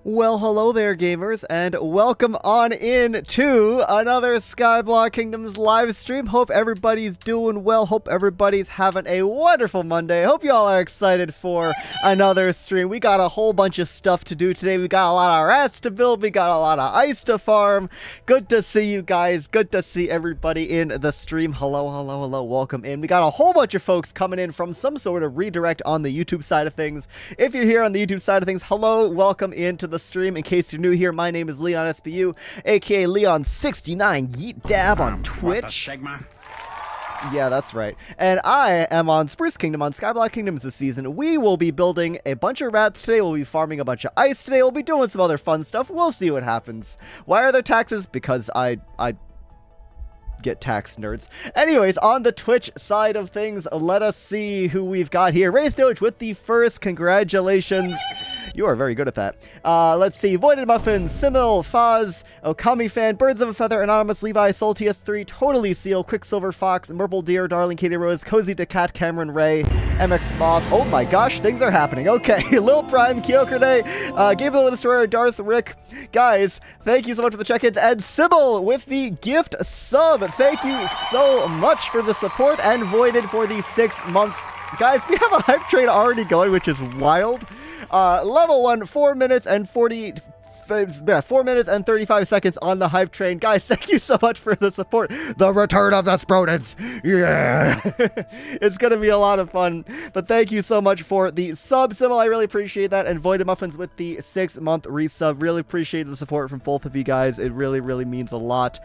Well, hello there, gamers, and welcome on in to another Skyblock Kingdoms live stream. Hope everybody's doing well. Hope everybody's having a wonderful Monday. Hope y'all are excited for another stream. We got a whole bunch of stuff to do today. We got a lot of rats to build. We got a lot of ice to farm. Good to see you guys. Good to see everybody in the stream. Hello, hello, hello. Welcome in. We got a whole bunch of folks coming in from some sort of redirect on the YouTube side of things. If you're here on the YouTube side of things, hello, welcome into the stream. In case you're new here, my name is LeonSBU, aka Leon69 Yeet Dab on Twitch. Yeah, that's right. And I am on Spruce Kingdom, on Skyblock Kingdoms this season. We will be building a bunch of rats today. We'll be farming a bunch of ice today. We'll be doing some other fun stuff. We'll see what happens. Why are there taxes? Because I get taxed, nerds. Anyways, on the Twitch side of things, let us see who we've got here. Wraith Doge with the first. Congratulations. You are very good at that. Let's see. Voided Muffin, Simil, Faz, Okami Fan, Birds of a Feather, Anonymous, Levi, SoulTS3, Totally Seal, Quicksilver Fox, Murple Deer, Darling Katie Rose, Cozy Decat, Cameron Ray, MX Moth. Oh my gosh, things are happening. Okay. Lil Prime, Kyokerne, Gabriel the Destroyer, Darth Rick. Guys, thank you so much for the check-ins. And Sybil with the gift sub. Thank you so much for the support, and Voided for the 6 months. Guys, we have a hype train already going, which is wild. Level 1, 4 minutes and 35 seconds on the hype train. Guys, thank you so much for the support. The return of the Sprodents. Yeah. It's going to be a lot of fun. But thank you so much for the sub, Sybil. I really appreciate that. And Voided Muffins with the 6-month resub. Really appreciate the support from both of you guys. It really, really means a lot.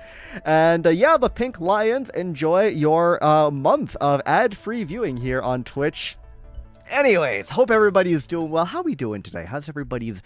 And yeah, the Pink Lions, enjoy your month of ad-free viewing here on Twitch. Anyways, hope everybody is doing well. How are we doing today? How's everybody's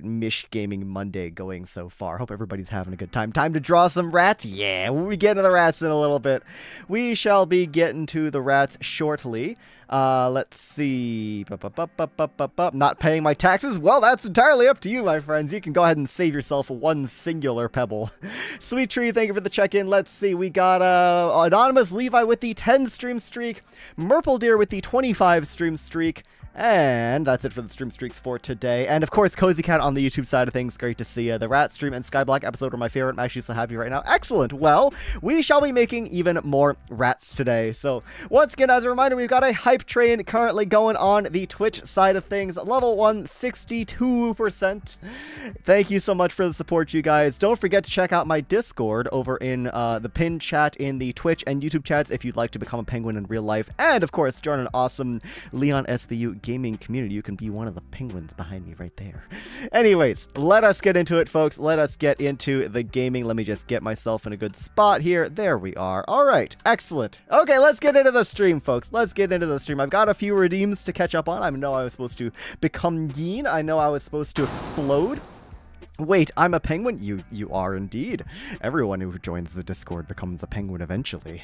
Mish Gaming Monday going so far? Hope everybody's having a good time. Time to draw some rats? Yeah, we'll be getting to the rats in a little bit. We shall be getting to the rats shortly. Let's see. Not paying my taxes? Well, that's entirely up to you, my friends. You can go ahead and save yourself one singular pebble. Sweet Tree, thank you for the check-in. Let's see. We got Anonymous Levi with the 10 stream streak. Murple Deer with the 25 stream streak. And that's it for the stream streaks for today. And of course, Cozy Cat on the YouTube side of things. Great to see you. The Rat stream and Skyblock episode were my favorite. I'm actually so happy right now. Excellent. Well, we shall be making even more rats today. So once again, as a reminder, we've got a hype train currently going on the Twitch side of things. Level 1, 62%. Thank you so much for the support, you guys. Don't forget to check out my Discord over in the pinned chat in the Twitch and YouTube chats if you'd like to become a penguin in real life. And of course, join an awesome LeonSBU gaming community. You can be one of the penguins behind me right there. Anyways, let us get into it, folks. Let us get into the gaming. Let me just get myself in a good spot here. There we are. All right. Excellent. Okay, let's get into the stream, folks. Let's get into the stream. I've got a few redeems to catch up on. I know I was supposed to become Geen. I know I was supposed to explode. Wait, I'm a penguin? You are indeed. Everyone who joins the Discord becomes a penguin eventually.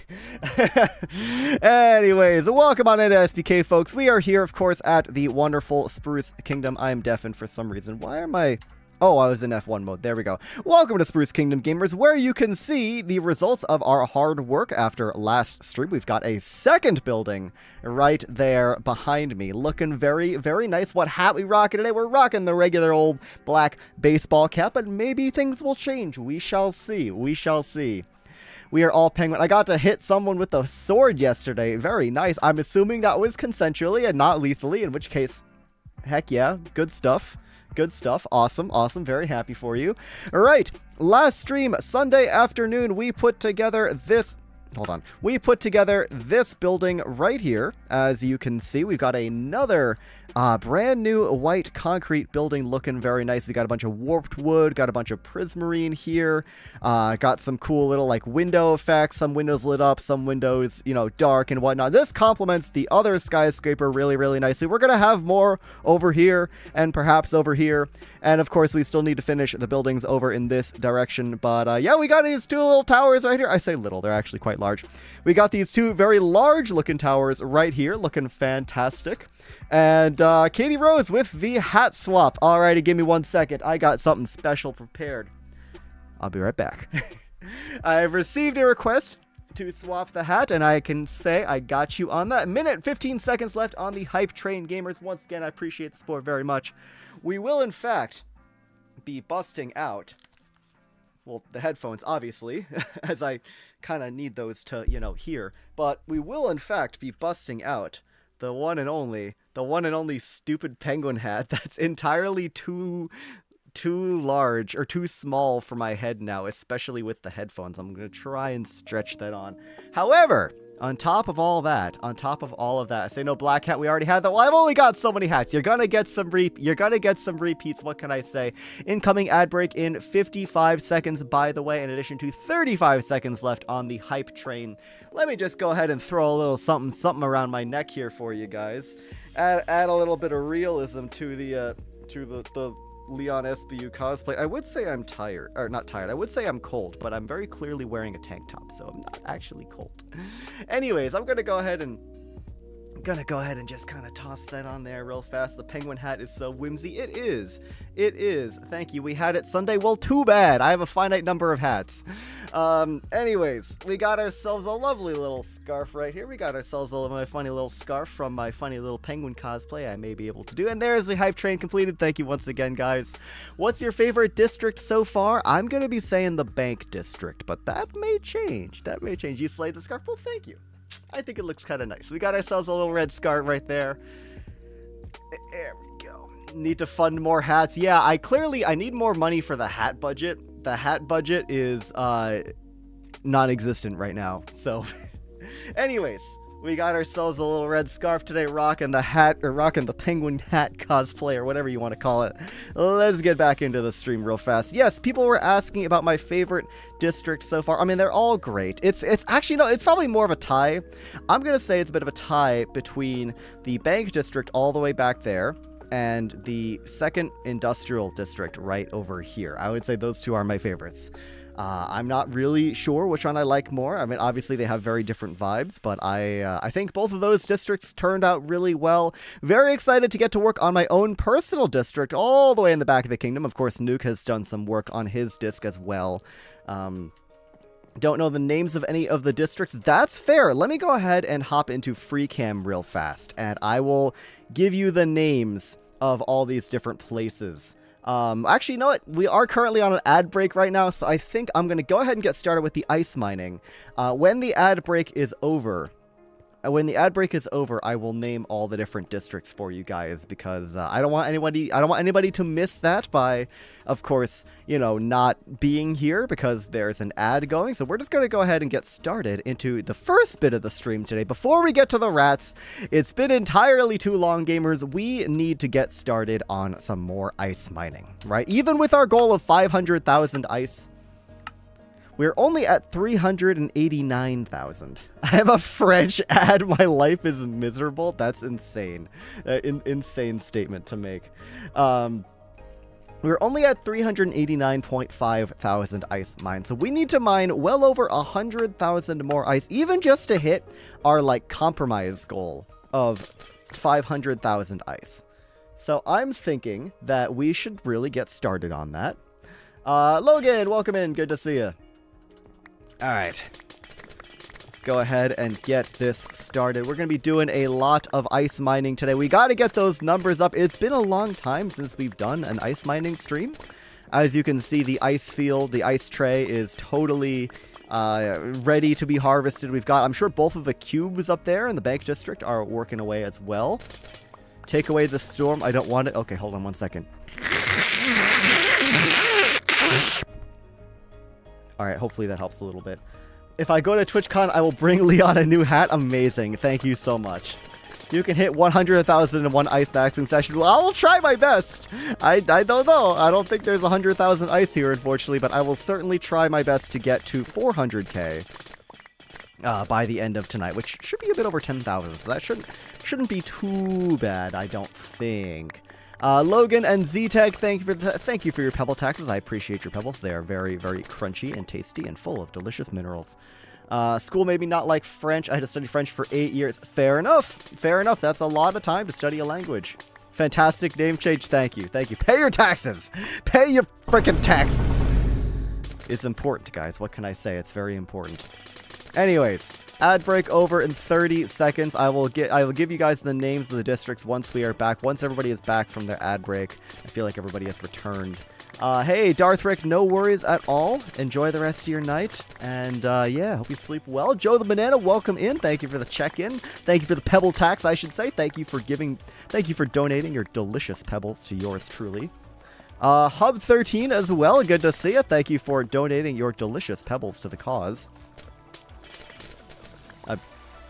Anyways, welcome on into SBK, folks. We are here, of course, at the wonderful Spruce Kingdom. I am deafened for some reason. Why am I... Oh, I was in F1 mode. There we go. Welcome to Spruce Kingdom, gamers, where you can see the results of our hard work after last stream. We've got a second building right there behind me. Looking very, very nice. What hat we rocking today? We're rocking the regular old black baseball cap, but maybe things will change. We shall see. We shall see. We are all penguin. I got to hit someone with a sword yesterday. Very nice. I'm assuming that was consensually and not lethally, in which case, heck yeah, good stuff. Good stuff. Awesome. Awesome. Very happy for you. All right. Last stream, Sunday afternoon, we put together this... Hold on. We put together this building right here. As you can see, we've got another brand new white concrete building looking very nice. We got a bunch of warped wood, got a bunch of prismarine here, got some cool little like window effects, some windows lit up, some windows, you know, dark and whatnot. This complements the other skyscraper really, really nicely. We're going to have more over here and perhaps over here. And of course, we still need to finish the buildings over in this direction. But yeah, we got these two little towers right here. I say little, they're actually quite large. We got these two very large looking towers right here, looking fantastic. And Katie Rose with the hat swap. Alrighty, give me 1 second. I got something special prepared. I'll be right back. I've received a request to swap the hat, and I can say I got you on that. Minute 15 seconds left on the hype train, gamers. Once again, I appreciate the support very much. We will, in fact, be busting out, well, the headphones, obviously, as I kind of need those to, you know, hear. But we will, in fact, be busting out the one and only stupid penguin hat that's entirely too large or too small for my head now, especially with the headphones. I'm going to try and stretch that on. However, on top of all of that, I say no black hat. We already had that. Well, I've only got so many hats. You're gonna get some repeats. What can I say? Incoming ad break in 55 seconds, by the way, in addition to 35 seconds left on the hype train. Let me just go ahead and throw a little something around my neck here for you guys. Add a little bit of realism to the LeonSBU cosplay. I would say I'm tired, or not tired, I would say I'm cold, but I'm very clearly wearing a tank top, so I'm not actually cold. Anyways, I'm gonna go ahead and just kind of toss that on there real fast. The penguin hat is so whimsy. It is. Thank you. We had it Sunday. Well, too bad. I have a finite number of hats. Anyways, we got ourselves a lovely little scarf right here. We got ourselves my funny little scarf from my funny little penguin cosplay I may be able to do. And there's the hype train completed. Thank you once again, guys. What's your favorite district so far? I'm going to be saying the bank district, but that may change. You slayed the scarf? Well, thank you. I think it looks kind of nice. We got ourselves a little red scarf right there. There we go. Need to fund more hats. Yeah, I need more money for the hat budget. The hat budget is non-existent right now. So anyways, we got ourselves a little red scarf today, rocking the penguin hat cosplay, or whatever you want to call it. Let's get back into the stream real fast. Yes, people were asking about my favorite district so far. I mean, they're all great. It's actually, no, it's probably more of a tie. I'm going to say it's a bit of a tie between the bank district all the way back there and the second industrial district right over here. I would say those two are my favorites. I'm not really sure which one I like more. I mean, obviously they have very different vibes, but I think both of those districts turned out really well. Very excited to get to work on my own personal district all the way in the back of the kingdom. Of course, Nuke has done some work on his disc as well. Don't know the names of any of the districts. That's fair. Let me go ahead and hop into free cam real fast, and I will give you the names of all these different places. Actually, you know what? We are currently on an ad break right now, so I think I'm going to go ahead and get started with the ice mining. When the ad break is over, I will name all the different districts for you guys, because I don't want anybody to miss that by, of course, you know, not being here because there's an ad going. So we're just going to go ahead and get started into the first bit of the stream today. Before we get to the rats, it's been entirely too long, gamers. We need to get started on some more ice mining, right? Even with our goal of 500,000 ice, we're only at 389,000. I have a French ad. My life is miserable. That's insane. Insane statement to make. We're only at 389.5 thousand ice mines. So we need to mine well over 100,000 more ice, even just to hit our, like, compromise goal of 500,000 ice. So I'm thinking that we should really get started on that. Logan, welcome in. Good to see you. Alright, let's go ahead and get this started. We're going to be doing a lot of ice mining today. We got to get those numbers up. It's been a long time since we've done an ice mining stream. As you can see, the ice field, the ice tray is totally ready to be harvested. We've got, I'm sure both of the cubes up there in the bank district are working away as well. Take away the storm. I don't want it. Okay, hold on one second. Alright, hopefully that helps a little bit. If I go to TwitchCon, I will bring Leon a new hat. Amazing. Thank you so much. You can hit 100,000 in one ice maxing session. Well, I will try my best. I don't know. I don't think there's 100,000 ice here, unfortunately, but I will certainly try my best to get to 400k by the end of tonight, which should be a bit over 10,000. So that shouldn't be too bad, I don't think. Logan and Z-Tech, thank you for your pebble taxes. I appreciate your pebbles. They are very, very crunchy and tasty and full of delicious minerals. School made me not like French. I had to study French for 8 years. Fair enough. Fair enough. That's a lot of time to study a language. Fantastic name change. Thank you. Thank you. Pay your taxes. Pay your freaking taxes. It's important, guys. What can I say? It's very important. Anyways, ad break over in 30 seconds. I will give you guys the names of the districts once we are back. Once everybody is back from their ad break, I feel like everybody has returned. Hey, Darth Rick, no worries at all. Enjoy the rest of your night. And yeah, hope you sleep well. Joe the Banana, welcome in. Thank you for the check-in. Thank you for the pebble tax, I should say. Thank you for donating your delicious pebbles to yours truly. Hub13 as well, good to see you. Thank you for donating your delicious pebbles to the cause.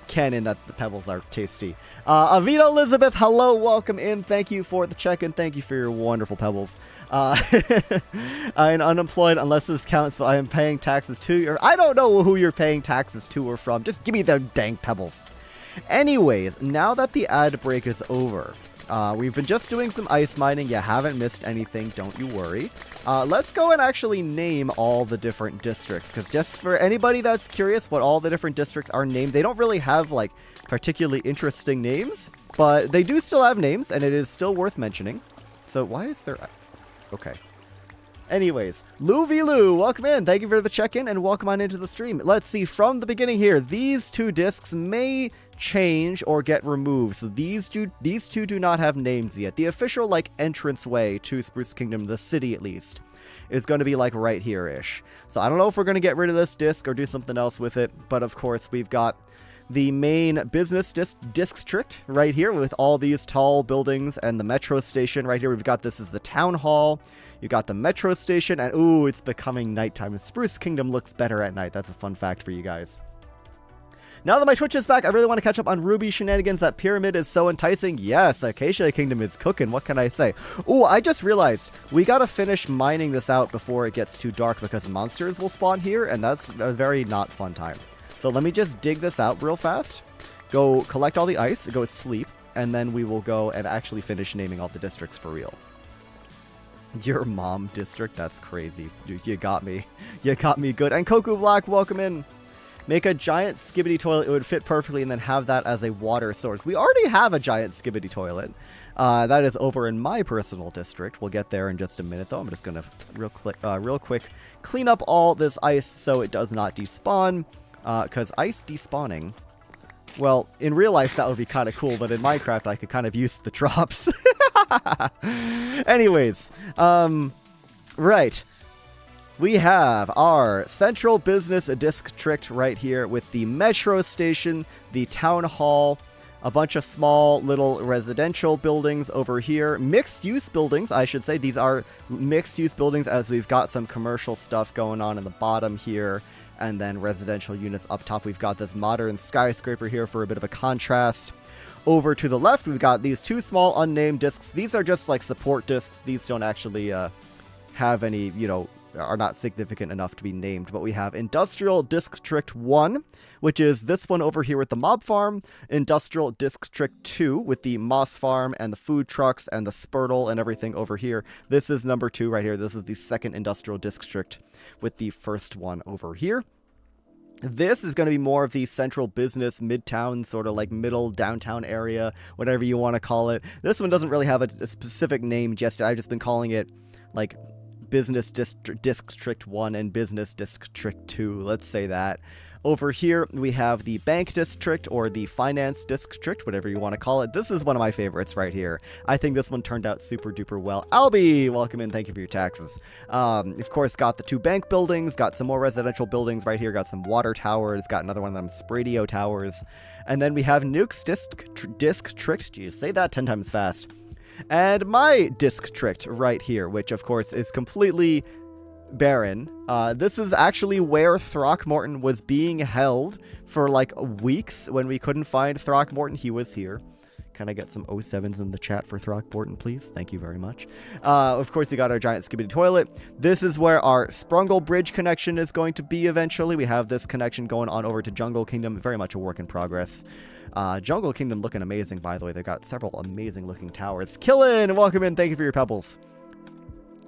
Canon that the pebbles are tasty. Avita Elizabeth, hello, welcome in. Thank you for the check-in. Thank you for your wonderful pebbles. I am unemployed unless this counts, so I am paying taxes to you. I don't know who you're paying taxes to or from. Just give me the dang pebbles. Anyways, now that the ad break is over, we've been just doing some ice mining. You haven't missed anything, don't you worry. Let's go and actually name all the different districts, because just for anybody that's curious what all the different districts are named, they don't really have, like, particularly interesting names, but they do still have names, and it is still worth mentioning. So why is there... Okay. Anyways, Lou V. Lou, welcome in. Thank you for the check-in, and welcome on into the stream. Let's see, from the beginning here, these two discs may change or get removed. So these two do not have names yet. The official, like, entranceway to Spruce Kingdom, the city at least, is going to be, like, right here-ish. So I don't know if we're going to get rid of this disc or do something else with it, but of course, we've got the main business district right here with all these tall buildings and the metro station right here. We've got this is the town hall. You got the metro station, and ooh, it's becoming nighttime. Spruce Kingdom looks better at night. That's a fun fact for you guys. Now that my Twitch is back, I really want to catch up on Ruby shenanigans. That pyramid is so enticing. Yes, Acacia Kingdom is cooking. What can I say? Ooh, I just realized we got to finish mining this out before it gets too dark because monsters will spawn here, and that's a very not fun time. So let me just dig this out real fast. Go collect all the ice, go sleep, and then we will go and actually finish naming all the districts for real. Your mom district? That's crazy. You got me. You got me good. And Koku Black, welcome in. Make a giant skibbity toilet. It would fit perfectly, and then have that as a water source. We already have a giant skibbity toilet. That is over in my personal district. We'll get there in just a minute, though. I'm just going to real quick clean up all this ice so it does not despawn. Because ice despawning, well, in real life that would be kind of cool, but in Minecraft I could kind of use the drops. Anyways, right. We have our central business district right here with the metro station, the town hall, a bunch of small little residential buildings over here. Mixed use buildings, I should say. These are mixed use buildings as we've got some commercial stuff going on in the bottom here. And then residential units up top. We've got this modern skyscraper here for a bit of a contrast. Over to the left, we've got these two small unnamed discs. These are just like support discs. These don't actually have any, you know, are not significant enough to be named. But we have Industrial District 1, which is this one over here with the mob farm. Industrial District 2 with the moss farm and the food trucks and the spurtle and everything over here. This is number 2 right here. This is the second Industrial District with the first one over here. This is going to be more of the central business, midtown, sort of like middle downtown area, whatever you want to call it. This one doesn't really have a specific name just yet. I've just been calling it like Business District 1 and Business District 2. Let's say that. Over here, we have the Bank District or the Finance District, whatever you want to call it. This is one of my favorites right here. I think this one turned out super duper well. Albie, welcome in. Thank you for your taxes. Of course, got the 2 bank buildings, got some more residential buildings right here, got some water towers, got another one of them Spradio towers. And then we have Nuke's District. Geez, say that 10 times fast. And my district right here, which of course is completely barren. This is actually where Throckmorton was being held for like weeks when we couldn't find Throckmorton. He was here. Can I get some 07s in the chat for Throckmorton, please? Thank you very much. Of course, we got our giant skibbity toilet. This is where our Sprungle Bridge connection is going to be eventually. We have this connection going on over to Jungle Kingdom. Very much a work in progress. Jungle Kingdom looking amazing, by the way. They've got several amazing looking towers. Killin, welcome in. Thank you for your pebbles.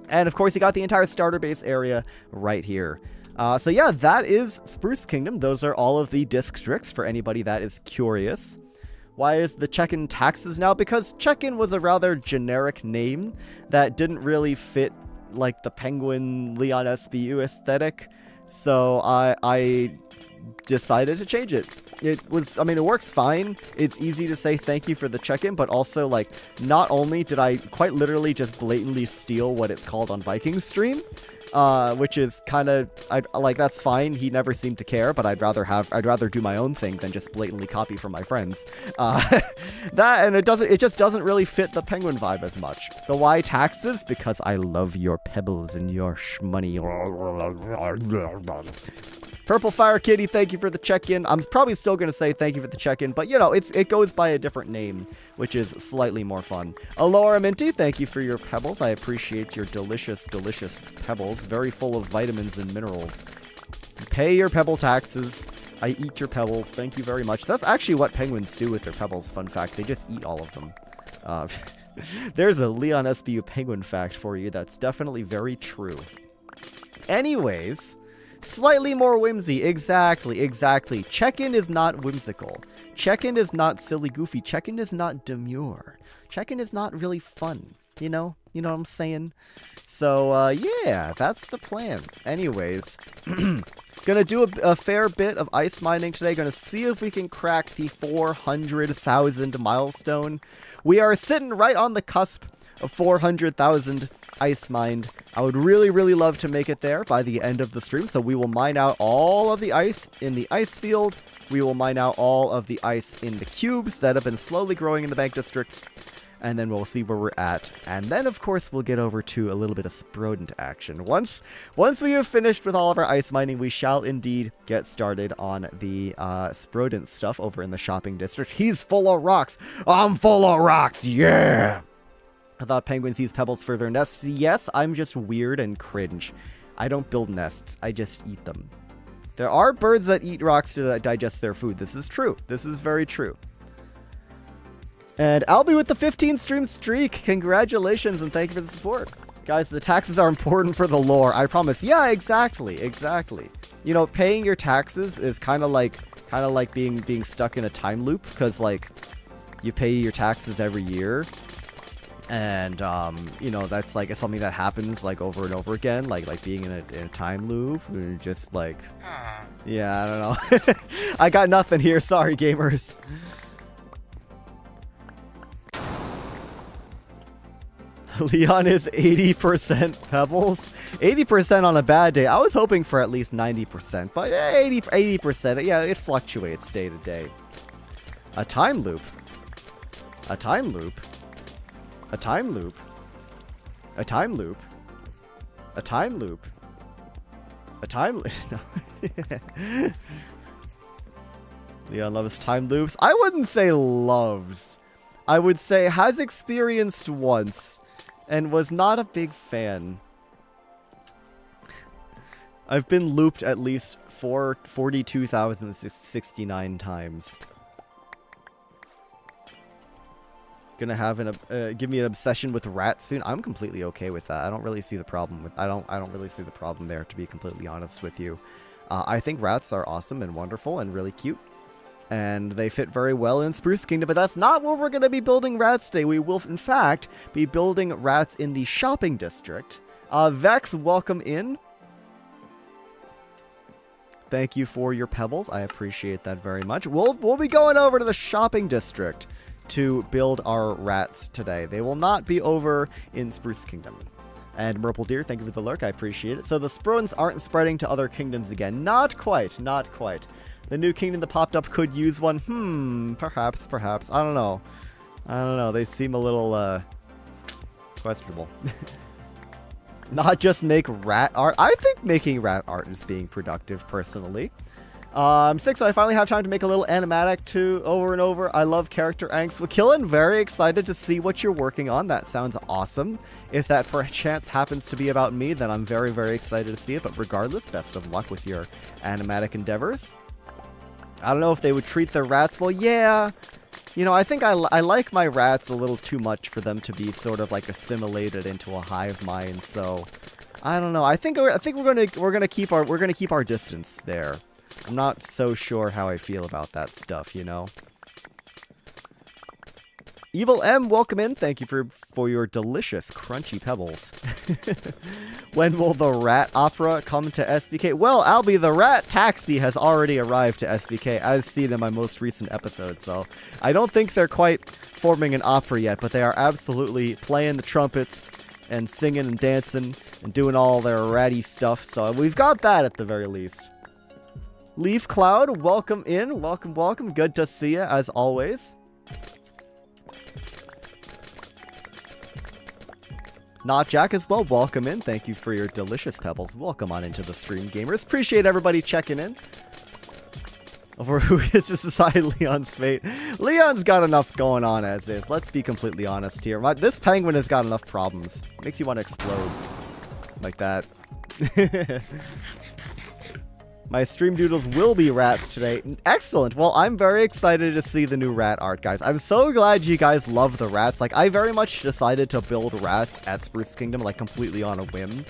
And of course, you got the entire starter base area right here. So yeah, that is Spruce Kingdom. Those are all of the districts for anybody that is curious. Why is the check-in taxes now? Because check-in was a rather generic name that didn't really fit like the Penguin LeonSBU aesthetic. So I decided to change it. It works fine. It's easy to say thank you for the check-in, but also, like, not only did I quite literally just blatantly steal what it's called on Viking's stream, which is kind of, like, that's fine. He never seemed to care, but I'd rather do my own thing than just blatantly copy from my friends. It just doesn't really fit the penguin vibe as much. The why taxes? Because I love your pebbles and your shmoney. Purple Fire Kitty, thank you for the check-in. I'm probably still going to say thank you for the check-in, but, you know, it goes by a different name, which is slightly more fun. Alora Minty, thank you for your pebbles. I appreciate your delicious, delicious pebbles. Very full of vitamins and minerals. Pay your pebble taxes. I eat your pebbles. Thank you very much. That's actually what penguins do with their pebbles, fun fact. They just eat all of them. There's a LeonSBU penguin fact for you. That's definitely very true. Anyways... Slightly more whimsy. Exactly. Check-in is not whimsical. Check-in is not silly goofy. Check-in is not demure. Check-in is not really fun. You know? You know what I'm saying? So, yeah, that's the plan. Anyways, gonna do a fair bit of ice mining today. Gonna see if we can crack the 400,000 milestone. We are sitting right on the cusp of 400,000 ice mined. I would really, really love to make it there by the end of the stream. So we will mine out all of the ice in the ice field. We will mine out all of the ice in the cubes that have been slowly growing in the bank districts. And then we'll see where we're at. And then, of course, we'll get over to a little bit of Sprodent action. Once we have finished with all of our ice mining, we shall indeed get started on the Sprodent stuff over in the shopping district. He's full of rocks. I'm full of rocks. Yeah! I thought penguins use pebbles for their nests. Yes, I'm just weird and cringe. I don't build nests. I just eat them. There are birds that eat rocks to digest their food. This is true. This is very true. And Albie with the 15 stream streak. Congratulations and thank you for the support. Guys, the taxes are important for the lore. I promise. Yeah, exactly. You know, paying your taxes is kind of like being stuck in a time loop because, like, you pay your taxes every year. And, you know, that's, like, something that happens, like, over and over again, like being in a time loop, or just, like, yeah, I don't know. I got nothing here, sorry, gamers. Leon is 80% pebbles. 80% on a bad day. I was hoping for at least 90%, but 80%, yeah, it fluctuates day to day. A time loop. A time loop. A time loop. A time loop. A time loop. A time loop. Leon loves time loops. I wouldn't say loves. I would say has experienced once and was not a big fan. I've been looped at least 42,069 times. Gonna have give me an obsession with rats soon. I'm completely okay with that. I don't really see the problem with. I don't really see the problem there, to be completely honest with you. I think rats are awesome and wonderful and really cute, and they fit very well in Spruce Kingdom. But that's not where we're gonna be building rats today. We will, in fact, be building rats in the shopping district. Vex, welcome in. Thank you for your pebbles. I appreciate that very much. We'll be going over to the shopping district to build our rats today. They will not be over in Spruce Kingdom. And Merple Deer, thank you for the lurk. I appreciate it. So the Sprodents aren't spreading to other kingdoms again. Not quite. Not quite. The new kingdom that popped up could use one. Perhaps. I don't know. They seem a little, questionable. Not just make rat art. I think making rat art is being productive, personally. 6, so I finally have time to make a little animatic to over and over. I love character angst. Well, Killin, very excited to see what you're working on. That sounds awesome. If that perchance happens to be about me, then I'm very, very excited to see it. But regardless, best of luck with your animatic endeavors. I don't know if they would treat their rats well. Yeah. You know, I think I like my rats a little too much for them to be sort of like assimilated into a hive mind. So I don't know. I think we're gonna keep our distance there. I'm not so sure how I feel about that stuff, you know? Evil M, welcome in. Thank you for your delicious crunchy pebbles. When will the rat opera come to SBK? Well, Albie, the rat taxi has already arrived to SBK, as seen in my most recent episode, so I don't think they're quite forming an opera yet, but they are absolutely playing the trumpets and singing and dancing and doing all their ratty stuff, so we've got that at the very least. Leaf Cloud, welcome in. Welcome, welcome. Good to see you, as always. Not Jack as well, welcome in. Thank you for your delicious pebbles. Welcome on into the stream, gamers. Appreciate everybody checking in. Over who gets to decide Leon's fate. Leon's got enough going on as is. Let's be completely honest here. This penguin has got enough problems. Makes you want to explode. Like that. My stream doodles will be rats today. Excellent. Well, I'm very excited to see the new rat art, guys. I'm so glad you guys love the rats. Like, I very much decided to build rats at Spruce Kingdom, like, completely on a whim.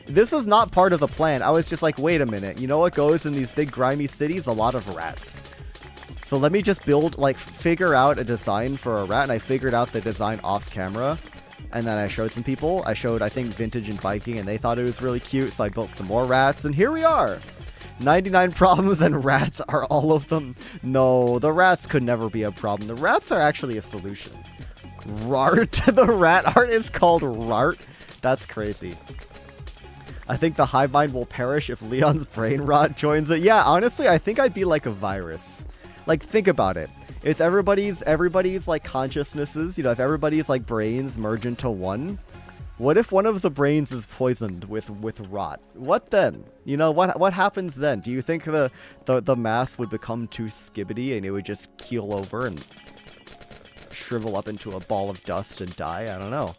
This is not part of the plan. I was just like, wait a minute. You know what goes in these big grimy cities? A lot of rats. So let me just build, like, figure out a design for a rat. And I figured out the design off camera. And then I showed some people. I showed, I think, Vintage and Viking, and they thought it was really cute. So I built some more rats, and here we are. 99 problems and rats are all of them. No, the rats could never be a problem. The rats are actually a solution. Rart. The rat art is called Rart. That's crazy. I think the hive mind will perish if Leon's brain rot joins it. Yeah, honestly, I think I'd be like a virus. Like, think about it. It's everybody's like consciousnesses. You know, if everybody's like brains merge into one. What if one of the brains is poisoned with rot? What then? You know, what happens then? Do you think the mass would become too skibbity and it would just keel over and shrivel up into a ball of dust and die? I don't know.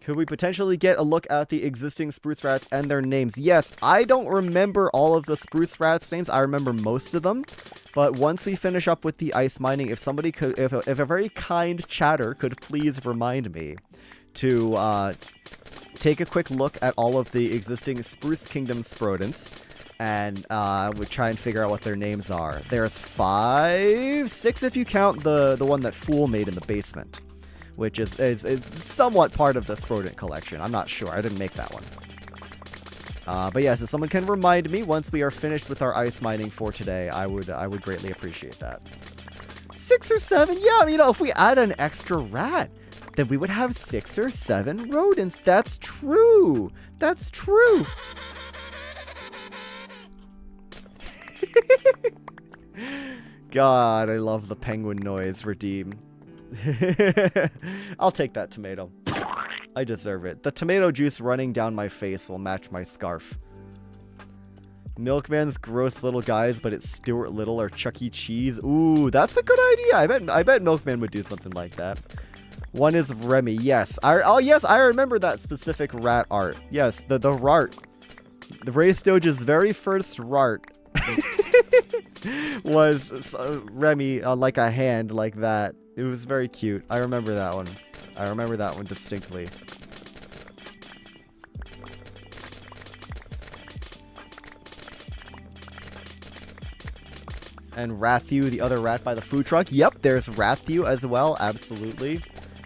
Could we potentially get a look at the existing spruce rats and their names? Yes, I don't remember all of the spruce rats' names. I remember most of them. But once we finish up with the ice mining, if somebody could, if a very kind chatter could please remind me to take a quick look at all of the existing Spruce Kingdom Sprodents, and we'll try and figure out what their names are. There's 6 if you count the one that Fool made in the basement, which is somewhat part of the Sprodent collection. I'm not sure. I didn't make that one. But yes, if someone can remind me once we are finished with our ice mining for today, I would greatly appreciate that. 6 or 7? Yeah, you know, if we add an extra rat, then we would have 6 or 7 rodents. That's true. That's true. God, I love the penguin noise, Redeem. I'll take that tomato. I deserve it. The tomato juice running down my face will match my scarf. Milkman's gross little guys, but it's Stuart Little or Chuck E. Cheese. Ooh, that's a good idea. I bet Milkman would do something like that. One is Remy. Yes. Oh, yes, I remember that specific rat art. Yes, the Rart. The Wraith Doge's very first Rart was Remy on like a hand like that. It was very cute. I remember that one. I remember that one distinctly. And Rathu, the other rat by the food truck. Yep, there's Rathu as well. Absolutely.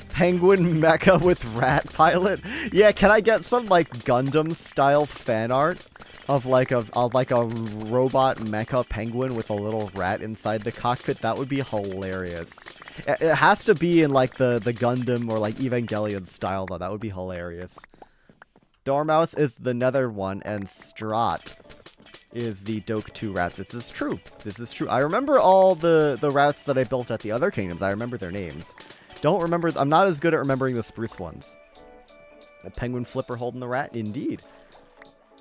Penguin mecha with rat pilot. Yeah, can I get some like Gundam style fan art of like a robot mecha penguin with a little rat inside the cockpit? That would be hilarious. It has to be in like the Gundam or like Evangelion style though. That would be hilarious. Dormouse is the nether one, and Strat is the Doke 2 rat. This is true. This is true. I remember all the rats that I built at the other kingdoms. I remember their names. Don't remember. I'm not as good at remembering the spruce ones. A penguin flipper holding the rat. Indeed.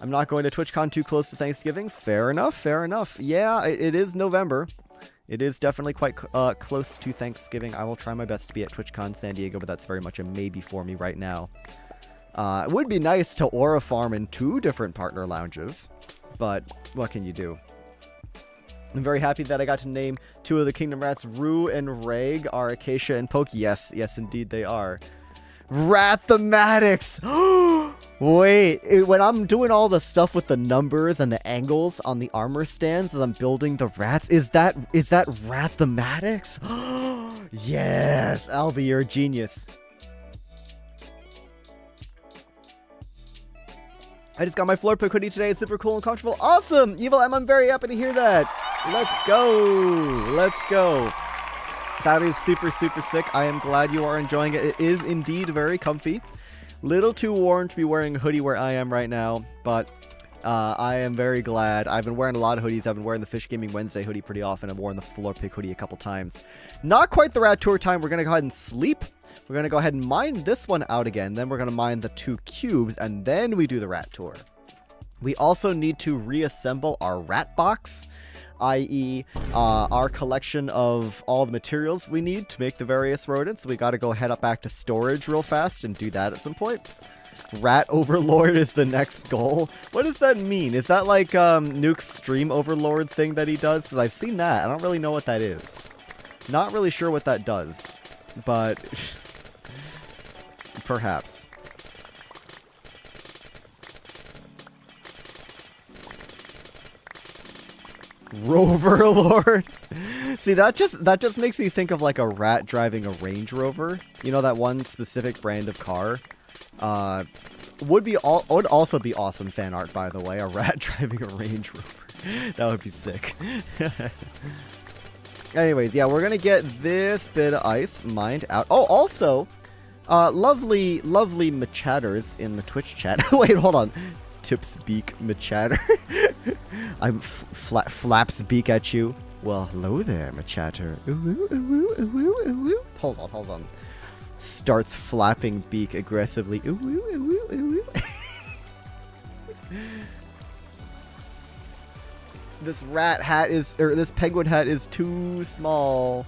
I'm not going to TwitchCon too close to Thanksgiving. Fair enough. Fair enough. Yeah, it is November. It is definitely quite close to Thanksgiving. I will try my best to be at TwitchCon San Diego, but that's very much a maybe for me right now. It would be nice to aura farm in 2 different partner lounges, but what can you do? I'm very happy that I got to name 2 of the Kingdom Rats. Rue and Rag are Acacia and Poke. Yes, yes, indeed they are. Rat thematics! Wait, when I'm doing all the stuff with the numbers and the angles on the armor stands as I'm building the rats, is that rat thematics? Yes, Albie, you're a genius. I just got my floor pick hoodie today. It's super cool and comfortable. Awesome! Evil M, I'm very happy to hear that. Let's go. Let's go. That is super, super sick. I am glad you are enjoying it. It is indeed very comfy. Little too warm to be wearing a hoodie where I am right now, but I am very glad. I've been wearing a lot of hoodies. I've been wearing the Fish Gaming Wednesday hoodie pretty often. I've worn the Floor Pick hoodie a couple times. Not quite the rat tour time. We're going to go ahead and sleep. We're going to go ahead and mine this one out again. Then we're going to mine the 2 cubes, and then we do the rat tour. We also need to reassemble our rat box, i.e. Our collection of all the materials we need to make the various rodents. We got to go head up back to storage real fast and do that at some point. Rat Overlord is the next goal. What does that mean? Is that like Nuke's Stream Overlord thing that he does? Because I've seen that. I don't really know what that is. Not really sure what that does, but perhaps. Rover Lord. See, that just makes me think of like a rat driving a Range Rover. You know, that one specific brand of car. Would also be awesome fan art, by the way. A rat driving a Range Rover. That would be sick. Anyways, yeah, we're gonna get this bit of ice mined out. Oh, also, lovely Machatters in the Twitch chat. Wait, hold on. Tips beak Machatter. I'm flaps beak at you. Well, hello there, Machatter. Hold on. Starts flapping beak aggressively. This this penguin hat is too small.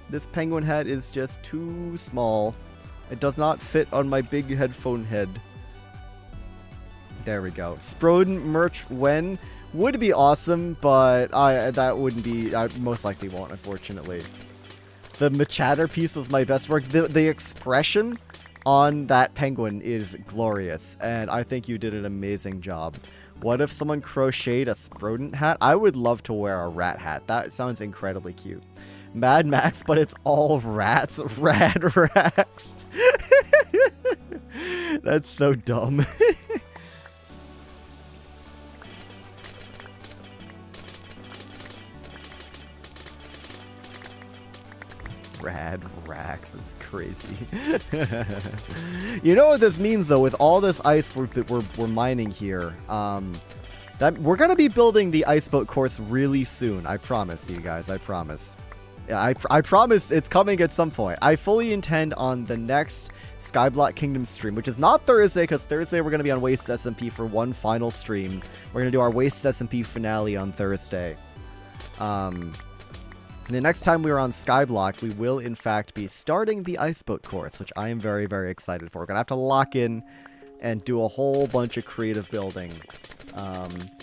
This penguin hat is just too small. It does not fit on my big headphone head. There we go. Sproden merch when would be awesome, but that wouldn't be. I most likely won't, unfortunately. The Machatter piece was my best work. The expression on that penguin is glorious, and I think you did an amazing job. What if someone crocheted a Sproden hat? I would love to wear a rat hat. That sounds incredibly cute. Mad Max, but it's all rats. Rad Rax. That's so dumb. Rad Rax is crazy. You know what this means, though, with all this ice we're mining here, that we're gonna be building the ice boat course really soon. I promise you guys. I promise. Yeah, I promise it's coming at some point. I fully intend on the next Skyblock Kingdom stream, which is not Thursday, because Thursday we're gonna be on Waste SMP for one final stream. We're gonna do our Waste SMP finale on Thursday. And the next time we are on Skyblock, we will, in fact, be starting the ice boat course, which I am very, very excited for. We're going to have to lock in and do a whole bunch of creative building.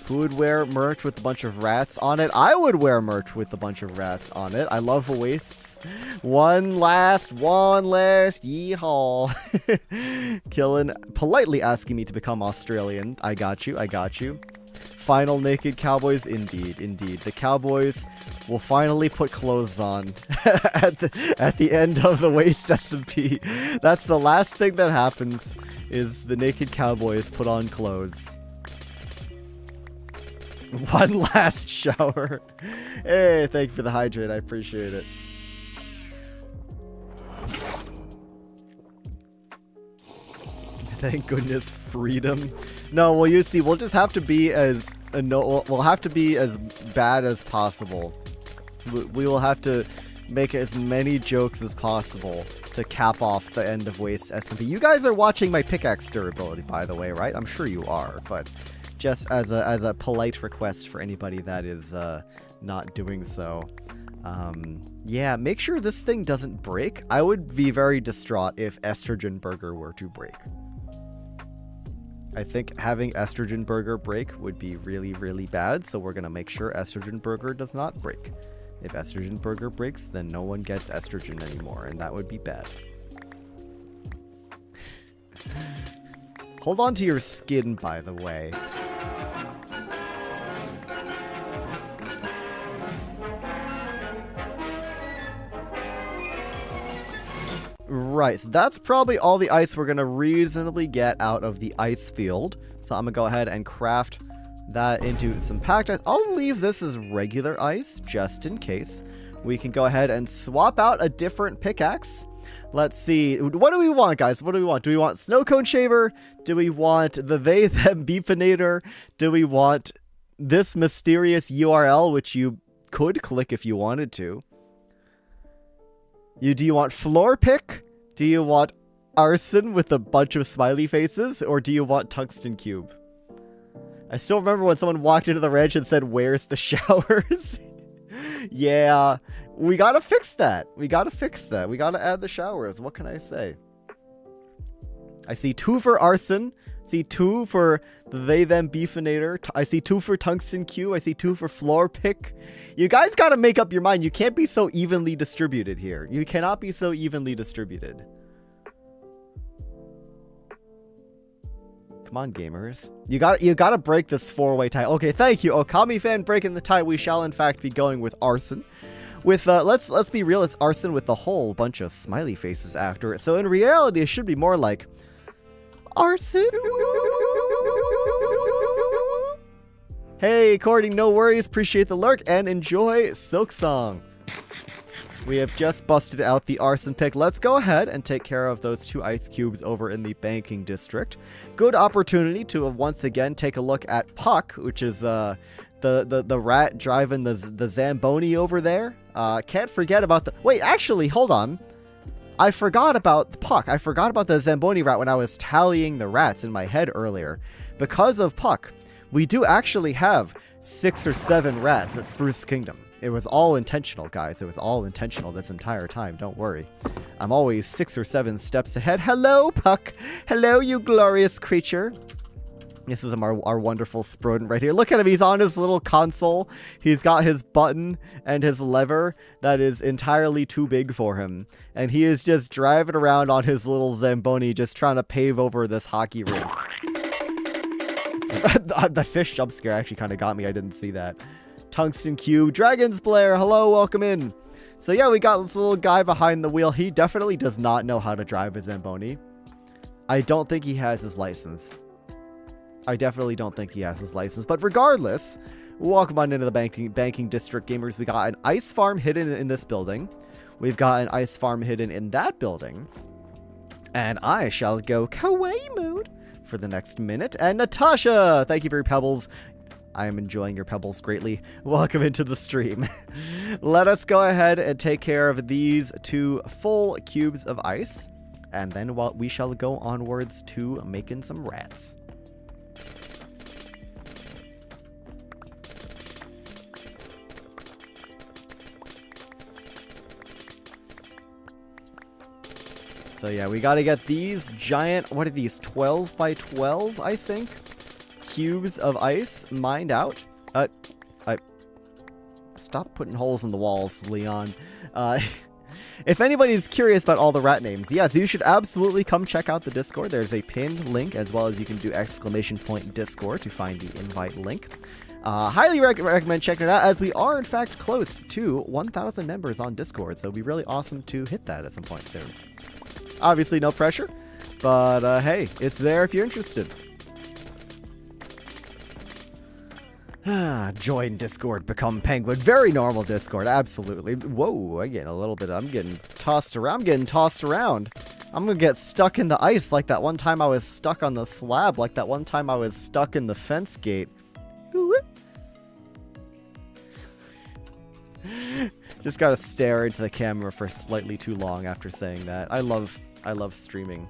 Who would wear merch with a bunch of rats on it? I would wear merch with a bunch of rats on it. I love wastes. One last, yeehaw. Killen, politely asking me to become Australian. I got you. Final naked cowboys, indeed. The cowboys will finally put clothes on at the end of the Waste SMP. That's the last thing that happens, is the naked cowboys put on clothes. One last shower. Hey, thank you for the hydrate. I appreciate it. Thank goodness, freedom. No, well, you see, we'll just have to be as we'll have to be as bad as possible. We will have to make as many jokes as possible to cap off the end of Waste SMP. You guys are watching my pickaxe durability, by the way, right? I'm sure you are, but just as a polite request for anybody that is not doing so. Yeah, make sure this thing doesn't break. I would be very distraught if Estrogen Burger were to break. I think having Estrogen Burger break would be really, really bad, so we're going to make sure Estrogen Burger does not break. If Estrogen Burger breaks, then no one gets estrogen anymore, and that would be bad. Hold on to your skin, by the way. Right, so that's probably all the ice we're going to reasonably get out of the ice field. So I'm going to go ahead and craft that into some packed ice. I'll leave this as regular ice, just in case. We can go ahead and swap out a different pickaxe. Let's see. What do we want, guys? What do we want? Do we want Snow Cone Shaver? Do we want the They Them Beefinator? Do we want this mysterious URL, which you could click if you wanted to? Do you want Floor Pick? Do you want Arson with a bunch of smiley faces? Or do you want Tungsten Cube? I still remember when someone walked into the ranch and said, "Where's the showers?" Yeah, we gotta fix that. We gotta fix that. We gotta add the showers. What can I say? I see 2 for Arson. I see 2 for the They Them Beefinator. I see 2 for Tungsten Cube. I see 2 for Floor Pick. You guys gotta make up your mind. You can't be so evenly distributed here. You cannot be so evenly distributed. Come on, gamers. You gotta break this 4-way tie. Okay, thank you, Okami fan, breaking the tie. We shall in fact be going with Arson. With let's be real, it's Arson with a whole bunch of smiley faces after it. So in reality, it should be more like Arson. Hey, Cording, no worries. Appreciate the lurk and enjoy Silk Song. We have just busted out the Arson pick. Let's go ahead and take care of those 2 ice cubes over in the banking district. Good opportunity to once again take a look at Puck, which is the rat driving the Zamboni over there. Can't forget about the... Wait, actually, hold on. I forgot about Puck. I forgot about the Zamboni rat when I was tallying the rats in my head earlier. Because of Puck, we do actually have 6 or 7 rats at Spruce Kingdom. It was all intentional, guys. It was all intentional this entire time. Don't worry. I'm always 6 or 7 steps ahead. Hello, Puck. Hello, you glorious creature. This is our wonderful Sproden right here. Look at him. He's on his little console. He's got his button and his lever that is entirely too big for him. And he is just driving around on his little Zamboni just trying to pave over this hockey rink. The fish jump scare actually kind of got me. I didn't see that. Tungsten Cube, Dragon's Blair, hello, welcome in. So yeah, we got this little guy behind the wheel. He definitely does not know how to drive a Zamboni. I don't think he has his license. I definitely don't think he has his license. But regardless, welcome on into the banking district, gamers. We got an ice farm hidden in this building. We've got an ice farm hidden in that building. And I shall go kawaii mode for the next minute. And Natasha, thank you for your pebbles. I am enjoying your pebbles greatly. Welcome into the stream. Let us go ahead and take care of these 2 full cubes of ice. And then we shall go onwards to making some rats. So yeah, we got to get these giant, what are these, 12 by 12, I think? Cubes of ice mined out. Stop putting holes in the walls, Leon. If anybody's curious about all the rat names, yes, you should absolutely come check out the Discord. There's a pinned link, as well as you can do !Discord to find the invite link. Highly recommend checking it out, as we are in fact close to 1,000 members on Discord, so it'd be really awesome to hit that at some point soon. Obviously no pressure, but hey, it's there if you're interested. Join Discord, become Penguin. Very normal Discord, absolutely. Whoa, I'm getting tossed around. I'm gonna get stuck in the ice like that one time I was stuck on the slab, like that one time I was stuck in the fence gate. Just gotta stare into the camera for slightly too long after saying that. I love streaming.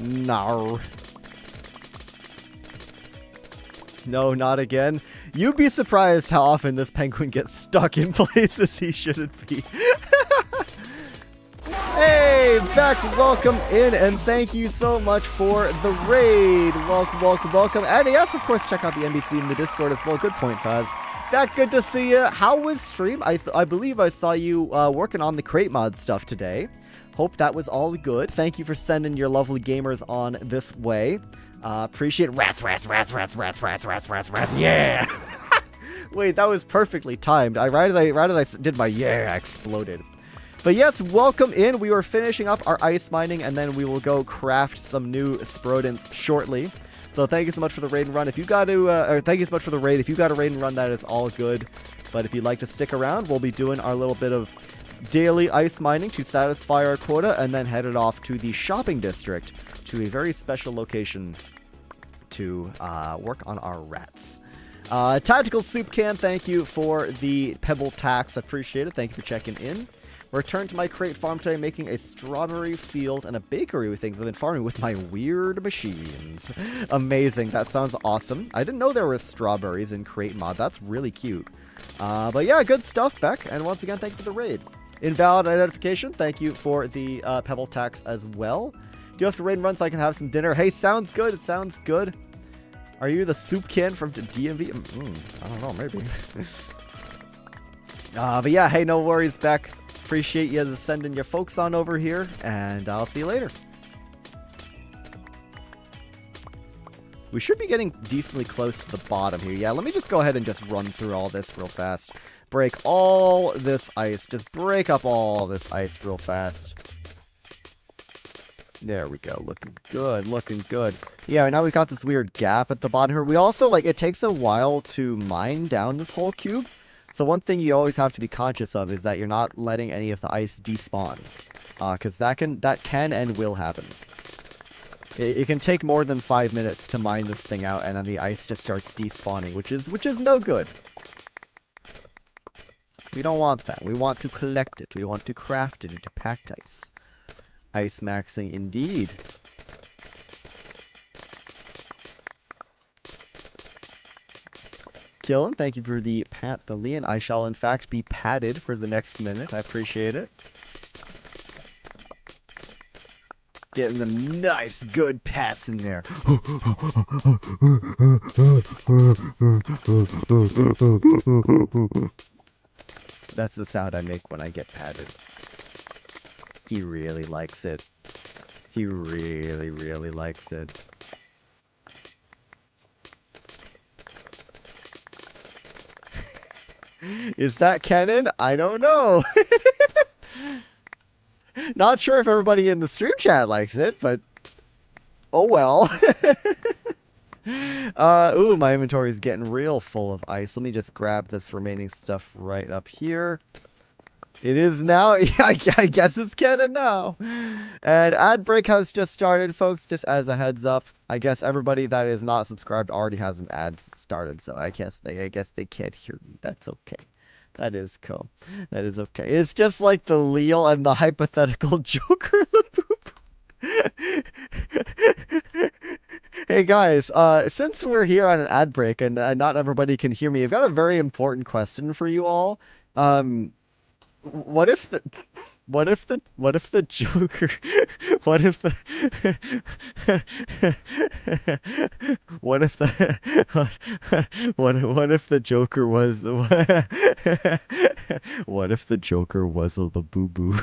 No. No, not again. You'd be surprised how often this penguin gets stuck in places he shouldn't be. Hey, back, welcome in, and thank you so much for the raid. Welcome. And yes, of course, check out the NBC in the Discord as well. Good point, Faz. Back, good to see you. How was stream? I believe I saw you working on the crate mod stuff today. Hope that was all good. Thank you for sending your lovely gamers on this way. Appreciate rats. Yeah. Wait, that was perfectly timed. Right as I did my yeah, I exploded. But yes, welcome in. We are finishing up our ice mining, and then we will go craft some new Sprodents shortly. So thank you so much for the raid and run. If you got to, or thank you so much for the raid. If you got a raid and run, that is all good. But if you'd like to stick around, we'll be doing our little bit of daily ice mining to satisfy our quota, and then headed off to the shopping district, to a very special location to work on our rats. Tactical Soup Can, thank you for the pebble tax. Appreciate it. Thank you for checking in. Returned to my crate farm today, making a strawberry field and a bakery with things I've been farming with my weird machines. Amazing. That sounds awesome. I didn't know there were strawberries in crate mod. That's really cute. But yeah, good stuff, Beck. And once again, thank you for the raid. Invalid identification, thank you for the pebble tax as well. Do you have to raid and run so I can have some dinner? Hey, sounds good. It sounds good. Are you the soup can from DMV? I don't know, maybe. But yeah, hey, no worries, Beck. Appreciate you sending your folks on over here, and I'll see you later. We should be getting decently close to the bottom here. Yeah, let me just go ahead and just run through all this real fast. Break all this ice. Just break up all this ice real fast. There we go. Looking good. Looking good. Yeah, now we've got this weird gap at the bottom here. We also, like, it takes a while to mine down this whole cube. So one thing you always have to be conscious of is that you're not letting any of the ice despawn. Because that can and will happen. It can take more than 5 minutes to mine this thing out, and then the ice just starts despawning, which is no good. We don't want that. We want to collect it. We want to craft it into packed ice. Ice maxing indeed. Killen, thank you for the pat the Leon. I shall in fact be patted for the next minute. I appreciate it. Getting them nice, good pats in there. That's the sound I make when I get patted. He really likes it. He really, really likes it. Is that canon? I don't know. Not sure if everybody in the stream chat likes it, but oh well. Ooh, my inventory is getting real full of ice. Let me just grab this remaining stuff right up here. It is now. I guess it's canon now. And ad break has just started, folks. Just as a heads up, I guess everybody that is not subscribed already has an ad started, so I guess they can't hear me. That's okay. That is cool. That is okay. It's just like the Leo and the hypothetical Joker. Hey guys, since we're here on an ad break and not everybody can hear me, I've got a very important question for you all. What if the Joker, what if the, what if the Joker was, what if the Joker was a boo-boo?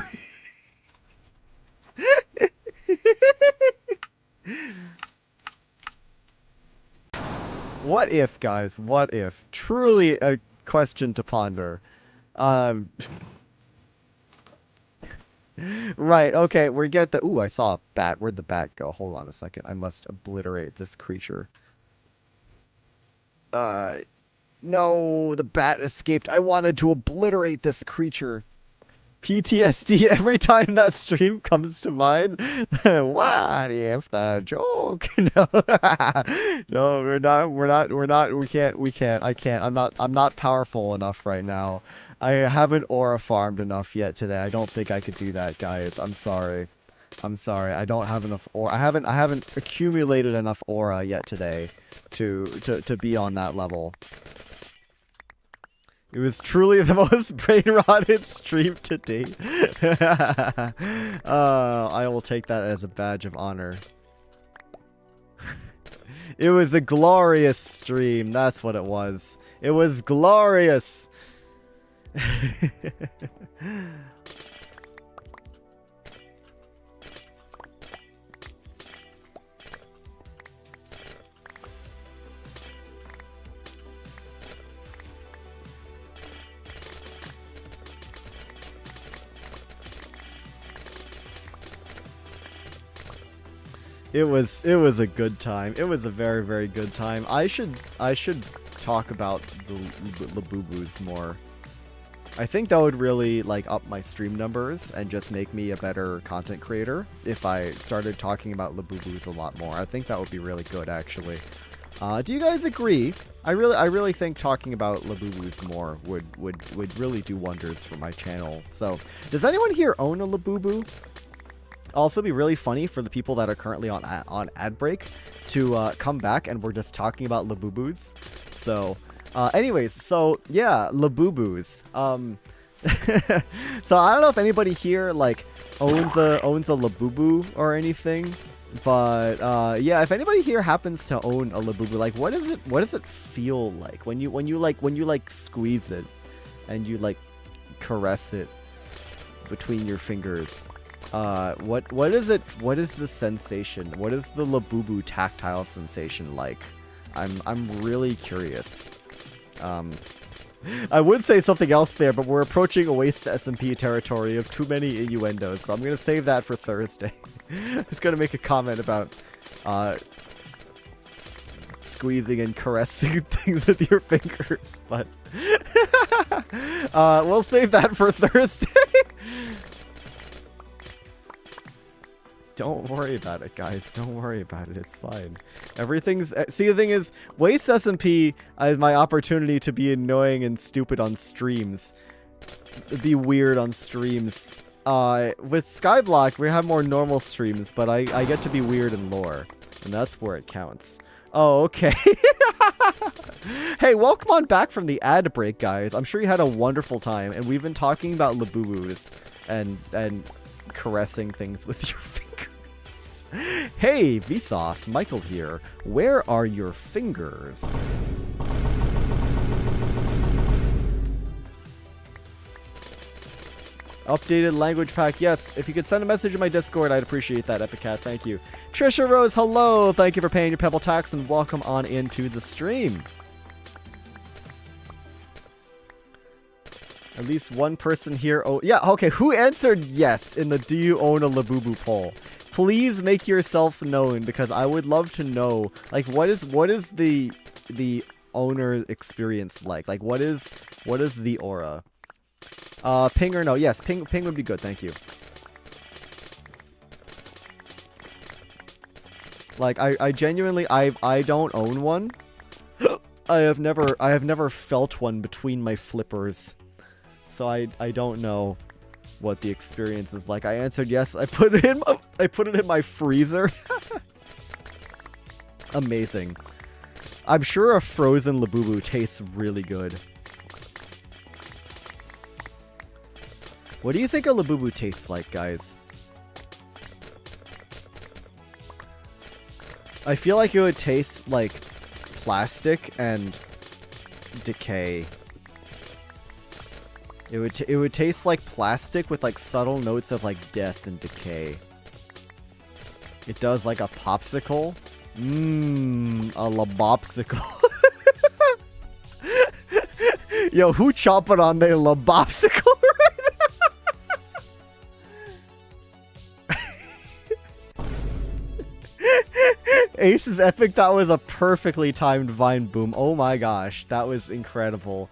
What if, guys? What if? Truly a question to ponder. Right, okay, we get the... Ooh, I saw a bat. Where'd the bat go? Hold on a second. I must obliterate this creature. No, the bat escaped. I wanted to obliterate this creature. PTSD every time that stream comes to mind. What if the joke? No, no, we can't. I can't. I'm not powerful enough right now. I haven't aura farmed enough yet today. I don't think I could do that, guys. I'm sorry. I'm sorry. I don't have enough aura. I haven't accumulated enough aura yet today to be on that level. It was truly the most brain-rotted stream to date. I will take that as a badge of honor. It was a glorious stream. That's what it was. It was glorious. It was a good time. It was a very, very good time. I should talk about the Labubu's more. I think that would really like up my stream numbers and just make me a better content creator if I started talking about Labubu's a lot more. I think that would be really good, actually. Do you guys agree? I really think talking about Labubu's more would really do wonders for my channel. So, does anyone here own a Labubu? Also, be really funny for the people that are currently on ad break to come back and we're just talking about Labubu's. So, anyways, so yeah, Labubu's. So I don't know if anybody here like owns a Labubu or anything. But yeah, if anybody here happens to own a Labubu, like what does it feel like when you squeeze it and you like caress it between your fingers? What is the sensation? What is the Labubu tactile sensation like? I'm really curious. I would say something else there, but we're approaching Oasis SMP territory of too many innuendos, so I'm gonna save that for Thursday. I was gonna make a comment about squeezing and caressing things with your fingers, but we'll save that for Thursday. Don't worry about it, guys. Don't worry about it. It's fine. Everything's... See, the thing is, Waste SMP is my opportunity to be annoying and stupid on streams. Be weird on streams. With Skyblock, we have more normal streams, but I get to be weird in lore. And that's where it counts. Oh, okay. Hey, welcome on back from the ad break, guys. I'm sure you had a wonderful time, and we've been talking about Labubus and caressing things with your fingers. Hey, Vsauce, Michael here. Where are your fingers? Updated language pack, yes. If you could send a message in my Discord, I'd appreciate that, Epic Cat. Thank you. Trisha Rose, hello. Thank you for paying your Pebble tax and welcome on into the stream. At least one person here. Oh, yeah. Okay. Who answered yes in the "Do you own a Labubu" poll? Please make yourself known because I would love to know. Like, what is the owner experience like? Like, what is the aura? Ping or no? Yes, ping would be good. Thank you. Like, I genuinely I don't own one. I have never felt one between my flippers. So I don't know what the experience is like. I answered yes. I put it in my freezer. Amazing. I'm sure a frozen Labubu tastes really good. What do you think a Labubu tastes like, guys? I feel like it would taste like plastic and decay. It would taste like plastic with like subtle notes of like death and decay. It does like a popsicle. A labopsicle. Yo, who chomping on the labopsicle right now? Ace's epic. That was a perfectly timed vine boom. Oh my gosh, that was incredible.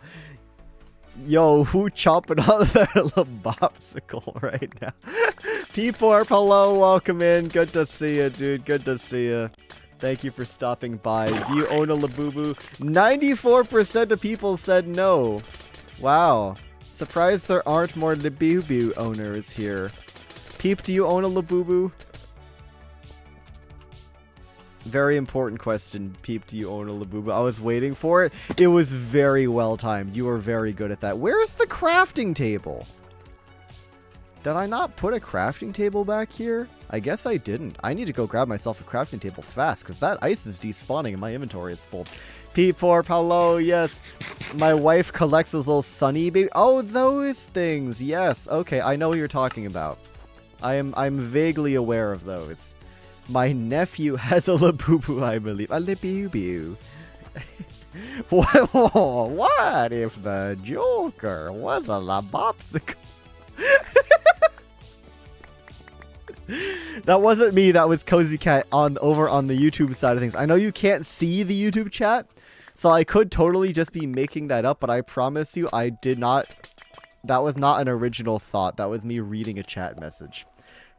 Yo, who chopping on that labopsicle right now? P4, hello, welcome in. Good to see you, dude. Good to see you. Thank you for stopping by. Do you own a Labubu? 94% of people said no. Wow. Surprised there aren't more Labubu owners here. Peep, do you own a Labubu? Very important question. Peep, do you own a Labubu? I was waiting for it. It was very well timed. You were very good at that. Where's the crafting table? Did I not put a crafting table back here? I guess I didn't. I need to go grab myself a crafting table fast because that ice is despawning and my inventory is full. P4, hello, yes. My wife collects those little sunny baby. Oh, those things. Yes. Okay, I know what you're talking about. I'm vaguely aware of those. My nephew has a Labubu, I believe. A Labubu. What if the Joker was a Labopsicle? That wasn't me. That was Cozy Cat over on the YouTube side of things. I know you can't see the YouTube chat, so I could totally just be making that up, but I promise you I did not. That was not an original thought. That was me reading a chat message.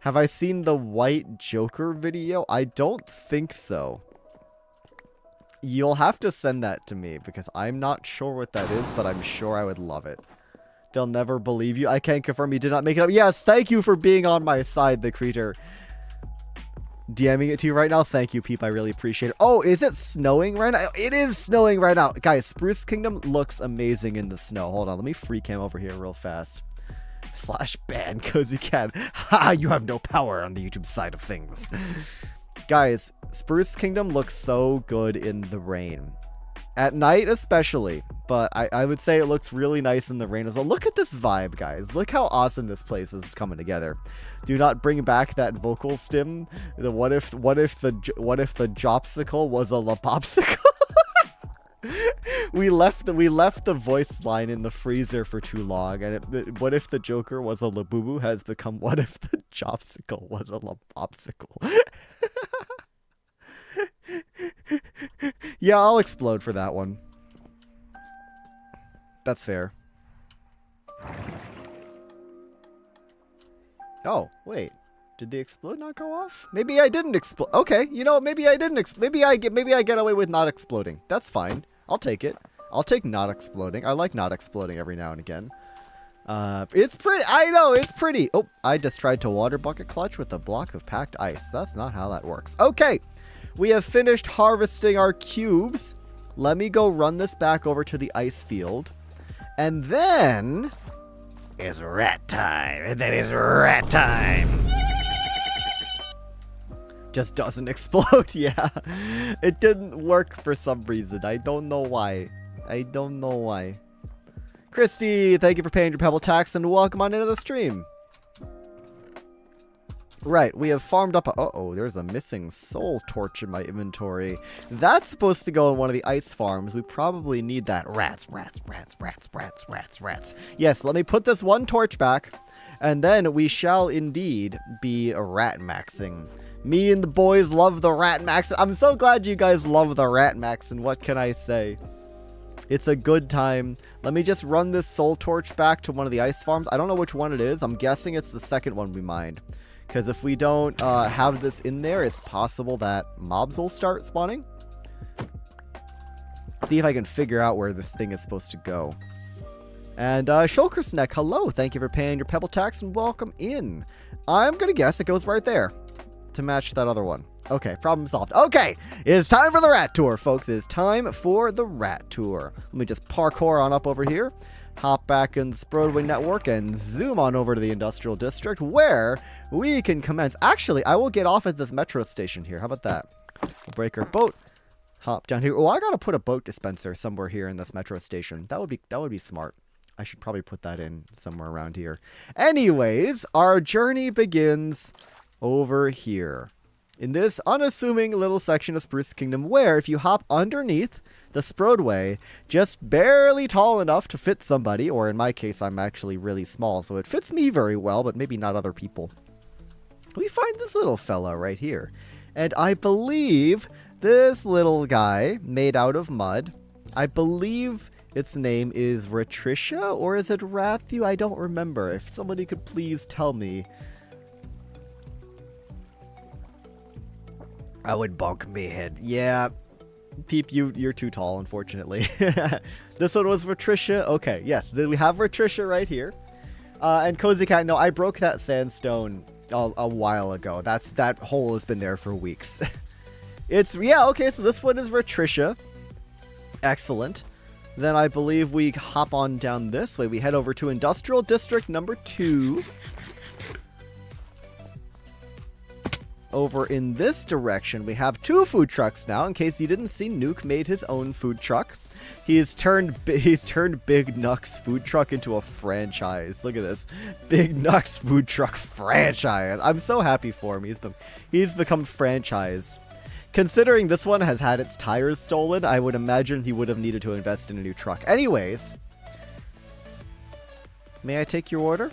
Have I seen the White Joker video? I don't think so. You'll have to send that to me because I'm not sure what that is, but I'm sure I would love it. They'll never believe you. I can't confirm you did not make it up. Yes, thank you for being on my side, the creator. DMing it to you right now. Thank you, Peep. I really appreciate it. Oh, is it snowing right now? It is snowing right now. Guys, Spruce Kingdom looks amazing in the snow. Hold on. Let me free cam over here real fast. /ban Cozy Cat. Ha! You have no power on the YouTube side of things. Guys, Spruce Kingdom looks so good in the rain. At night especially, but I would say it looks really nice in the rain as well. Look at this vibe, guys. Look how awesome this place is coming together. Do not bring back that vocal stim. The what if the Jopsicle was a Lapopsicle? we left the voice line in the freezer for too long, and what if the Joker was a Labubu has become what if the Jopsicle was a Lapopsicle? Yeah, I'll explode for that one. That's fair. Oh, wait. Did the explode not go off? Maybe I didn't explode. Okay, you know, maybe I didn't. Maybe I get away with not exploding. That's fine. I'll take it. I'll take not exploding. I like not exploding every now and again. It's pretty. I know, it's pretty. Oh, I just tried to water bucket clutch with a block of packed ice. That's not how that works. Okay. We have finished harvesting our cubes. Let me go run this back over to the ice field. And then it's rat time. And then it's rat time. Just doesn't explode. Yeah. It didn't work for some reason. I don't know why. I don't know why. Christy, thank you for paying your Pebble tax and welcome on into the stream. Right, we have farmed up a... Uh-oh, there's a missing soul torch in my inventory. That's supposed to go in one of the ice farms. We probably need that. Rats. Yes, let me put this one torch back, and then we shall indeed be rat maxing. Me and the boys love the rat max. I'm so glad you guys love the rat max, and what can I say? It's a good time. Let me just run this soul torch back to one of the ice farms. I don't know which one it is. I'm guessing it's the second one we mined. Because if we don't have this in there, it's possible that mobs will start spawning. See if I can figure out where this thing is supposed to go. And Shulkersneck, hello. Thank you for paying your Pebble tax and welcome in. I'm going to guess it goes right there to match that other one. Okay, problem solved. Okay, it's time for the rat tour, folks. It's time for the rat tour. Let me just parkour on up over here. Hop back in the Broadway network and zoom on over to the industrial district where we can commence. Actually, I will get off at this metro station here. How about that? We'll break our boat. Hop down here. Oh, I gotta put a boat dispenser somewhere here in this metro station. That would be smart. I should probably put that in somewhere around here. Anyways, our journey begins over here in this unassuming little section of Spruce Kingdom where if you hop underneath the Sprodway, just barely tall enough to fit somebody, or in my case, I'm actually really small, so it fits me very well, but maybe not other people. We find this little fella right here, and I believe this little guy made out of mud, I believe its name is Ratricia, or is it Rathu? I don't remember. If somebody could please tell me. I would bonk me head. Yeah. Peep, you're too tall, unfortunately. This one was Ratricia. Okay, yes, we have Ratricia right here. And Cozy Cat, no, I broke that sandstone a while ago. That hole has been there for weeks. Yeah, okay, so this one is Ratricia. Excellent. Then I believe we hop on down this way. We head over to Industrial District number 2. Over in this direction, we have 2 food trucks now. In case you didn't see, Nuke made his own food truck. He's turned Big Nuck's food truck into a franchise. Look at this. Big Nuck's food truck franchise. I'm so happy for him. He's become franchised. Considering this one has had its tires stolen, I would imagine he would have needed to invest in a new truck. Anyways, may I take your order?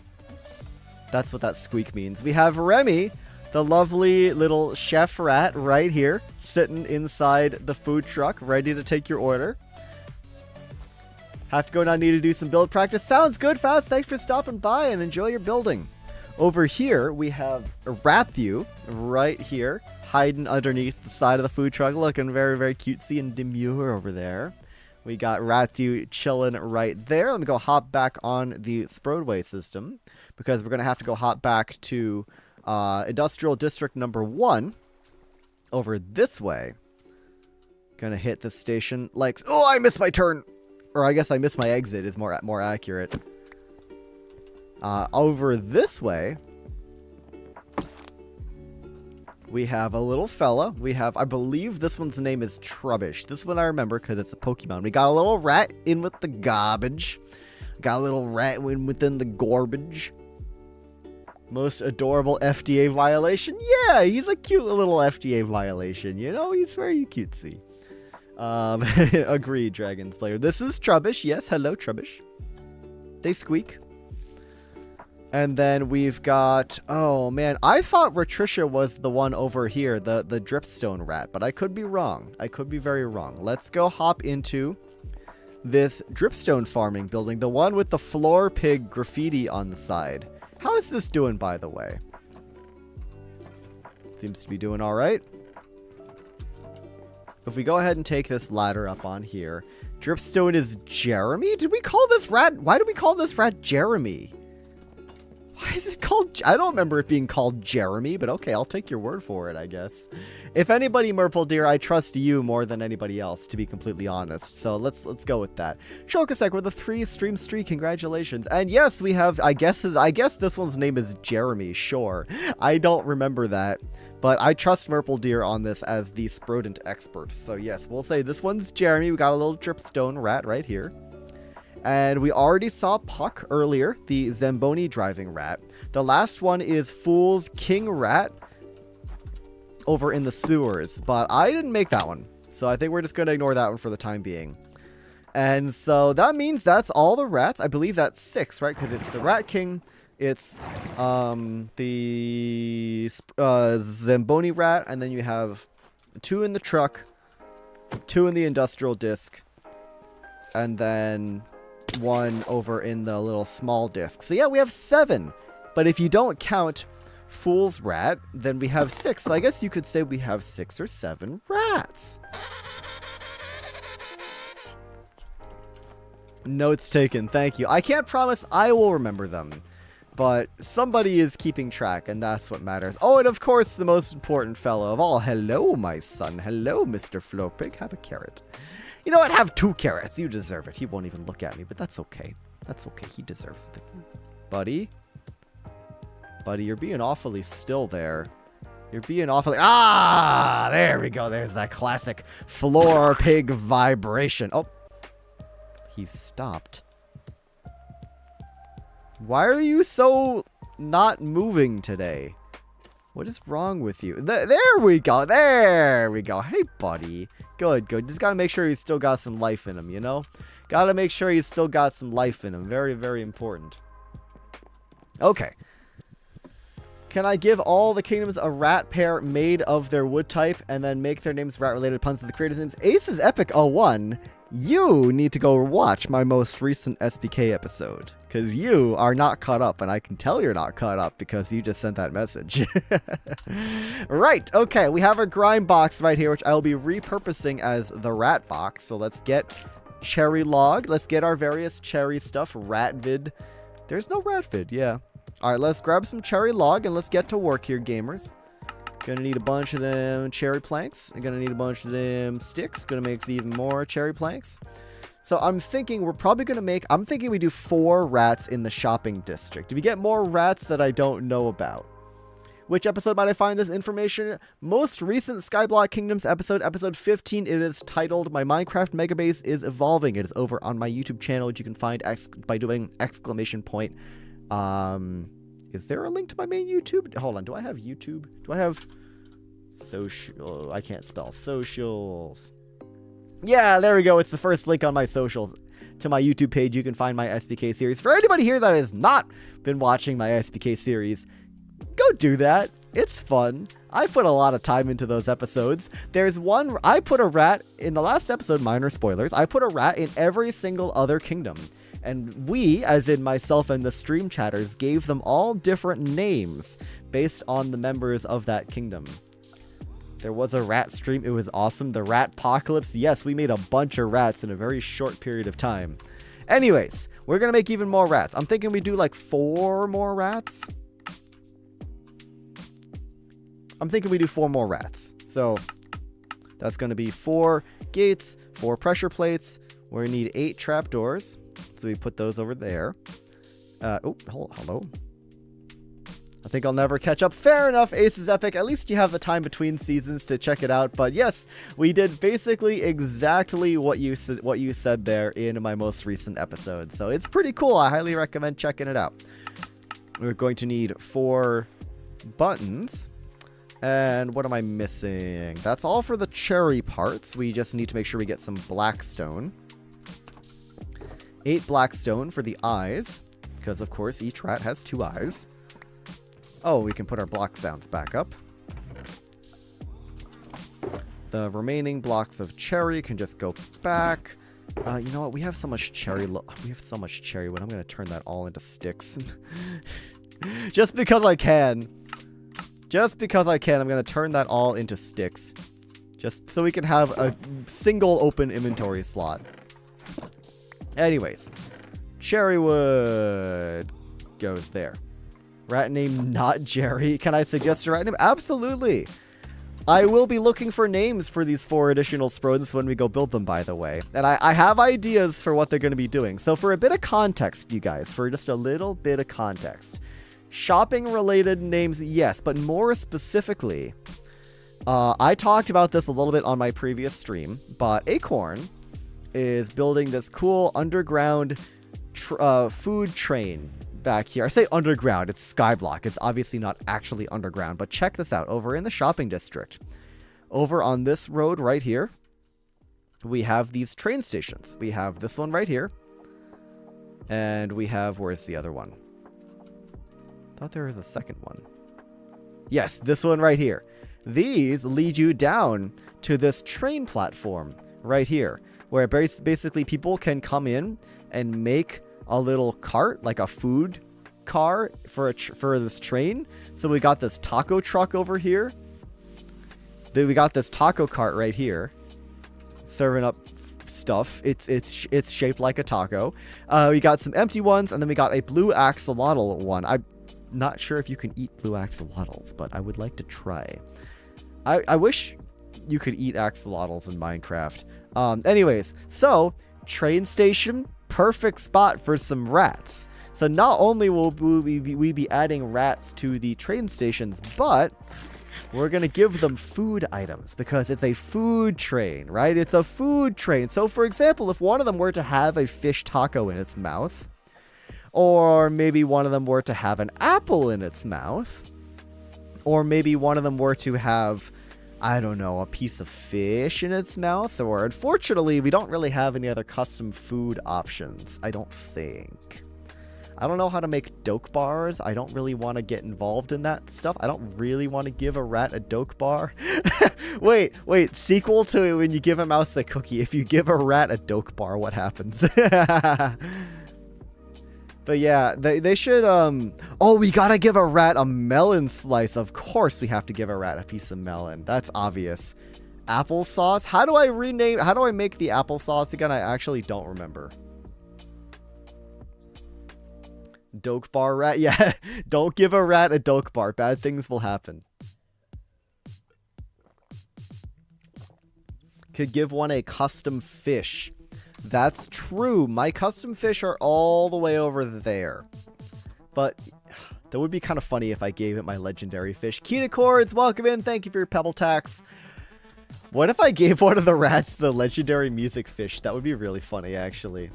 That's what that squeak means. We have Remy the lovely little chef rat right here, sitting inside the food truck, ready to take your order. Have to go now, need to do some build practice. Sounds good, Fast. Thanks for stopping by and enjoy your building. Over here, we have Rathu right here, hiding underneath the side of the food truck, looking very, very cutesy and demure over there. We got Rathu chilling right there. Let me go hop back on the Sproadway system, because we're going to have to go hop back to Industrial District number 1 over this way. Gonna hit this station like... Oh, I missed my turn! Or I guess I missed my exit is more accurate. Over this way, we have a little fella. We have, I believe this one's name is Trubbish. This one I remember because it's a Pokemon. We got a little rat in with the garbage. Got a little rat in within the garbage. Most adorable FDA violation? Yeah, he's a cute little FDA violation. You know, he's very cutesy. Agreed, Dragons player. This is Trubbish. Yes, hello, Trubbish. They squeak. And then we've got... Oh, man. I thought Ratricia was the one over here, the dripstone rat. But I could be wrong. I could be very wrong. Let's go hop into this dripstone farming building. The one with the floor pig graffiti on the side. How is this doing, by the way? Seems to be doing all right. If we go ahead and take this ladder up on here. Dripstone is Jeremy? Did we call this rat... Why do we call this rat Jeremy? Why is it called... I don't remember it being called Jeremy, but okay, I'll take your word for it, I guess. If anybody, Merple Deer, I trust you more than anybody else, to be completely honest. So let's go with that. Shokasek with a 3-stream streak, congratulations. And yes, we have... I guess this one's name is Jeremy, sure. I don't remember that. But I trust Merple Deer on this as the Sprodent expert. So yes, we'll say this one's Jeremy. We got a little dripstone rat right here. And we already saw Puck earlier, the Zamboni driving rat. The last one is Fool's King Rat over in the sewers. But I didn't make that one. So I think we're just going to ignore that one for the time being. And so that means that's all the rats. I believe that's 6, right? Because it's the Rat King... It's the Zamboni rat, and then you have 2 in the truck, 2 in the industrial disc, and then 1 over in the little small disc. So yeah, we have 7. But if you don't count Fool's Rat, then we have 6. So I guess you could say we have 6 or 7 rats. Notes taken. Thank you. I can't promise I will remember them. But somebody is keeping track, and that's what matters. Oh, and of course, the most important fellow of all. Hello, my son. Hello, Mr. Flopig. Have a carrot. You know what? Have 2 carrots. You deserve it. He won't even look at me, but that's okay. That's okay. He deserves it. Buddy? Buddy, you're being awfully still there. You're being awfully... Ah! There we go. There's that classic floor pig vibration. Oh. He stopped. Why are you so not moving today? What is wrong with you? There we go. There we go. Hey, buddy. Good, good. Just gotta make sure he's still got some life in him, you know? Gotta make sure he's still got some life in him. Very, very important. Okay. Can I give all the kingdoms a rat pair made of their wood type and then make their names rat-related puns to the creators' names? Ace's Epic 01. You need to go watch my most recent SBK episode, because you are not caught up, and I can tell you're not caught up because you just sent that message. Right, okay, we have our grind box right here, which I will be repurposing as the rat box. So let's get cherry log. Let's get our various cherry stuff. Ratvid. There's no ratvid, yeah. All right, let's grab some cherry log, and let's get to work here, gamers. Gonna need a bunch of them cherry planks. I'm gonna need a bunch of them sticks. Gonna make even more cherry planks. So I'm thinking we're probably gonna make... I'm thinking we do 4 rats in the shopping district. Do we get more rats that I don't know about? Which episode might I find this information? Most recent Skyblock Kingdoms episode, episode 15. It is titled My Minecraft Megabase is Evolving. It is over on my YouTube channel, which you can find by doing exclamation point. Is there a link to my main YouTube? Hold on, do I have YouTube? Do I have social? I can't spell. Socials. Yeah, there we go. It's the first link on my socials. To my YouTube page, you can find my SBK series. For anybody here that has not been watching my SBK series, go do that. It's fun. I put a lot of time into those episodes. There's one, I put a rat in the last episode, minor spoilers, I put a rat in every single other kingdom. And we, as in myself and the stream chatters, gave them all different names based on the members of that kingdom. There was a rat stream. It was awesome. The Ratpocalypse. Yes, we made a bunch of rats in a very short period of time. Anyways, we're going to make even more rats. I'm thinking we do like 4 more rats. I'm thinking we do 4 more rats. So that's going to be 4 gates, 4 pressure plates. We're going to need 8 trapdoors. So we put those over there. Oh, hello. I think I'll never catch up. Fair enough, Ace is epic. At least you have the time between seasons to check it out. But yes, we did basically exactly what you said there in my most recent episode. So it's pretty cool. I highly recommend checking it out. We're going to need 4 buttons. And what am I missing? That's all for the cherry parts. We just need to make sure we get some blackstone. 8 blackstone for the eyes. Because, of course, each rat has 2 eyes. Oh, we can put our block sounds back up. The remaining blocks of cherry can just go back. You know what? We have so much cherry. We have so much cherry wood. I'm going to turn that all into sticks. Just because I can. Just because I can, I'm going to turn that all into sticks. Just so we can have a single open inventory slot. Anyways. Cherry wood goes there. Rat name not Jerry. Can I suggest a rat name? Absolutely. I will be looking for names for these 4 additional Sproutons when we go build them, by the way. And I have ideas for what they're going to be doing. So for a bit of context, you guys, for just a little bit of context. Shopping-related names, yes, but more specifically, I talked about this a little bit on my previous stream, but Acorn is building this cool underground food train back here. I say underground, it's Skyblock. It's obviously not actually underground, but check this out. Over in the shopping district, over on this road right here, we have these train stations. We have this one right here, and we have, where's the other one? Thought there was a second one. Yes, this one right here. These lead you down to this train platform right here, where basically people can come in and make a little cart, like a food car for this train. So we got this taco truck over here. Then we got this taco cart right here, serving up stuff. It's shaped like a taco. We got some empty ones, and then we got a blue axolotl one. I'm not sure if you can eat blue axolotls, but I would like to try. I wish you could eat axolotls in Minecraft. Anyways, so train station, perfect spot for some rats. So not only will we be adding rats to the train stations, but we're going to give them food items because it's a food train, right? It's a food train. So for example, if one of them were to have a fish taco in its mouth, or maybe one of them were to have an apple in its mouth, or maybe one of them were to have, I don't know, a piece of fish in its mouth, or unfortunately, we don't really have any other custom food options, I don't think. I don't know how to make doke bars. I don't really want to get involved in that stuff. I don't really want to give a rat a doke bar. wait, sequel to when you give a mouse a cookie. If you give a rat a doke bar, what happens? But yeah, they should, oh, we gotta give a rat a melon slice. Of course we have to give a rat a piece of melon. That's obvious. Applesauce? How do I make the applesauce again? I actually don't remember. Doke bar rat? Yeah, don't give a rat a doke bar. Bad things will happen. Could give one a custom fish. That's true. My custom fish are all the way over there. But that would be kind of funny if I gave it my legendary fish. Ketacords, welcome in. Thank you for your pebble tax. What if I gave one of the rats the legendary music fish? That would be really funny, actually.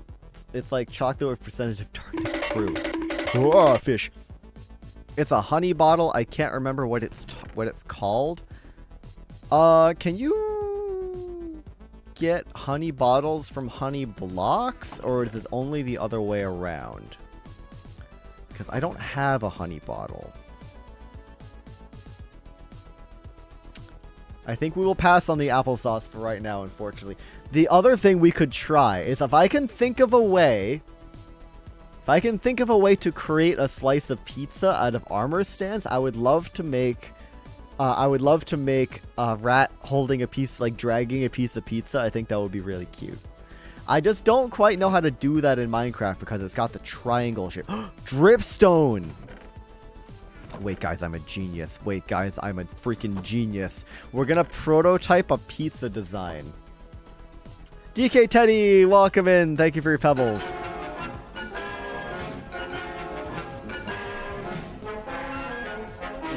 It's like chocolate with percentage of darkness crew. Whoa, fish. It's a honey bottle. I can't remember what it's called. Can you get honey bottles from honey blocks, or is it only the other way around? Because I don't have a honey bottle. I think we will pass on the applesauce for right now, unfortunately. The other thing we could try is if I can think of a way... If I can think of a way to create a slice of pizza out of armor stands, I would love to make... a rat holding a piece, like dragging a piece of pizza. I think that would be really cute. I just don't quite know how to do that in Minecraft because it's got the triangle shape. Dripstone! Wait, guys, I'm a genius. Wait, guys, I'm a freaking genius. We're gonna prototype a pizza design. DK Teddy, welcome in. Thank you for your pebbles.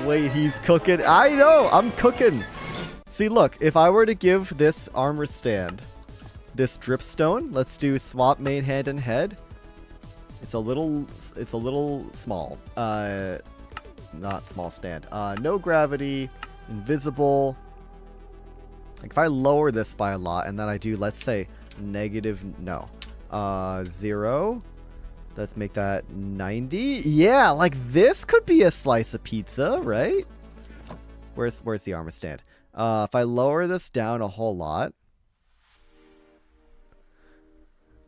Wait, he's cooking. I know, I'm cooking. See, look, if I were to give this armor stand this dripstone, let's do swap main hand and head. It's a little small. Not small stand. No gravity, invisible. Like if I lower this by a lot and then I do, let's say, negative, no. 0. Let's make that 90. Yeah, like this could be a slice of pizza, right? Where's the armor stand? If I lower this down a whole lot.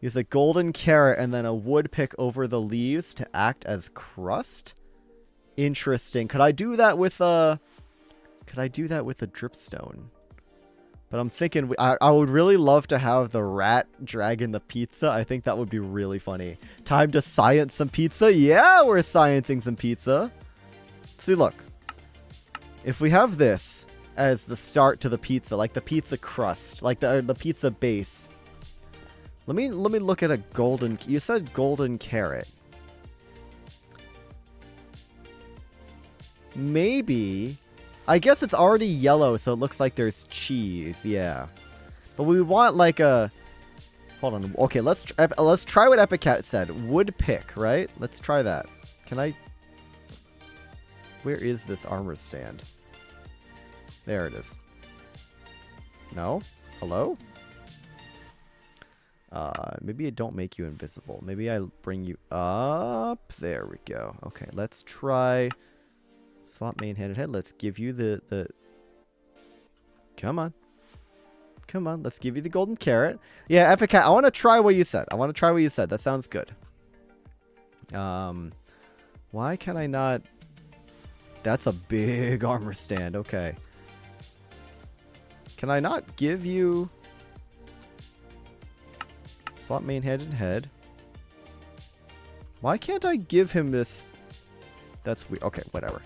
Use a golden carrot and then a wood pick over the leaves to act as crust. Interesting. Could I do that with a dripstone? But I'm thinking I would really love to have the rat dragging the pizza. I think that would be really funny. Time to science some pizza. Yeah, we're sciencing some pizza. See, look. If we have this as the start to the pizza, like the pizza crust, like the pizza base. Let me look at a golden. You said golden carrot. Maybe. I guess it's already yellow, so it looks like there's cheese. Yeah. But we want like a... Hold on. Okay, let's try what Epicat said. Wood pick, right? Let's try that. Can I... Where is this armor stand? There it is. No? Hello? Maybe I don't make you invisible. Maybe I bring you up. There we go. Okay, let's try... Swap main hand and head. Let's give you the... Come on. Come on. Let's give you the golden carrot. Yeah, Epicat, I want to try what you said. That sounds good. Why can I not... That's a big armor stand. Okay. Can I not give you... Swap main hand and head. Why can't I give him this... That's weird. Okay, whatever.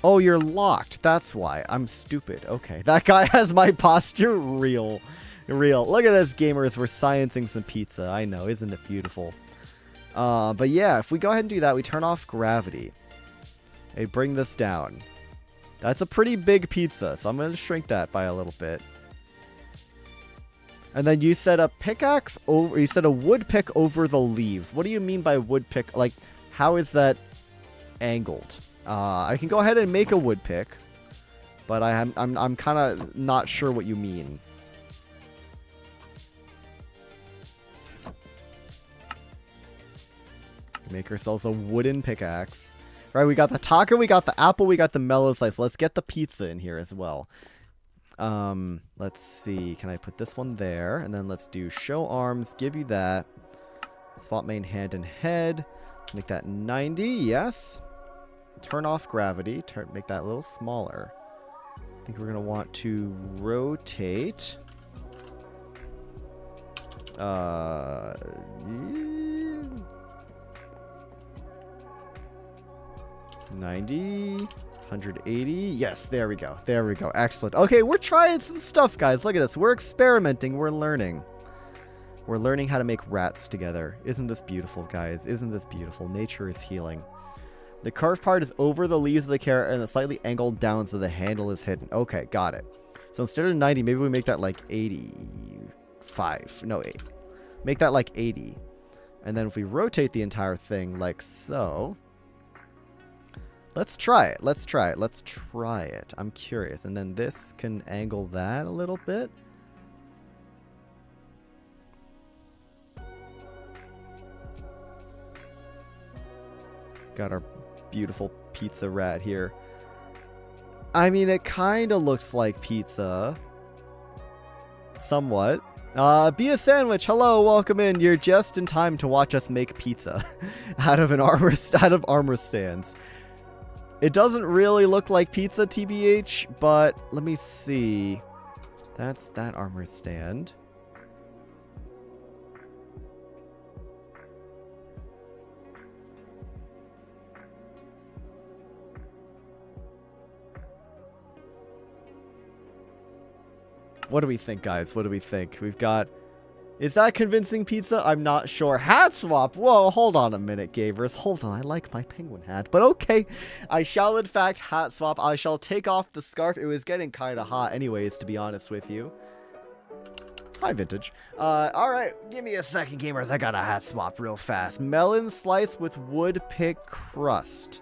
Oh, you're locked. That's why. I'm stupid. Okay. That guy has my posture. Real. Look at this, gamers. We're sciencing some pizza. I know. Isn't it beautiful? But yeah, if we go ahead and do that, we turn off gravity. Hey, bring this down. That's a pretty big pizza, so I'm going to shrink that by a little bit. And then you said a pickaxe over... You said a wood pick over the leaves. What do you mean by wood pick? Like, how is that... angled? I can go ahead and make a wood pick, but I'm kind of not sure what you mean. Make ourselves a wooden pickaxe. Right, we got the taco, we got the apple, we got the mellow slice. Let's get the pizza in here as well. Let's see. Can I put this one there? And then let's do show arms. Give you that. Swap main hand and head. Make that 90. Yes. Turn off gravity. Make that a little smaller. I think we're going to want to rotate. 90, 180. Yes, there we go. There we go. Excellent. Okay, we're trying some stuff, guys. Look at this. We're experimenting. We're learning. We're learning how to make rats together. Isn't this beautiful, guys? Isn't this beautiful? Nature is healing. The carved part is over the leaves of the carrot and it's slightly angled down so the handle is hidden. Okay, got it. So instead of 90, maybe we make that like 85. No, 8. Make that like 80. And then if we rotate the entire thing like so... Let's try it. Let's try it. Let's try it. I'm curious. And then this can angle that a little bit. Got our beautiful pizza rat here. I mean, it kind of looks like pizza. Somewhat. Be a sandwich. Hello, welcome in. You're just in time to watch us make pizza out of armor stands. It doesn't really look like pizza, TBH, but let me see. That's that armor stand. What do we think, guys? What do we think? We've got... Is that convincing pizza? I'm not sure. Hat swap! Whoa, hold on a minute, Gavers. Hold on, I like my penguin hat. But okay, I shall in fact hat swap. I shall take off the scarf. It was getting kind of hot anyways, to be honest with you. Hi, Vintage. Alright, give me a second, gamers. I got a hat swap real fast. Melon slice with wood pick crust.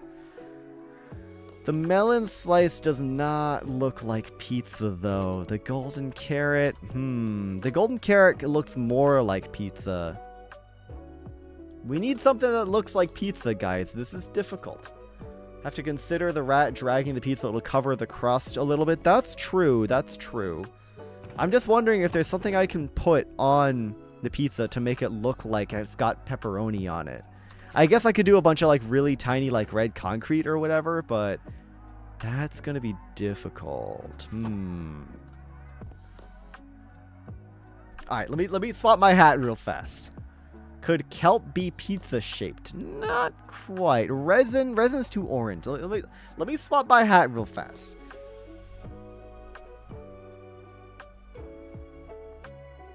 The melon slice does not look like pizza, though. The golden carrot, the golden carrot looks more like pizza. We need something that looks like pizza, guys. This is difficult. Have to consider the rat dragging the pizza. It'll cover the crust a little bit. That's true. That's true. I'm just wondering if there's something I can put on the pizza to make it look like it's got pepperoni on it. I guess I could do a bunch of like really tiny like red concrete or whatever, but that's gonna be difficult. Alright, let me swap my hat real fast. Could kelp be pizza shaped? Not quite. Resin's too orange. Let me swap my hat real fast.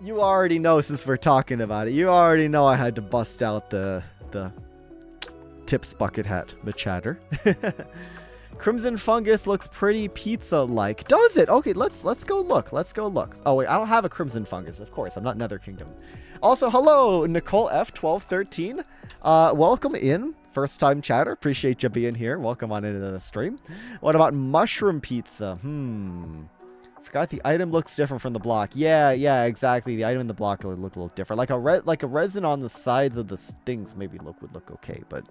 You already know, since we're talking about it, you already know I had to bust out the Tips bucket hat, the chatter. Crimson fungus looks pretty pizza-like. Does it? Okay, let's go look. Let's go look. Oh wait, I don't have a crimson fungus, of course. I'm not Nether Kingdom. Also, hello, Nicole F1213. Welcome in. First time chatter. Appreciate you being here. Welcome on into the stream. What about mushroom pizza? Forgot the item looks different from the block. Yeah, exactly. The item in the block would look a little different. Like a resin on the sides of the things maybe would look okay, but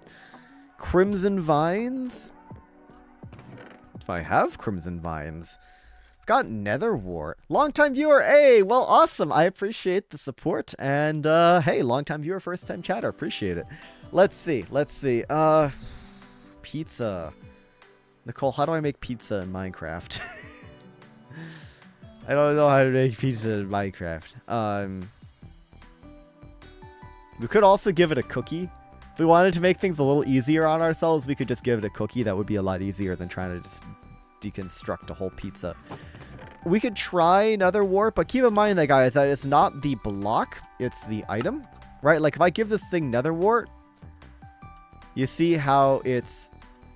crimson vines? If I have crimson vines. I've got nether wart. Longtime viewer, hey, well, awesome. I appreciate the support. And hey, longtime viewer, first time chatter. Appreciate it. Let's see. Pizza. Nicole, how do I make pizza in Minecraft? I don't know how to make pizza in Minecraft. We could also give it a cookie. If we wanted to make things a little easier on ourselves, we could just give it a cookie. That would be a lot easier than trying to just deconstruct a whole pizza. We could try nether wart, but keep in mind that, guys, that it's not the block, it's the item, right? Like, if I give this thing nether wart, you see how it's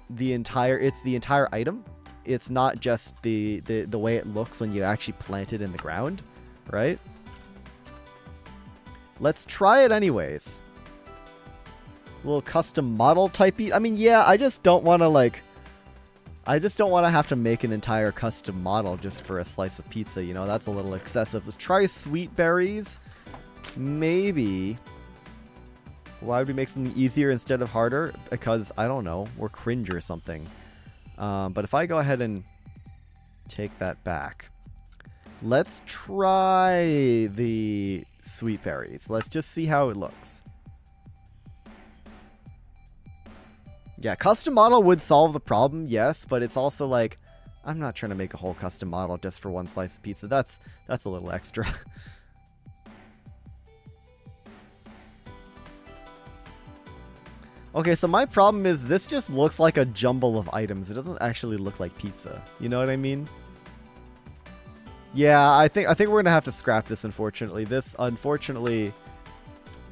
the entire item. It's not just the way it looks when you actually plant it in the ground, right? Let's try it anyways. A little custom model type. I mean, yeah, I just don't want to have to make an entire custom model just for a slice of pizza, you know? That's a little excessive. Let's try sweet berries. Maybe. Why would we make something easier instead of harder? Because, I don't know, we're cringe or something. But if I go ahead and take that back, let's try the sweet berries. Let's just see how it looks. Yeah, custom model would solve the problem, yes, but it's also like, I'm not trying to make a whole custom model just for one slice of pizza. That's a little extra. Okay, so my problem is this just looks like a jumble of items. It doesn't actually look like pizza. You know what I mean? Yeah, I think we're gonna have to scrap this, unfortunately. This, unfortunately,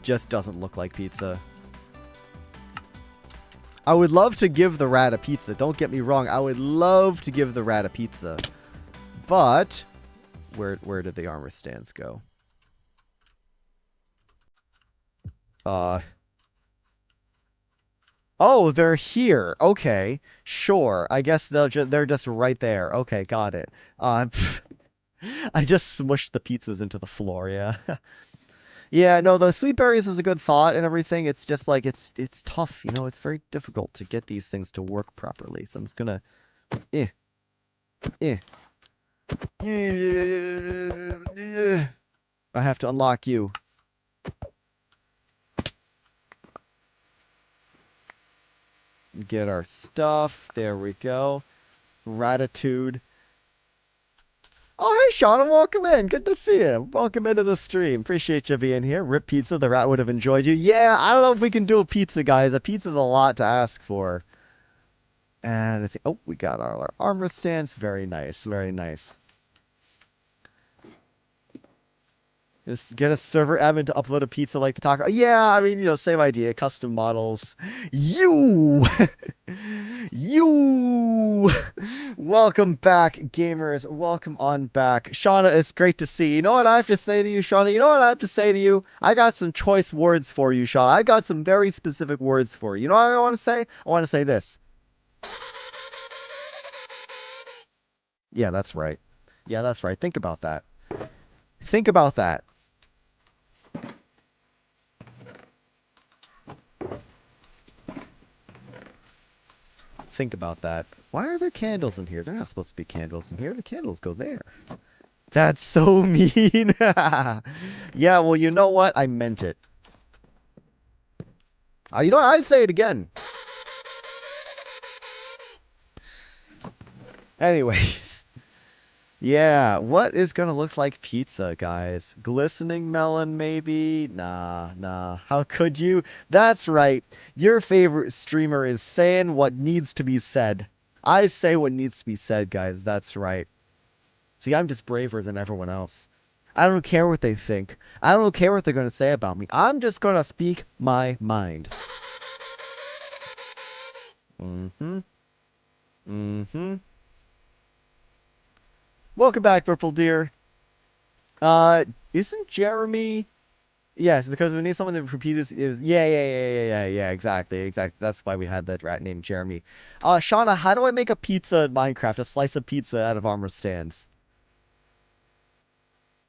just doesn't look like pizza. I would love to give the rat a pizza. Don't get me wrong. I would love to give the rat a pizza. But where did the armor stands go? Oh, they're here. Okay, sure. I guess they're just right there. Okay, got it. I just smushed the pizzas into the floor. Yeah. Yeah, no, the sweet berries is a good thought and everything. It's just like it's tough, you know. It's very difficult to get these things to work properly. So I'm just gonna. I have to unlock you. Get our stuff. There we go. Gratitude. Oh, hey, Shauna, welcome in. Good to see you. Welcome into the stream. Appreciate you being here. Rip Pizza, the rat would have enjoyed you. Yeah, I don't know if we can do a pizza, guys. A pizza's a lot to ask for. And I think, oh, we got our armor stands. Very nice, very nice. Just get a server admin to upload a pizza like the taco. Yeah, I mean, you know, same idea. Custom models. You! You! Welcome back, gamers. Welcome on back. Shauna, it's great to see you. You know what I have to say to you, Shauna? You know what I have to say to you? I got some choice words for you, Shauna. I got some very specific words for you. You know what I want to say? I want to say this. Yeah, that's right. Yeah, that's right. Think about that. Think about that. Think about that. Why are there candles in here? They're not supposed to be candles in here. The candles go there. That's so mean. Yeah, well, you know what? I meant it. You know what? I'd say it again. Anyways. Yeah, what is gonna look like pizza, guys? Glistening melon, maybe? Nah. How could you? That's right. Your favorite streamer is saying what needs to be said. I say what needs to be said, guys. That's right. See, I'm just braver than everyone else. I don't care what they think. I don't care what they're gonna say about me. I'm just gonna speak my mind. Welcome back, Purple Deer. Isn't Jeremy? Yes, because we need someone to repeat is yeah, exactly. That's why we had that rat named Jeremy. Shauna, how do I make a pizza in Minecraft? A slice of pizza out of armor stands.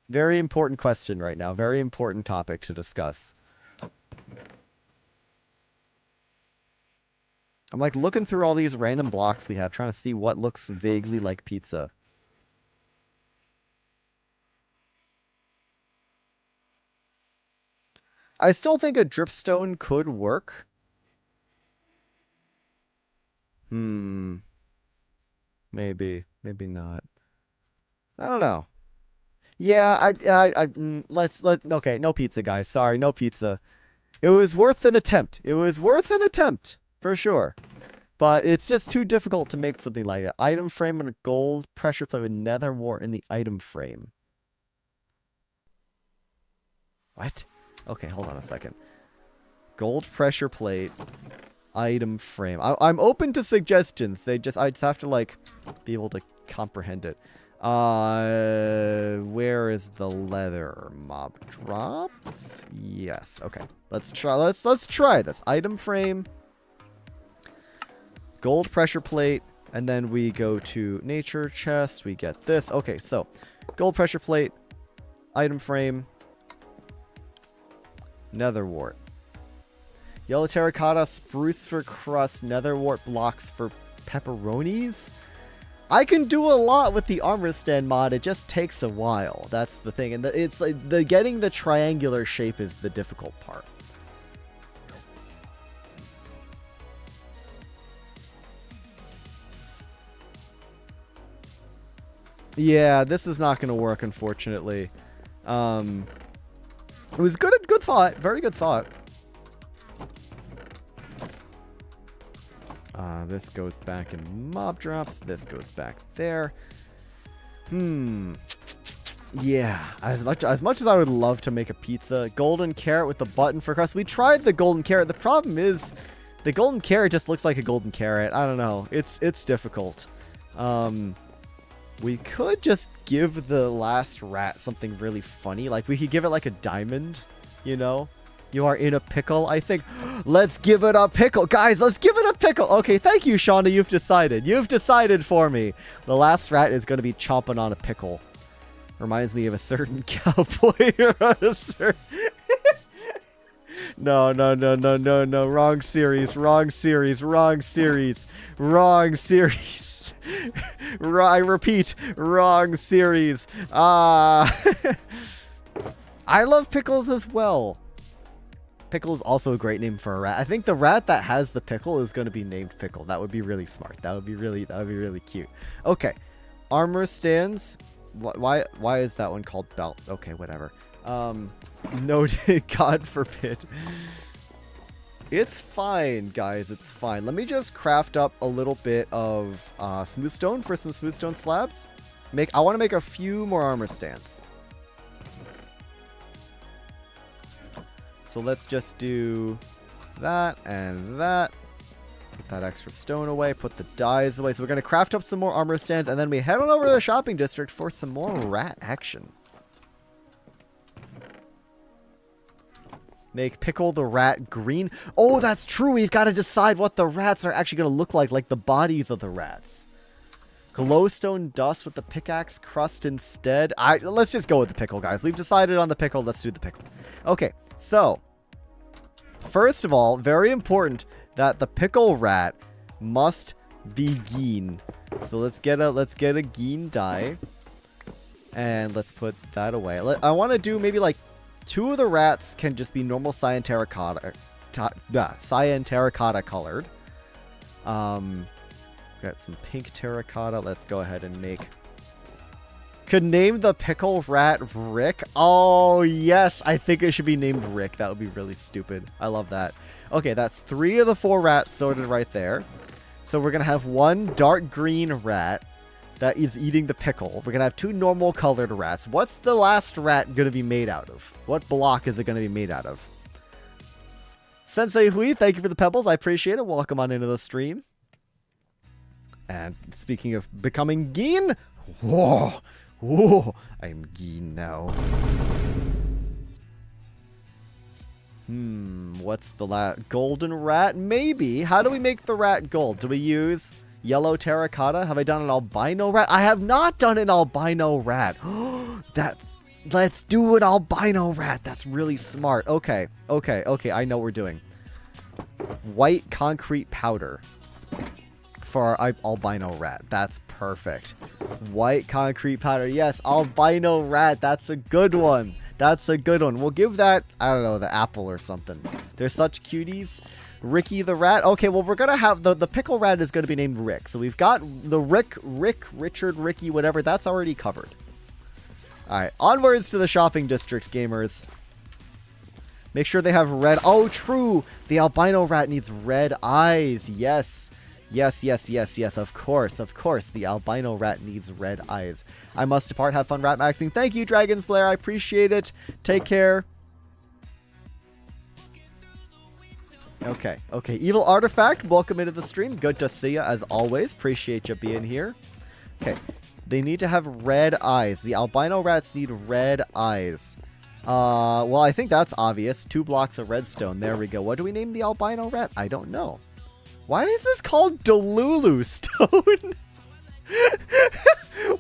Very important question right now. Very important topic to discuss. I'm like looking through all these random blocks we have, trying to see what looks vaguely like pizza. I still think a dripstone could work. Maybe not. I don't know. Yeah, okay, no pizza, guys. Sorry, no pizza. It was worth an attempt. It was worth an attempt, for sure. But it's just too difficult to make something like that. Item frame and a gold pressure plate with nether wart in the item frame. What? Okay, hold on a second. Gold pressure plate, item frame. I'm open to suggestions. I just have to like be able to comprehend it. Where is the leather? Mob drops? Yes. Okay. Let's try this. Item frame, gold pressure plate, and then we go to nature chest. We get this. Okay, so gold pressure plate, item frame, nether wart. Yellow terracotta, spruce for crust, nether wart blocks for pepperonis. I can do a lot with the armor stand mod. It just takes a while. That's the thing, and it's like getting the triangular shape is the difficult part. Yeah, this is not going to work, unfortunately. It was good thought. Very good thought. This goes back in mob drops. This goes back there. Yeah, as much as I would love to make a pizza, golden carrot with the button for crust. We tried the golden carrot. The problem is the golden carrot just looks like a golden carrot. I don't know. It's difficult. We could just give the last rat something really funny. Like, we could give it like a diamond, you know? You are in a pickle, I think. Let's give it a pickle. Guys, let's give it a pickle. Okay, thank you, Shauna. You've decided. You've decided for me. The last rat is going to be chomping on a pickle. Reminds me of a certain cowboy. No. Wrong series. I repeat, wrong series. I love Pickles as well. Pickle is also a great name for a rat. I think the rat that has the pickle is going to be named Pickle. That would be really smart. That would be really cute. Okay. Armor stands. Why is that one called belt? Okay, whatever. Noted. God forbid. It's fine, guys. It's fine. Let me just craft up a little bit of smooth stone for some smooth stone slabs. I want to make a few more armor stands. So let's just do that and that. Put that extra stone away. Put the dyes away. So we're going to craft up some more armor stands. And then we head on over to the shopping district for some more rat action. Make Pickle the rat green. Oh, that's true. We've got to decide what the rats are actually going to look like the bodies of the rats. Glowstone dust with the pickaxe crust instead. Let's just go with the pickle, guys. We've decided on the pickle. Let's do the pickle. Okay, so first of all, very important that the pickle rat must be green. So let's get a green dye, and let's put that away. I want to do maybe like 2 of the rats can just be normal cyan terracotta colored. Got some pink terracotta. Let's go ahead and make... Could name the pickle rat Rick. Oh, yes. I think it should be named Rick. That would be really stupid. I love that. Okay, that's 3 of the 4 rats sorted right there. So we're going to have 1 dark green rat that is eating the pickle. We're going to have 2 normal colored rats. What's the last rat going to be made out of? What block is it going to be made out of? Sensei Hui, thank you for the pebbles. I appreciate it. Welcome on into the stream. And speaking of becoming Geen, whoa, I'm Geen now. What's the golden rat? Maybe. How do we make the rat gold? Do we use yellow terracotta? Have I done an albino rat? I have not done an albino rat. Let's do an albino rat. That's really smart. Okay. I know what we're doing. White concrete powder for our albino rat. That's perfect. White concrete powder. Yes, albino rat. That's a good one. We'll give that, I don't know, the apple or something. They're such cuties. Ricky the rat. Okay, well, we're going to have the pickle rat is going to be named Rick. So we've got the Richard, Ricky, whatever. That's already covered. All right, onwards to the shopping district, gamers. Make sure they have red. Oh, true. The albino rat needs red eyes. Yes. Of course. The albino rat needs red eyes. I must depart. Have fun rat maxing. Thank you, Dragon's Blair. I appreciate it. Take care. Okay. Evil Artifact, welcome into the stream. Good to see you as always. Appreciate you being here. Okay. They need to have red eyes. The albino rats need red eyes. Well, I think that's obvious. 2 blocks of redstone. There we go. What do we name the albino rat? I don't know. Why is this called Delulu Stone?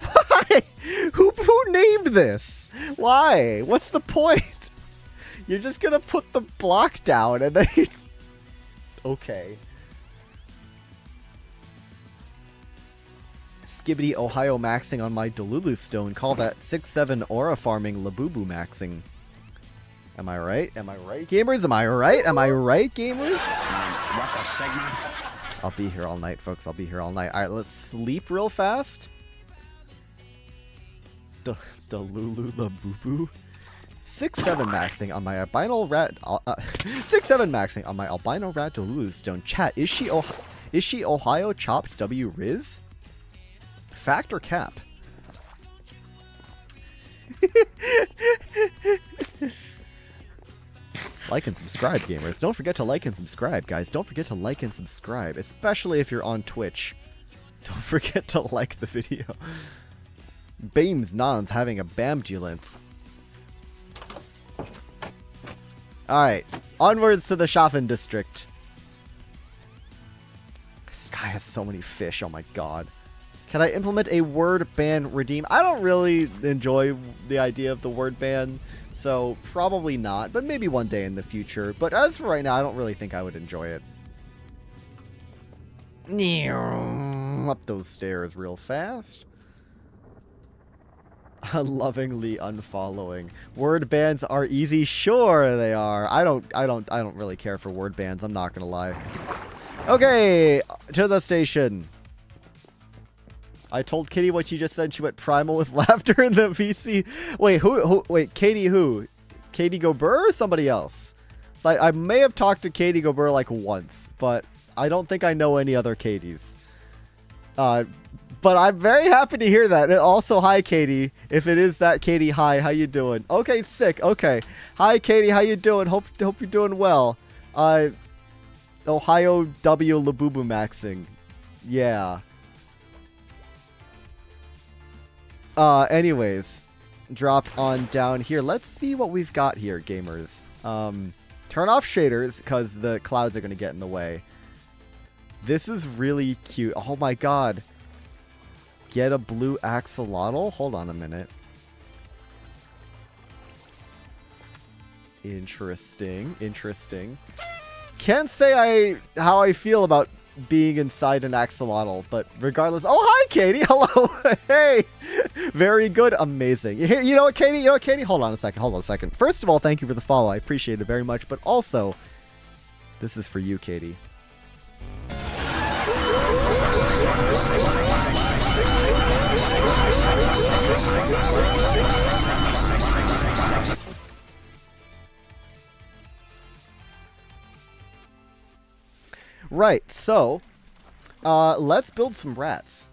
Why? Who named this? Why? What's the point? You're just gonna put the block down and then... Okay. Skibbity Ohio maxing on my Delulu Stone. Call that 6-7 aura farming Labubu maxing. Am I right? Gamers? Am I right, gamers? What the segment? I'll be here all night, folks. All right, let's sleep real fast. The Lulu Labubu. 6-7 maxing on my albino rat. 6-7 maxing on my albino rat Delulu Stone. Chat, is she Ohio chopped W Riz? Fact or cap? Like and subscribe, gamers. Don't forget to like and subscribe, guys. Don't forget to like and subscribe, especially if you're on Twitch. Don't forget to like the video. Beams Non's having a bambulance. Alright, onwards to the shopping district. This guy has so many fish, oh my god. Can I implement a word ban redeem? I don't really enjoy the idea of the word ban, so probably not, but maybe one day in the future. But as for right now, I don't really think I would enjoy it. up those stairs real fast. Lovingly unfollowing. Word bans are easy. Sure they are. I don't really care for word bans. I'm not gonna lie. Okay, to the station. I told Kitty what she just said. She went primal with laughter in the VC. Wait, wait, Katie who? Katie Gobert or somebody else? So I may have talked to Katie Gobert like once, but I don't think I know any other Katies. But I'm very happy to hear that. And also, hi, Katie. If it is that Katie, hi. How you doing? Okay, sick. Okay. Hi, Katie. How you doing? Hope you're doing well. Ohio W Labubu Maxing. Yeah. Anyways, drop on down here. Let's see what we've got here, gamers. Turn off shaders because the clouds are going to get in the way. This is really cute. Oh my god. Get a blue axolotl? Hold on a minute. Interesting. Interesting. Can't say how I feel about being inside an axolotl, but regardless. Oh, hi, Katie. Hello. Hey. Very good. Amazing. You know what, Katie? You know what, Katie? Hold on a second. Hold on a second. First of all, thank you for the follow. I appreciate it very much. But also, this is for you, Katie. Right, so let's build some rats.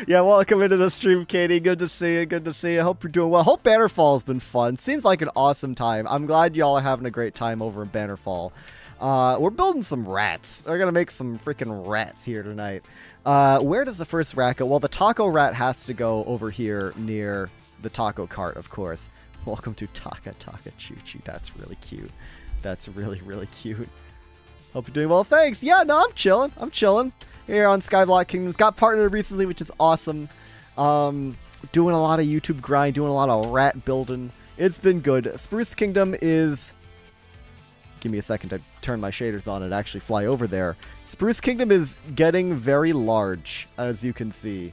Yeah, welcome into the stream, Katie. Good to see you. Good to see you. Hope you're doing well. Hope Bannerfall's been fun. Seems like an awesome time. I'm glad y'all are having a great time over in Bannerfall. We're building some rats. We're gonna make some freaking rats here tonight. Where does the first rat go? Well, the taco rat has to go over here near the taco cart, of course. Welcome to Taka Choo Choo. That's really cute. That's really, really cute. Hope you're doing well. Thanks. Yeah, no, I'm chilling. I'm chilling here on Skyblock Kingdoms. Got partnered recently, which is awesome. Doing a lot of YouTube grind, doing a lot of rat building. It's been good. Spruce Kingdom is... Give me a second to turn my shaders on and actually fly over there. Spruce Kingdom is getting very large, as you can see.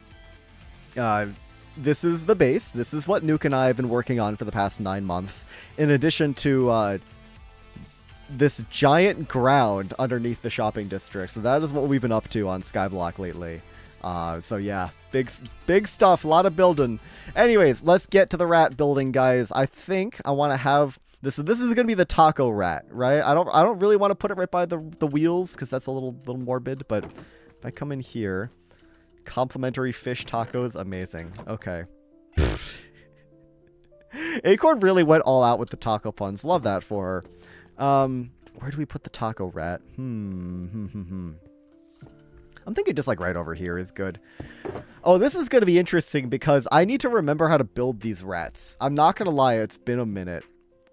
This is the base. This is what Nuke and I have been working on for the past 9 months. In addition to this giant ground underneath the shopping district. So that is what we've been up to on Skyblock lately. So yeah, big stuff, a lot of building. Anyways, let's get to the rat building, guys. I think I want to have this is gonna be the taco rat, right? I don't really want to put it right by the wheels because that's a little morbid. But if I come in here, complimentary fish tacos, amazing. Okay. Acorn really went all out with the taco puns. Love that for her. Where do we put the taco rat? I'm thinking just like right over here is good. Oh, this is going to be interesting because I need to remember how to build these rats. I'm not going to lie, it's been a minute.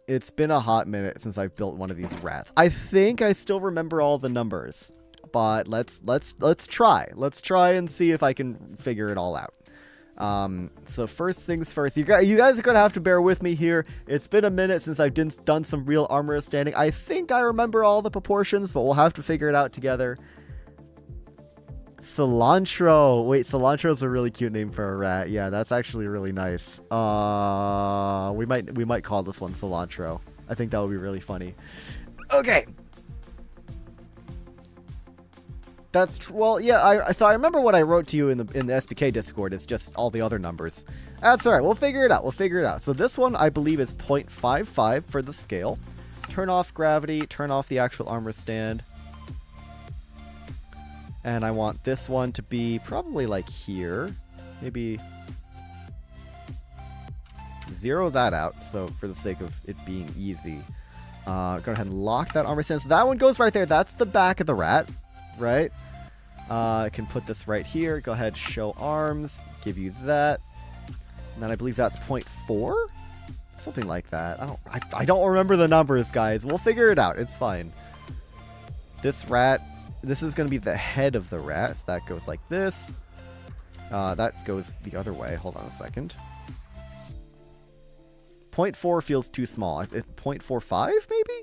It's been a hot minute since I've built one of these rats. I think I still remember all the numbers, but let's try. Let's try and see if I can figure it all out. So first things first, you guys are gonna have to bear with me here. It's been a minute since I've done some real armor standing. I think I remember all the proportions, but we'll have to figure it out together. Cilantro. Wait, cilantro is a really cute name for a rat. Yeah, that's actually really nice. We might call this one cilantro. I think that would be really funny. Okay. That's well, yeah. So I remember what I wrote to you in the SBK Discord. It's just all the other numbers. That's all right. We'll figure it out. We'll figure it out. So this one I believe is 0.55 for the scale. Turn off gravity. Turn off the actual armor stand. And I want this one to be probably like here. Maybe zero that out. So for the sake of it being easy, go ahead and lock that armor stand. So that one goes right there. That's the back of the rat, right? I can put this right here. Go ahead, show arms. Give you that. And then I believe that's 0.4? Something like that. I don't remember the numbers, guys. We'll figure it out. It's fine. This rat, this is going to be the head of the rat. So that goes like this. That goes the other way. Hold on a second. 0.4 feels too small. 0.45 maybe?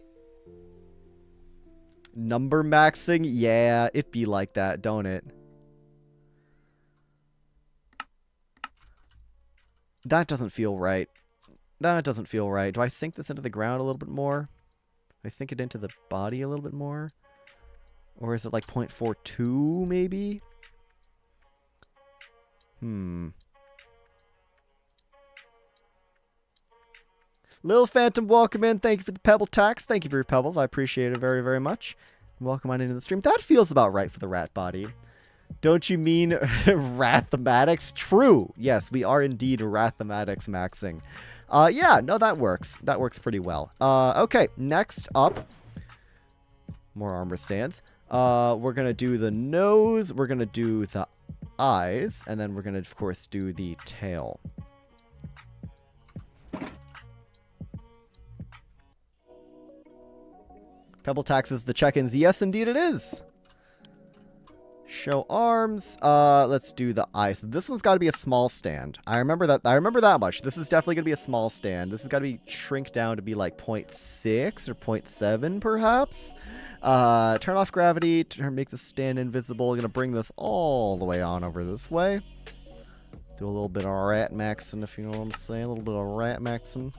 Number maxing? Yeah, it be like that, don't it? That doesn't feel right. That doesn't feel right. Do I sink this into the ground a little bit more? Do I sink it into the body a little bit more? Or is it like 0.42 maybe? Lil Phantom, welcome in. Thank you for the pebble tax. Thank you for your pebbles. I appreciate it very, very much. Welcome on into the stream. That feels about right for the rat body. Don't you mean Rathematics? True. Yes, we are indeed Rathematics maxing. Yeah, no, that works. That works pretty well. Okay, next up. More armor stands. We're going to do the nose. We're going to do the eyes. And then we're going to, of course, do the tail. Pebble taxes the check-ins. Yes, indeed it is. Show arms. Let's do the eyes. So this one's got to be a small stand. I remember that much. This is definitely going to be a small stand. This has got to be shrink down to be like 0.6 or 0.7 perhaps. Turn off gravity. Make the stand invisible. Going to bring this all the way on over this way. Do a little bit of rat maxing, if you know what I'm saying. A little bit of rat maxing.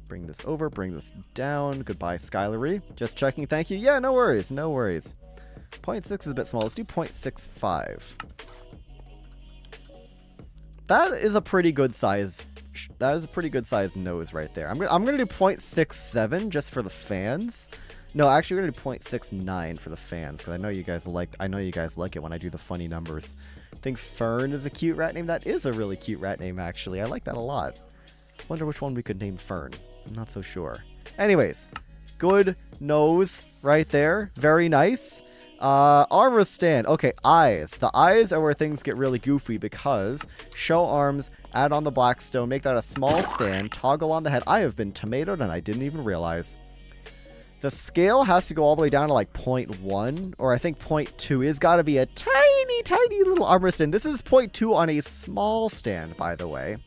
Bring this over. Bring this down. Goodbye, Skylery. Just checking. Thank you. Yeah, no worries. No worries. 0.6 is a bit small. Let's do 0.65. That is a pretty good size. That is a pretty good size nose right there. I'm gonna do 0.67 just for the fans. No, actually, we're gonna do 0.69 for the fans because I know you guys like it when I do the funny numbers. I think Fern is a cute rat name. That is a really cute rat name, actually. I like that a lot. Wonder which one we could name Fern. I'm not so sure. Anyways, good nose right there. Very nice. Armor stand. Okay, eyes. The eyes are where things get really goofy because show arms, add on the blackstone, make that a small stand, toggle on the head. I have been tomatoed and I didn't even realize. The scale has to go all the way down to like 0.1, or I think 0.2 is got to be a tiny, tiny little armor stand. This is 0.2 on a small stand, by the way.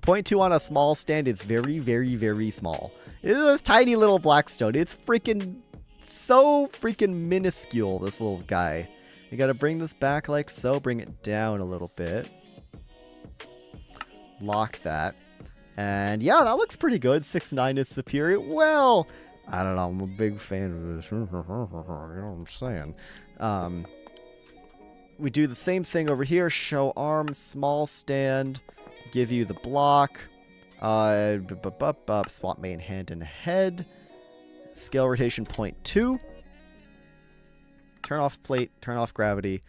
0.2 on a small stand is very, very, very small. It is a tiny little blackstone. It's freaking... so freaking minuscule, this little guy. You gotta bring this back like so, bring it down a little bit. Lock that. And yeah, that looks pretty good. 6'9" is superior. Well, I don't know, I'm a big fan of this. You know what I'm saying? We do the same thing over here. Show arms, small stand, give you the block. Swap main hand and head. Scale rotation 0.2. Turn off plate, turn off gravity.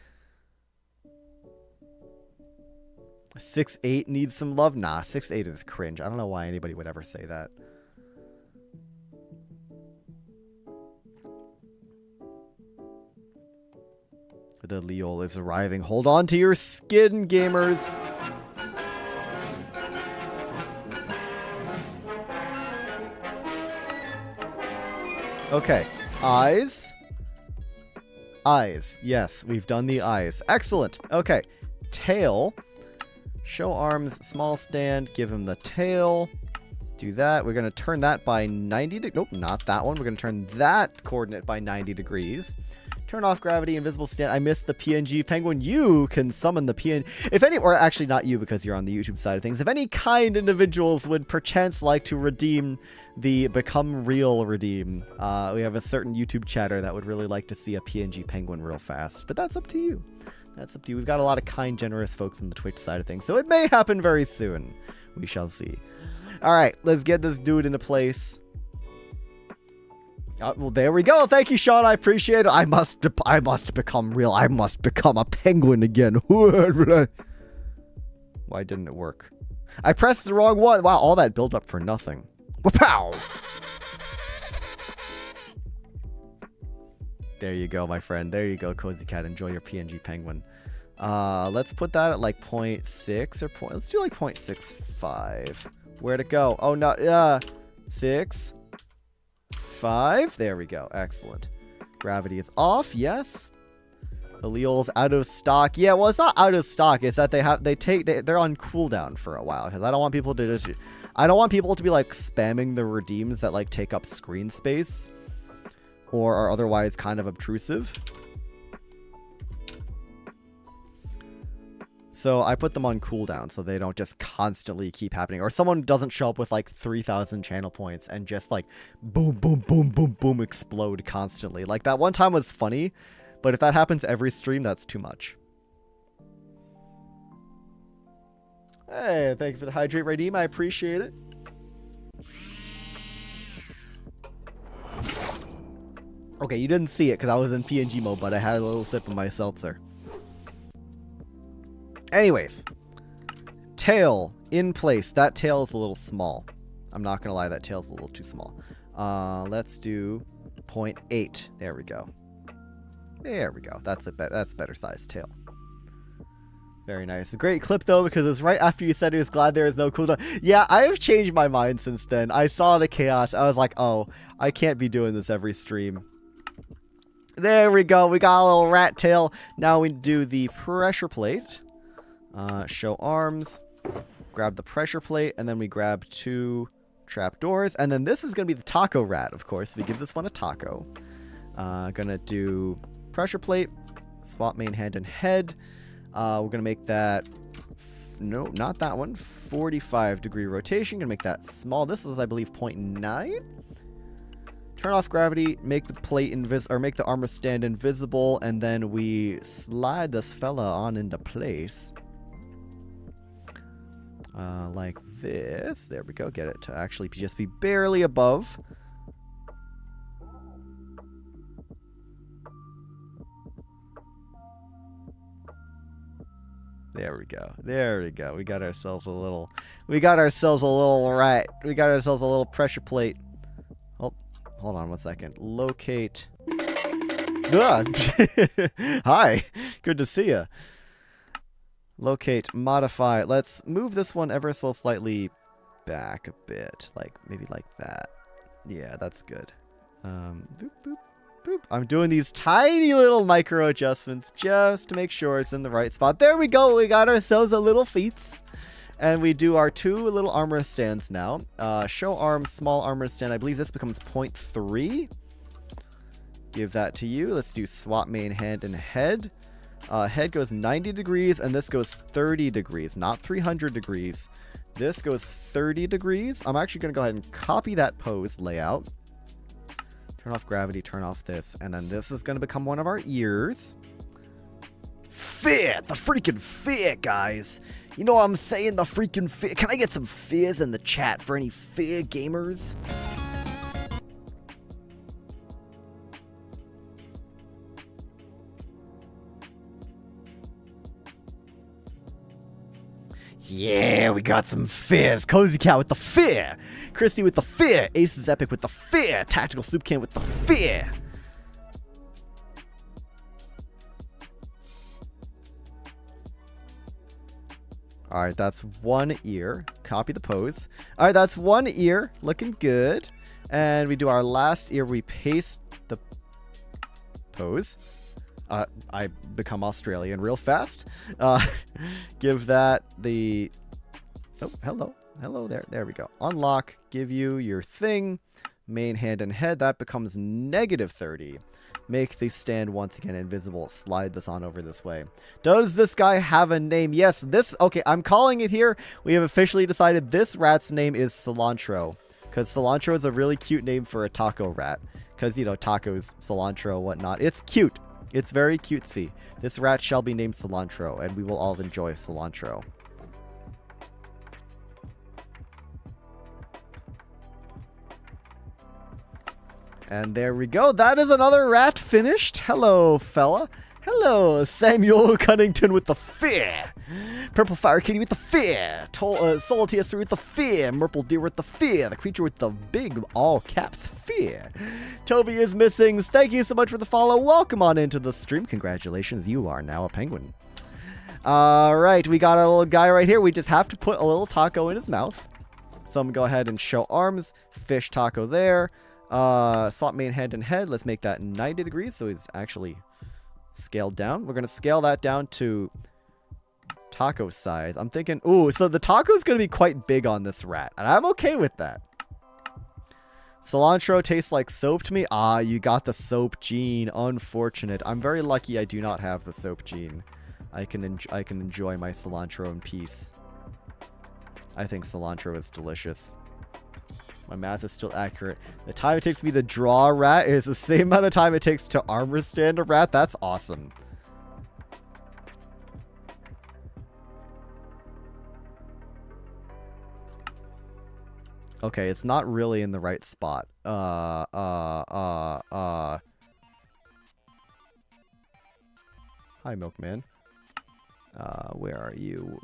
6'8" needs some love. Nah, 6'8" is cringe. I don't know why anybody would ever say that. The Leol is arriving. Hold on to your skin, gamers. Okay, eyes. Eyes. Yes, we've done the eyes. Excellent. Okay, tail. Show arms, small stand, give him the tail. Do that. We're going to turn that by 90 degrees. Nope, not that one. We're going to turn that coordinate by 90 degrees. Turn off gravity, invisible stand. I missed the PNG penguin. You can summon the PNG. If any, or actually not you because you're on the YouTube side of things. If any kind individuals would perchance like to redeem the Become Real redeem, we have a certain YouTube chatter that would really like to see a PNG penguin real fast. But that's up to you. That's up to you. We've got a lot of kind, generous folks on the Twitch side of things. So it may happen very soon. We shall see. All right, let's get this dude into place. Well, there we go. Thank you, Sean. I appreciate it. I must become real. I must become a penguin again. Why didn't it work? I pressed the wrong one. Wow, all that build up for nothing. Pow! There you go, my friend. There you go, Cozy Cat. Enjoy your PNG penguin. Let's put that at like 0.6 or let's do like 0.65. Where'd it go? Oh, no. 6. 5. There we go. Excellent. Gravity is off. Yes. The Leol's out of stock. Yeah, well, it's not out of stock. It's that they're on cooldown for a while because I don't want people to be like spamming the redeems that like take up screen space or are otherwise kind of obtrusive. So I put them on cooldown so they don't just constantly keep happening. Or someone doesn't show up with like 3,000 channel points and just like boom, boom, boom, boom, boom, explode constantly. Like that one time was funny, but if that happens every stream, that's too much. Hey, thank you for the hydrate redeem. I appreciate it. Okay, you didn't see it because I was in PNG mode, but I had a little sip of my seltzer. Anyways, tail in place. That tail is a little small. I'm not gonna lie, that tail's a little too small. Let's do 0.8. There we go. There we go. That's a better sized tail. Very nice. Great clip though, because it was right after you said he was glad there is no cooldown. Yeah, I have changed my mind since then. I saw the chaos. I was like, oh, I can't be doing this every stream. There we go. We got a little rat tail. Now we do the pressure plate. Show arms. Grab the pressure plate, and then we grab 2 trapdoors. And then this is going to be the taco rat, of course. We give this one a taco. Gonna do pressure plate. Swap main hand and head. We're gonna make that, no, not that one, 45-degree rotation. Gonna make that small. This is, I believe, 0.9. Turn off gravity, make the plate make the armor stand invisible, and then we slide this fella on into place. Like this. There we go. Get it to actually just be barely above. There we go. There we go. We got ourselves a little rat. We got ourselves a little pressure plate. Oh, hold on one second. Locate. Ah. Hi. Good to see you. Locate, modify. Let's move this one ever so slightly back a bit. Like, maybe like that. Yeah, that's good. Boop, boop. Boop. I'm doing these tiny little micro adjustments just to make sure it's in the right spot. There we go. We got ourselves a little feats. And we do our 2 little armor stands now. Show arm, small armor stand. I believe this becomes 0.3. Give that to you. Let's do swap main hand and head. Head goes 90 degrees and this goes 30 degrees, not 300 degrees. This goes 30 degrees. I'm actually going to go ahead and copy that pose layout. Turn off gravity, turn off this, and then this is going to become one of our ears. Fear! The freaking fear, guys! You know what I'm saying? The freaking fear. Can I get some fears in the chat for any fear gamers? Yeah, we got some fears. Cozy Cat with the fear. Christy with the fear. Ace is Epic with the fear. Tactical Soup Can with the fear. Alright, that's 1 ear. Copy the pose. Alright, that's 1 ear. Looking good. And we do our last ear. We paste the pose. I become Australian real fast. Give that the... Oh, hello. Hello there. There we go. Unlock. Give you your thing. Main hand and head. That becomes -30. Make the stand once again invisible. Slide this on over this way. Does this guy have a name? Yes, this... Okay, I'm calling it here. We have officially decided this rat's name is Cilantro. Because cilantro is a really cute name for a taco rat. Because, you know, tacos, cilantro, whatnot. It's cute. It's very cutesy. This rat shall be named Cilantro, and we will all enjoy cilantro. And there we go. That is another rat finished. Hello, fella. Hello, Samuel Cunnington with the fear. Purple Fire Kitty with the fear. Soul TS3 with the fear. Murple Deer with the fear. The creature with the big all caps fear. Toby is missing. Thank you so much for the follow. Welcome on into the stream. Congratulations, you are now a penguin. All right, we got our little guy right here. We just have to put a little taco in his mouth. So I'm gonna go ahead and show arms. Fish taco there. Swap main hand and head. Let's make that 90 degrees so it's actually scaled down. We're going to scale that down to taco size. I'm thinking, ooh, so the taco is going to be quite big on this rat, and I'm okay with that. Cilantro tastes like soap to me. Ah, you got the soap gene. Unfortunate. I'm very lucky I do not have the soap gene. I can enjoy my cilantro in peace. I think cilantro is delicious. My math is still accurate. The time it takes me to draw a rat is the same amount of time it takes to armor stand a rat. That's awesome. Okay, it's not really in the right spot. Hi, Milkman. Where are you?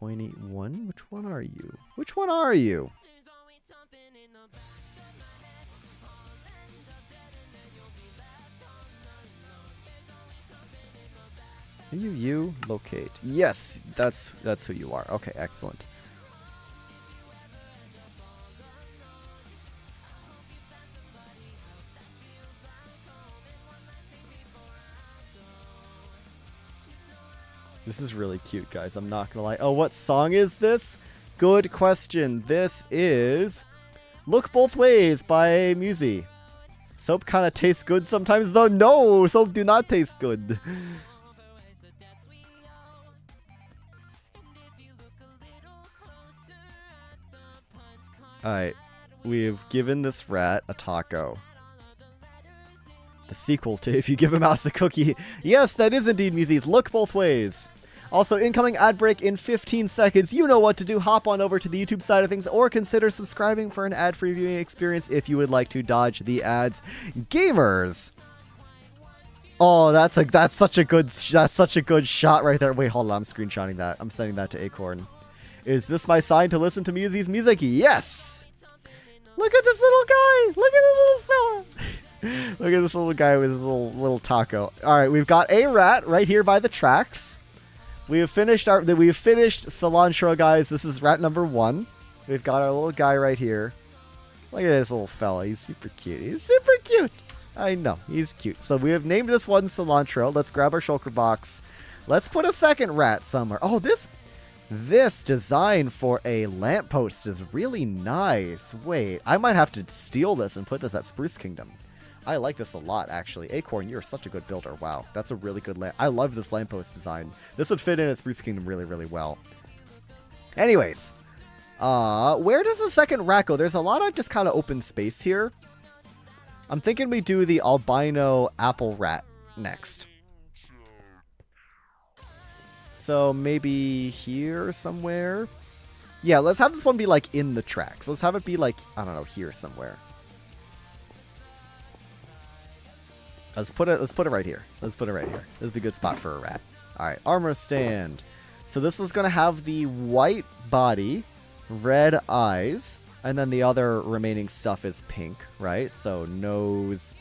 0.81? Which one are you? Which one are you? Are you? Locate. Yes, that's who you are. Okay, excellent. This is really cute, guys. I'm not gonna lie. Oh, what song is this? Good question. This is Look Both Ways by Musi. Soap kind of tastes good sometimes, though. No, soap do not taste good. Alright. We've given this rat a taco. The sequel to If You Give a Mouse a Cookie. Yes, that is indeed Musi's Look Both Ways. Also, incoming ad break in 15 seconds. You know what to do. Hop on over to the YouTube side of things or consider subscribing for an ad-free viewing experience if you would like to dodge the ads. Gamers! Oh, that's such a good shot right there. Wait, hold on. I'm screenshotting that. I'm sending that to Acorn. Is this my sign to listen to Musi's music? Yes! Look at this little guy! Look at this little fella! Look at this little guy with his little taco. Alright, we've got a rat right here by the tracks. We have finished cilantro, guys. This is rat number 1. We've got our little guy right here. Look at this little fella. He's super cute. He's super cute. I know. He's cute. So we have named this one cilantro. Let's grab our shulker box. Let's put a second rat somewhere. Oh, this design for a lamppost is really nice. Wait, I might have to steal this and put this at Spruce Kingdom. I like this a lot, actually. Acorn, you're such a good builder. Wow, that's a really good lamp. I love this lamppost design. This would fit in at Spruce Kingdom really, really well. Anyways, where does the second rat go? There's a lot of just kind of open space here. I'm thinking we do the albino apple rat next. So maybe here somewhere. Yeah, let's have this one be like in the tracks. Let's have it be like, I don't know, here somewhere. Let's put it right here. Let's put it right here. This would be a good spot for a rat. All right, armor stand. So this is going to have the white body, red eyes, and then the other remaining stuff is pink, right? So nose,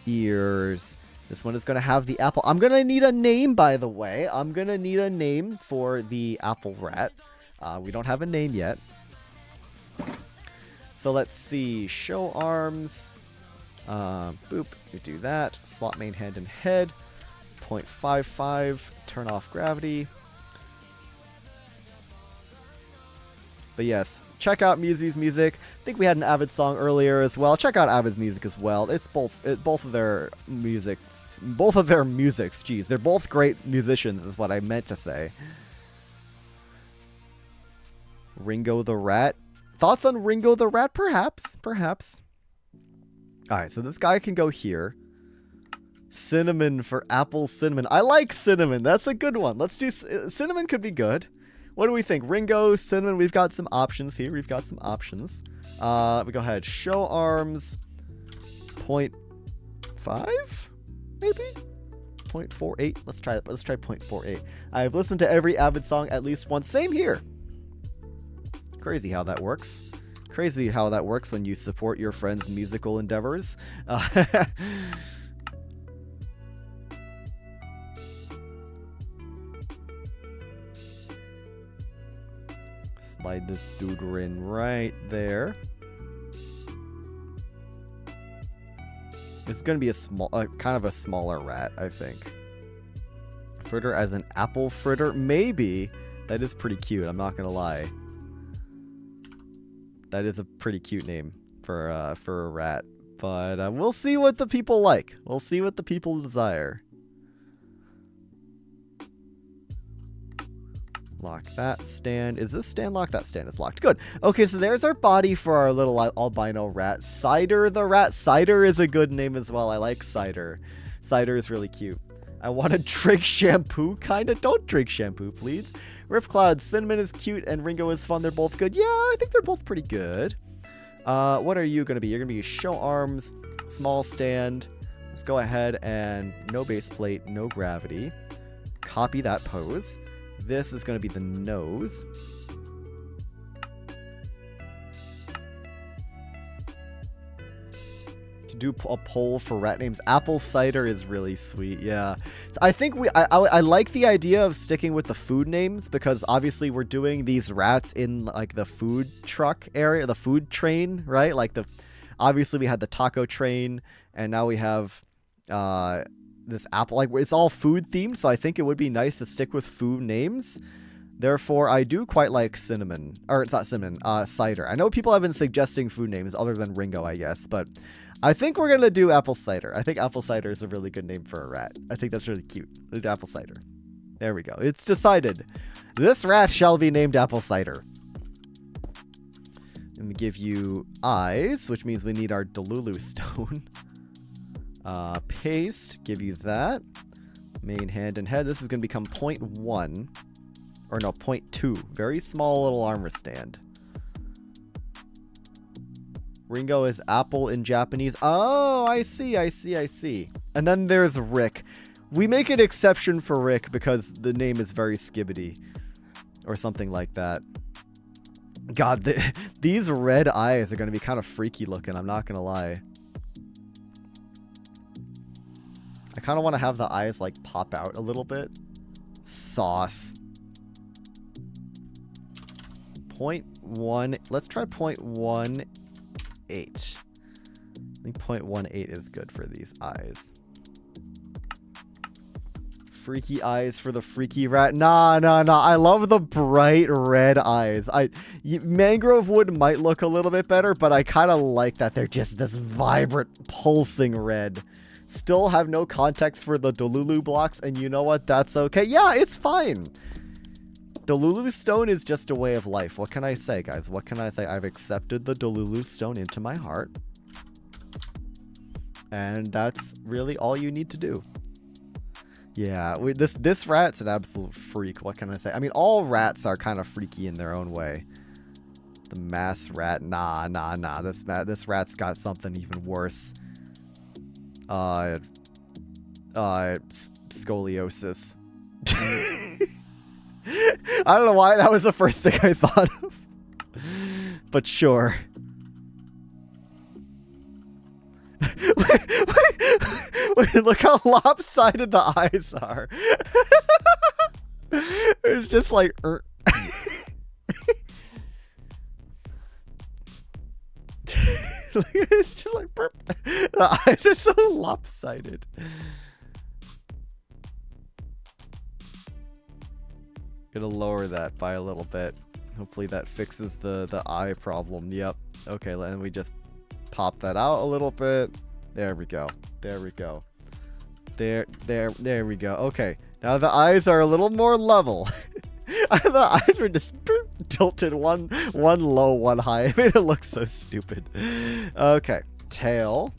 ears. This one is going to have the apple. I'm going to need a name, by the way. I'm going to need a name for the apple rat. We don't have a name yet. So let's see. Show arms. Boop. We do that. Swap main hand and head. 0.55. Turn off gravity. But yes, check out Musi's music. I think we had an Avid song earlier as well. Check out Avid's music as well. It's both of their musics. Jeez, they're both great musicians is what I meant to say. Ringo the Rat. Thoughts on Ringo the Rat? Perhaps. Alright, so this guy can go here. Cinnamon for apple cinnamon. I like cinnamon. That's a good one. Let's do... Cinnamon could be good. What do we think? Ringo, cinnamon, we've got some options here. We go ahead. Show arms. 0.5? Maybe? 0.48? Let's try 0.48. I've listened to every Avid song at least once. Same here. Crazy how that works. Crazy how that works when you support your friends' musical endeavors. Slide this dude in right there. It's gonna be a small, kind of a smaller rat, I think. Fritter as an apple fritter, maybe. That is pretty cute. I'm not gonna lie. That is a pretty cute name for a rat. But we'll see what the people like. We'll see what the people desire. Lock that stand. Is this stand locked? That stand is locked. Good. Okay, so there's our body for our little albino rat. Cider the rat. Cider is a good name as well. I like Cider. Cider is really cute. I want to drink shampoo, kinda. Don't drink shampoo, please. Rift Cloud. Cinnamon is cute and Ringo is fun. They're both good. Yeah, I think they're both pretty good. What are you going to be? You're going to be show arms, small stand. Let's go ahead and no base plate, no gravity. Copy that pose. This is going to be the nose. To do a poll for rat names. Apple cider is really sweet. Yeah. So I think I like the idea of sticking with the food names because obviously we're doing these rats in like the food truck area, the food train, right? Like obviously we had the taco train and now we have this apple, like it's all food themed, so I think it would be nice to stick with food names. Therefore, I do quite like cinnamon, or it's not cinnamon, cider. I know people have been suggesting food names other than Ringo, I guess, but I think we're gonna do apple cider. I think apple cider is a really good name for a rat. I think that's really cute. Apple cider. There we go. It's decided. This rat shall be named apple cider. And we give you eyes, which means we need our Delulu stone. Paste, give you that. Main hand and head. This is going to become 0.1. Or no, 0.2. Very small little armor stand. Ringo is apple in Japanese. Oh, I see. And then there's Rick. We make an exception for Rick because the name is very skibbity. Or something like that. God, these red eyes are going to be kind of freaky looking. I'm not going to lie. I kind of want to have the eyes like pop out a little bit. Sauce. 0.1. Let's try 0.18. I think 0.18 is good for these eyes. Freaky eyes for the freaky rat. Nah. I love the bright red eyes. Mangrove wood might look a little bit better, but I kind of like that they're just this vibrant, pulsing red. Still have no context for the Delulu blocks, and you know what? That's okay. Yeah, it's fine. Delulu stone is just a way of life. What can I say, guys? What can I say? I've accepted the Delulu stone into my heart. And that's really all you need to do. Yeah, this rat's an absolute freak. What can I say? I mean, all rats are kind of freaky in their own way. The mass rat. Nah. This rat's got something even worse. Scoliosis. I don't know why that was the first thing I thought of. But sure. Wait, look how lopsided the eyes are. It's just like... It's just like... The eyes are so lopsided. Gonna lower that by a little bit. Hopefully that fixes the eye problem. Yep. Okay, and we just pop that out a little bit. There we go. There we go. There we go. Okay. Now the eyes are a little more level. The eyes were just tilted one low, one high. It made it look so stupid. Okay. Tail.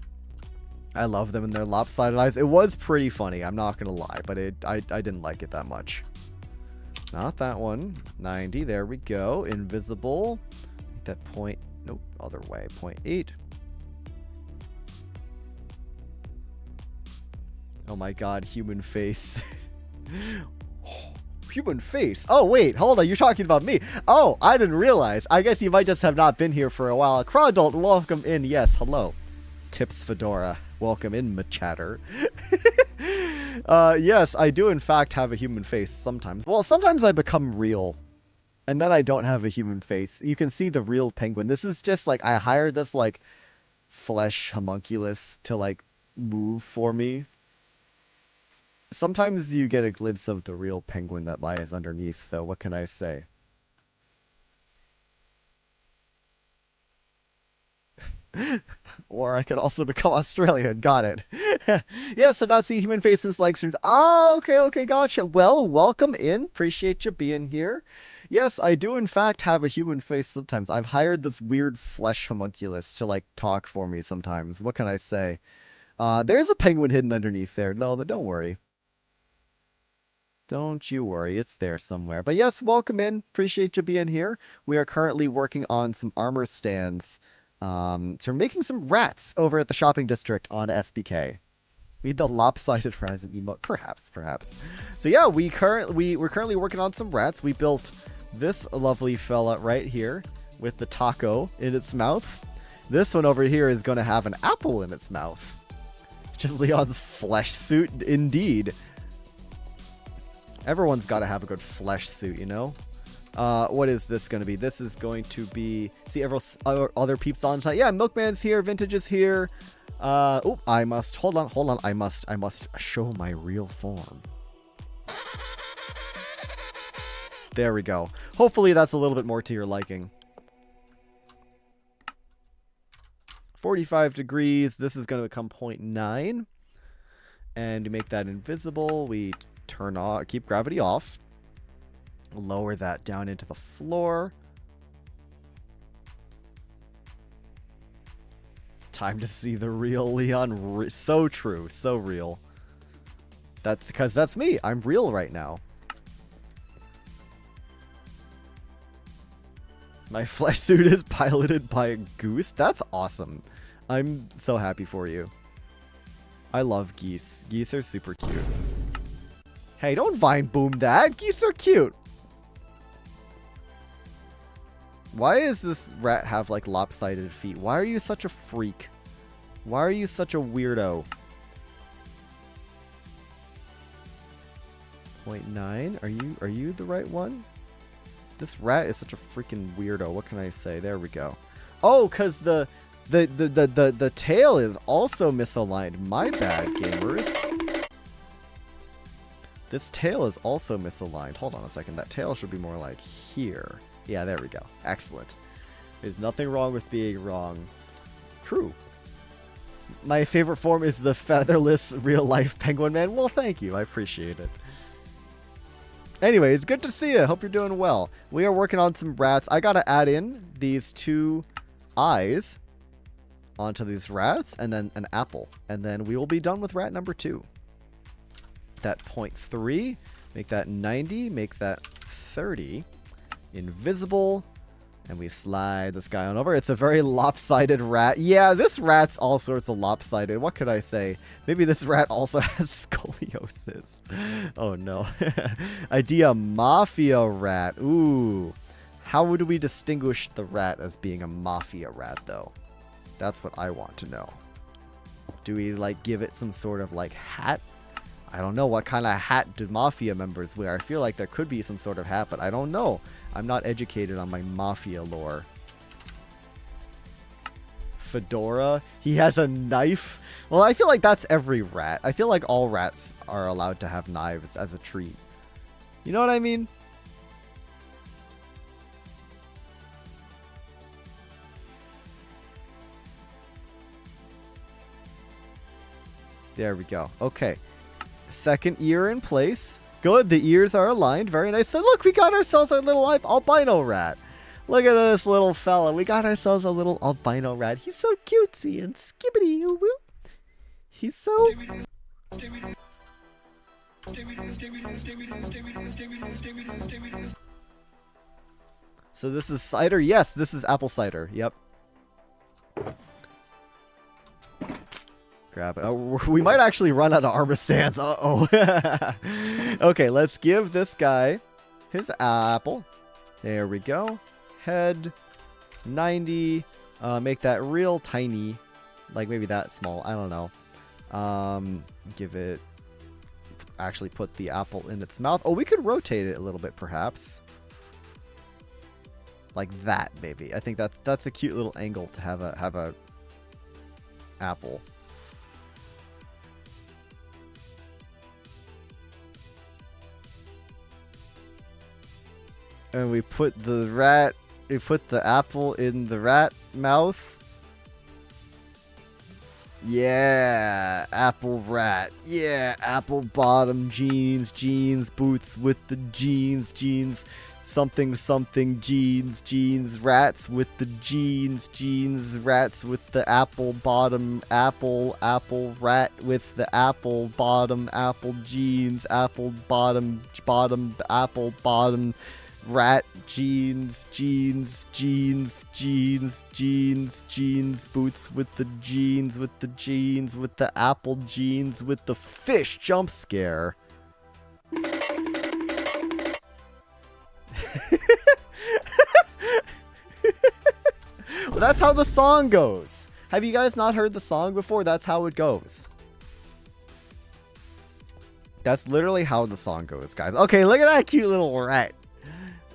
I love them and their lopsided eyes. It was pretty funny, I'm not gonna lie, but I didn't like it that much. Not that one. 90. There we go. Invisible. That point. Nope. Other way. 0.8. Oh my god. Human face. Human face. Oh, wait. Hold on. You're talking about me. Oh, I didn't realize. I guess you might just have not been here for a while. Crawdalt, welcome in. Yes. Hello. Tips Fedora. Welcome in, Machatter. Yes, I do in fact have a human face sometimes. Well, sometimes I become real, and then I don't have a human face. You can see the real penguin. This is just like, I hired this like flesh homunculus to like move for me. Sometimes you get a glimpse of the real penguin that lies underneath, though. What can I say? Or I could also become Australian. Got it. Yeah, so not see human faces like streams. Ah, okay, okay, gotcha. Well, welcome in. Appreciate you being here. Yes, I do in fact have a human face sometimes. I've hired this weird flesh homunculus to like talk for me sometimes. What can I say? There's a penguin hidden underneath there. No, don't worry. Don't you worry, it's there somewhere. But yes, welcome in. Appreciate you being here. We are currently working on some armor stands. So we're making some rats over at the shopping district on SBK. We need the lopsided horizon emote. Perhaps, perhaps. So yeah, we're currently working on some rats. We built this lovely fella right here with the taco in its mouth. This one over here is going to have an apple in its mouth. Just Leon's flesh suit, indeed. Everyone's got to have a good flesh suit, you know? What is this going to be? This is going to be... See, other peeps on site. Yeah, Milkman's here. Vintage is here. Oh, I must... Hold on. I must show my real form. There we go. Hopefully that's a little bit more to your liking. 45 degrees. This is going to become 0.9. And to make that invisible, we turn off... Keep gravity off. Lower that down into the floor. Time to see the real Leon. So true. So real. That's because that's me. I'm real right now. My flesh suit is piloted by a goose. That's awesome. I'm so happy for you. I love geese. Geese are super cute. Hey, don't vine boom that. Geese are cute. Why does this rat have, like, lopsided feet? Why are you such a freak? Why are you such a weirdo? 0.9? Are you the right one? This rat is such a freaking weirdo. What can I say? There we go. Oh, because the tail is also misaligned. My bad, gamers. This tail is also misaligned. Hold on a second. That tail should be more like here. Yeah, there we go. Excellent. There's nothing wrong with being wrong. True. My favorite form is the featherless real-life penguin man. Well, thank you. I appreciate it. Anyway, it's good to see you. Hope you're doing well. We are working on some rats. I gotta add in these 2 eyes onto these rats, and then an apple. And then we will be done with rat number 2. That 0.3. Make that 90. Make that 30. Invisible, and we slide this guy on over. It's a very lopsided rat. Yeah, this rat's all sorts of lopsided. What could I say? Maybe this rat also has scoliosis. Oh no. Idea mafia rat. Ooh. How would we distinguish the rat as being a mafia rat, though? That's what I want to know. Do we, like, give it some sort of, like, hat? I don't know. What kind of hat do mafia members wear? I feel like there could be some sort of hat, but I don't know. I'm not educated on my mafia lore. Fedora. He has a knife. Well, I feel like that's every rat. I feel like all rats are allowed to have knives as a treat. You know what I mean? There we go. Okay. Second ear in place. Good, the ears are aligned. Very nice. So look, we got ourselves a little albino rat. Look at this little fella. We got ourselves a little albino rat. He's so cutesy and skibbity. He's so... So this is cider? Yes, this is apple cider. Yep. Grab it. Oh, we might actually run out of armor stands. Uh-oh. Okay, let's give this guy his apple. There we go. Head. 90. Make that real tiny. Like maybe that small. I don't know. Give it... Actually put the apple in its mouth. Oh, we could rotate it a little bit, perhaps. Like that, maybe. I think that's a cute little angle to have a apple. And we put the apple in the rat mouth. Yeah, apple rat. Yeah, apple bottom jeans, jeans, boots with the jeans, jeans, something, something, jeans, jeans, rats with the jeans, jeans, rats with the apple bottom, apple, apple, rat with the apple bottom, apple jeans, apple bottom, bottom, apple bottom, rat, jeans, jeans, jeans, jeans, jeans, jeans, boots with the jeans, with the apple jeans, with the fish jump scare. Well, that's how the song goes. Have you guys not heard the song before? That's how it goes. That's literally how the song goes, guys. Okay, look at that cute little rat.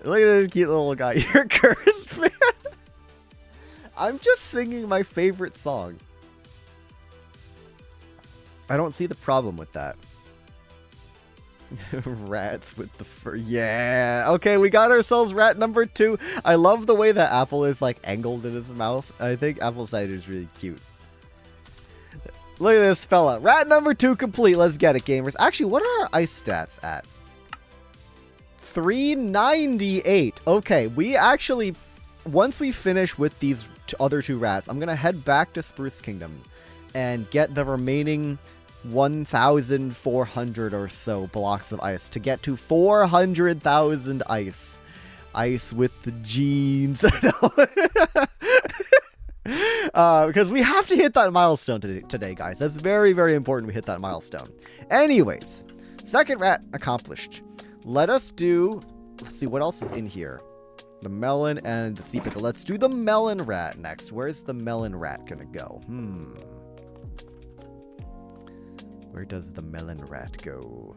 Look at this cute little guy. You're cursed, man. I'm just singing my favorite song. I don't see the problem with that. Rats with the fur. Yeah. Okay, we got ourselves rat number 2. I love the way that Apple is like angled in his mouth. I think Apple cider is really cute. Look at this fella. Rat number 2 complete. Let's get it, gamers. Actually, what are our ice stats at? 398. Okay, we actually, once we finish with these other 2 rats, I'm gonna head back to Spruce Kingdom and get the remaining 1,400 or so blocks of ice to get to 400,000 ice. Ice with the jeans. Because we have to hit that milestone today, guys. That's very, very important we hit that milestone. Anyways, second rat accomplished. Let's see what else is in here. The melon and the sea pickle. Let's do the melon rat next. Where's the melon rat gonna go? Where does the melon rat go?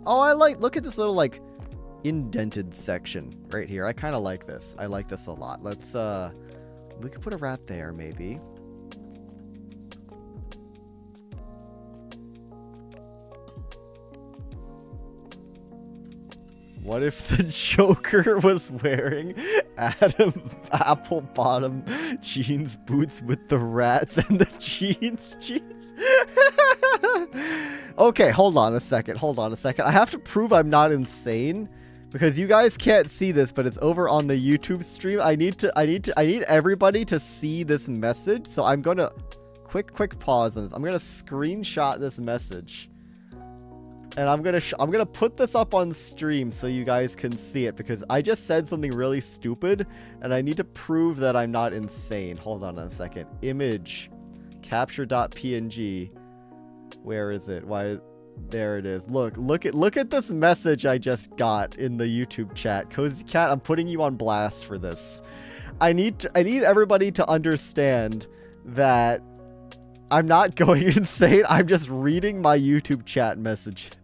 Oh, look at this little, like, indented section right here. I kind of like this. I like this a lot. Let's, we could put a rat there, maybe. What if the Joker was wearing apple bottom jeans boots with the rats and the jeans? Okay, hold on a second. I have to prove I'm not insane because you guys can't see this, but it's over on the YouTube stream. I need everybody to see this message. So I'm gonna quick pause on this. I'm gonna screenshot this message. And I'm gonna put this up on stream so you guys can see it because I just said something really stupid and I need to prove that I'm not insane. Hold on a second. Image capture.png. Where is it? Why? There it is. Look at this message I just got in the YouTube chat. Cozy Cat, I'm putting you on blast for this. I need everybody to understand that I'm not going insane. I'm just reading my YouTube chat messages.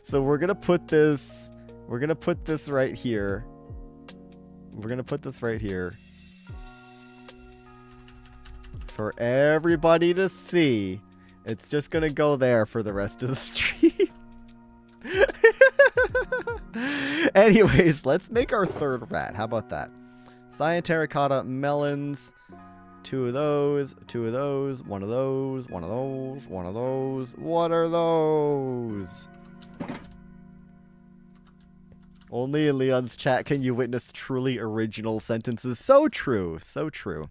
So we're gonna put this right here. For everybody to see. It's just gonna go there for the rest of the stream. Anyways, let's make our third rat. How about that? Cyan terracotta melons. 2 of those, 2 of those, 1 of those, 1 of those, 1 of those. What are those? Only in Leon's chat can you witness truly original sentences. So true, so true.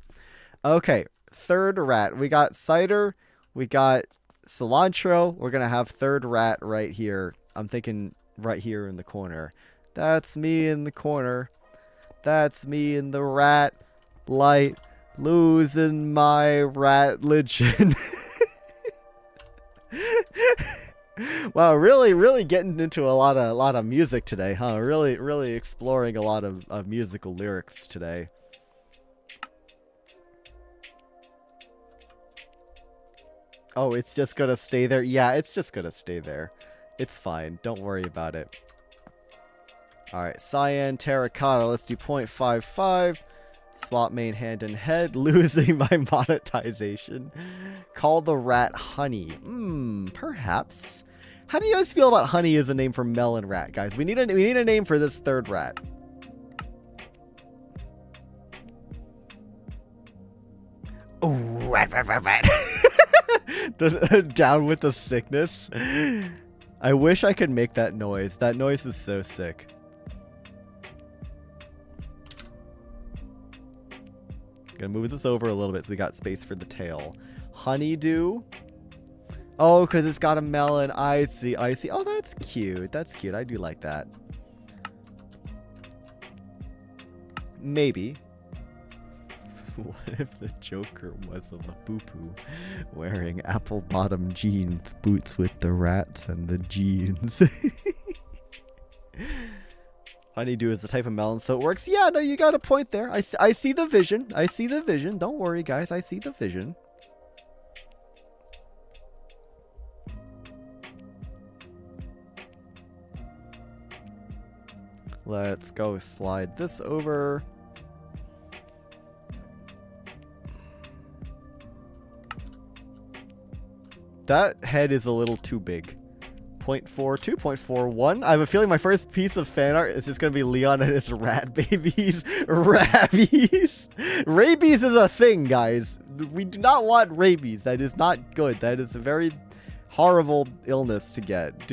Okay, third rat. We got cider, we got cilantro. We're gonna have third rat right here. I'm thinking right here in the corner. That's me in the corner. That's me in the rat light. Losing my rat religion. Wow, really getting into a lot of music today, huh? Really exploring a lot of musical lyrics today. Oh, it's just gonna stay there? Yeah, it's just gonna stay there. It's fine. Don't worry about it. Alright, cyan terracotta. Let's do 0.55. Swap main hand and head, losing my monetization. Call the rat honey. Perhaps. How do you guys feel about honey as a name for melon rat, guys? We need a name for this third rat. Oh, Down with the sickness. I wish I could make that noise. That noise is so sick. Gonna move this over a little bit so we got space for the tail. Honeydew. Oh, because it's got a melon. I see. I see. Oh, that's cute. That's cute. I do like that. Maybe. What if the Joker was a Labubu wearing apple bottom jeans, boots with the rats and the jeans? Honeydew is a type of melon, so it works. Yeah, no, you got a point there. I see the vision. I see the vision. Don't worry, guys. I see the vision. Let's go slide this over. That head is a little too big. 0.42, 0.41. I have a feeling my first piece of fan art is just going to be Leon and his rat babies. Rabies. Rabies is a thing, guys. We do not want rabies. That is not good. That is a very horrible illness to get.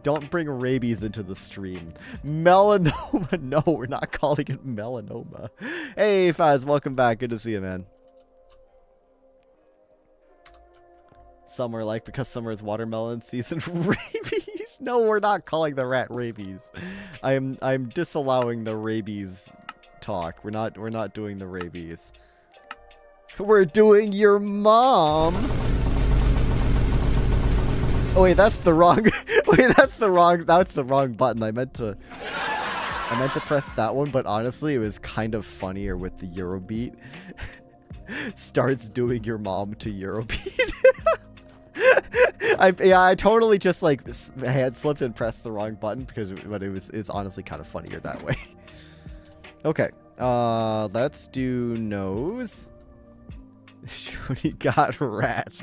Don't bring rabies into the stream. Melanoma. No, we're not calling it melanoma. Hey, Faz, welcome back. Good to see you, man. Summer, like, because summer is watermelon season. Rabies? No, we're not calling the rat rabies. I'm disallowing the rabies talk. We're not doing the rabies. We're doing your mom. Oh wait, that's the wrong. Wait, that's the wrong button. I meant to press that one, but honestly, it was kind of funnier with the Eurobeat. Starts doing your mom to Eurobeat. I totally just like hand slipped and pressed the wrong button but it's honestly kind of funnier that way. Okay, let's do nose. We got rats.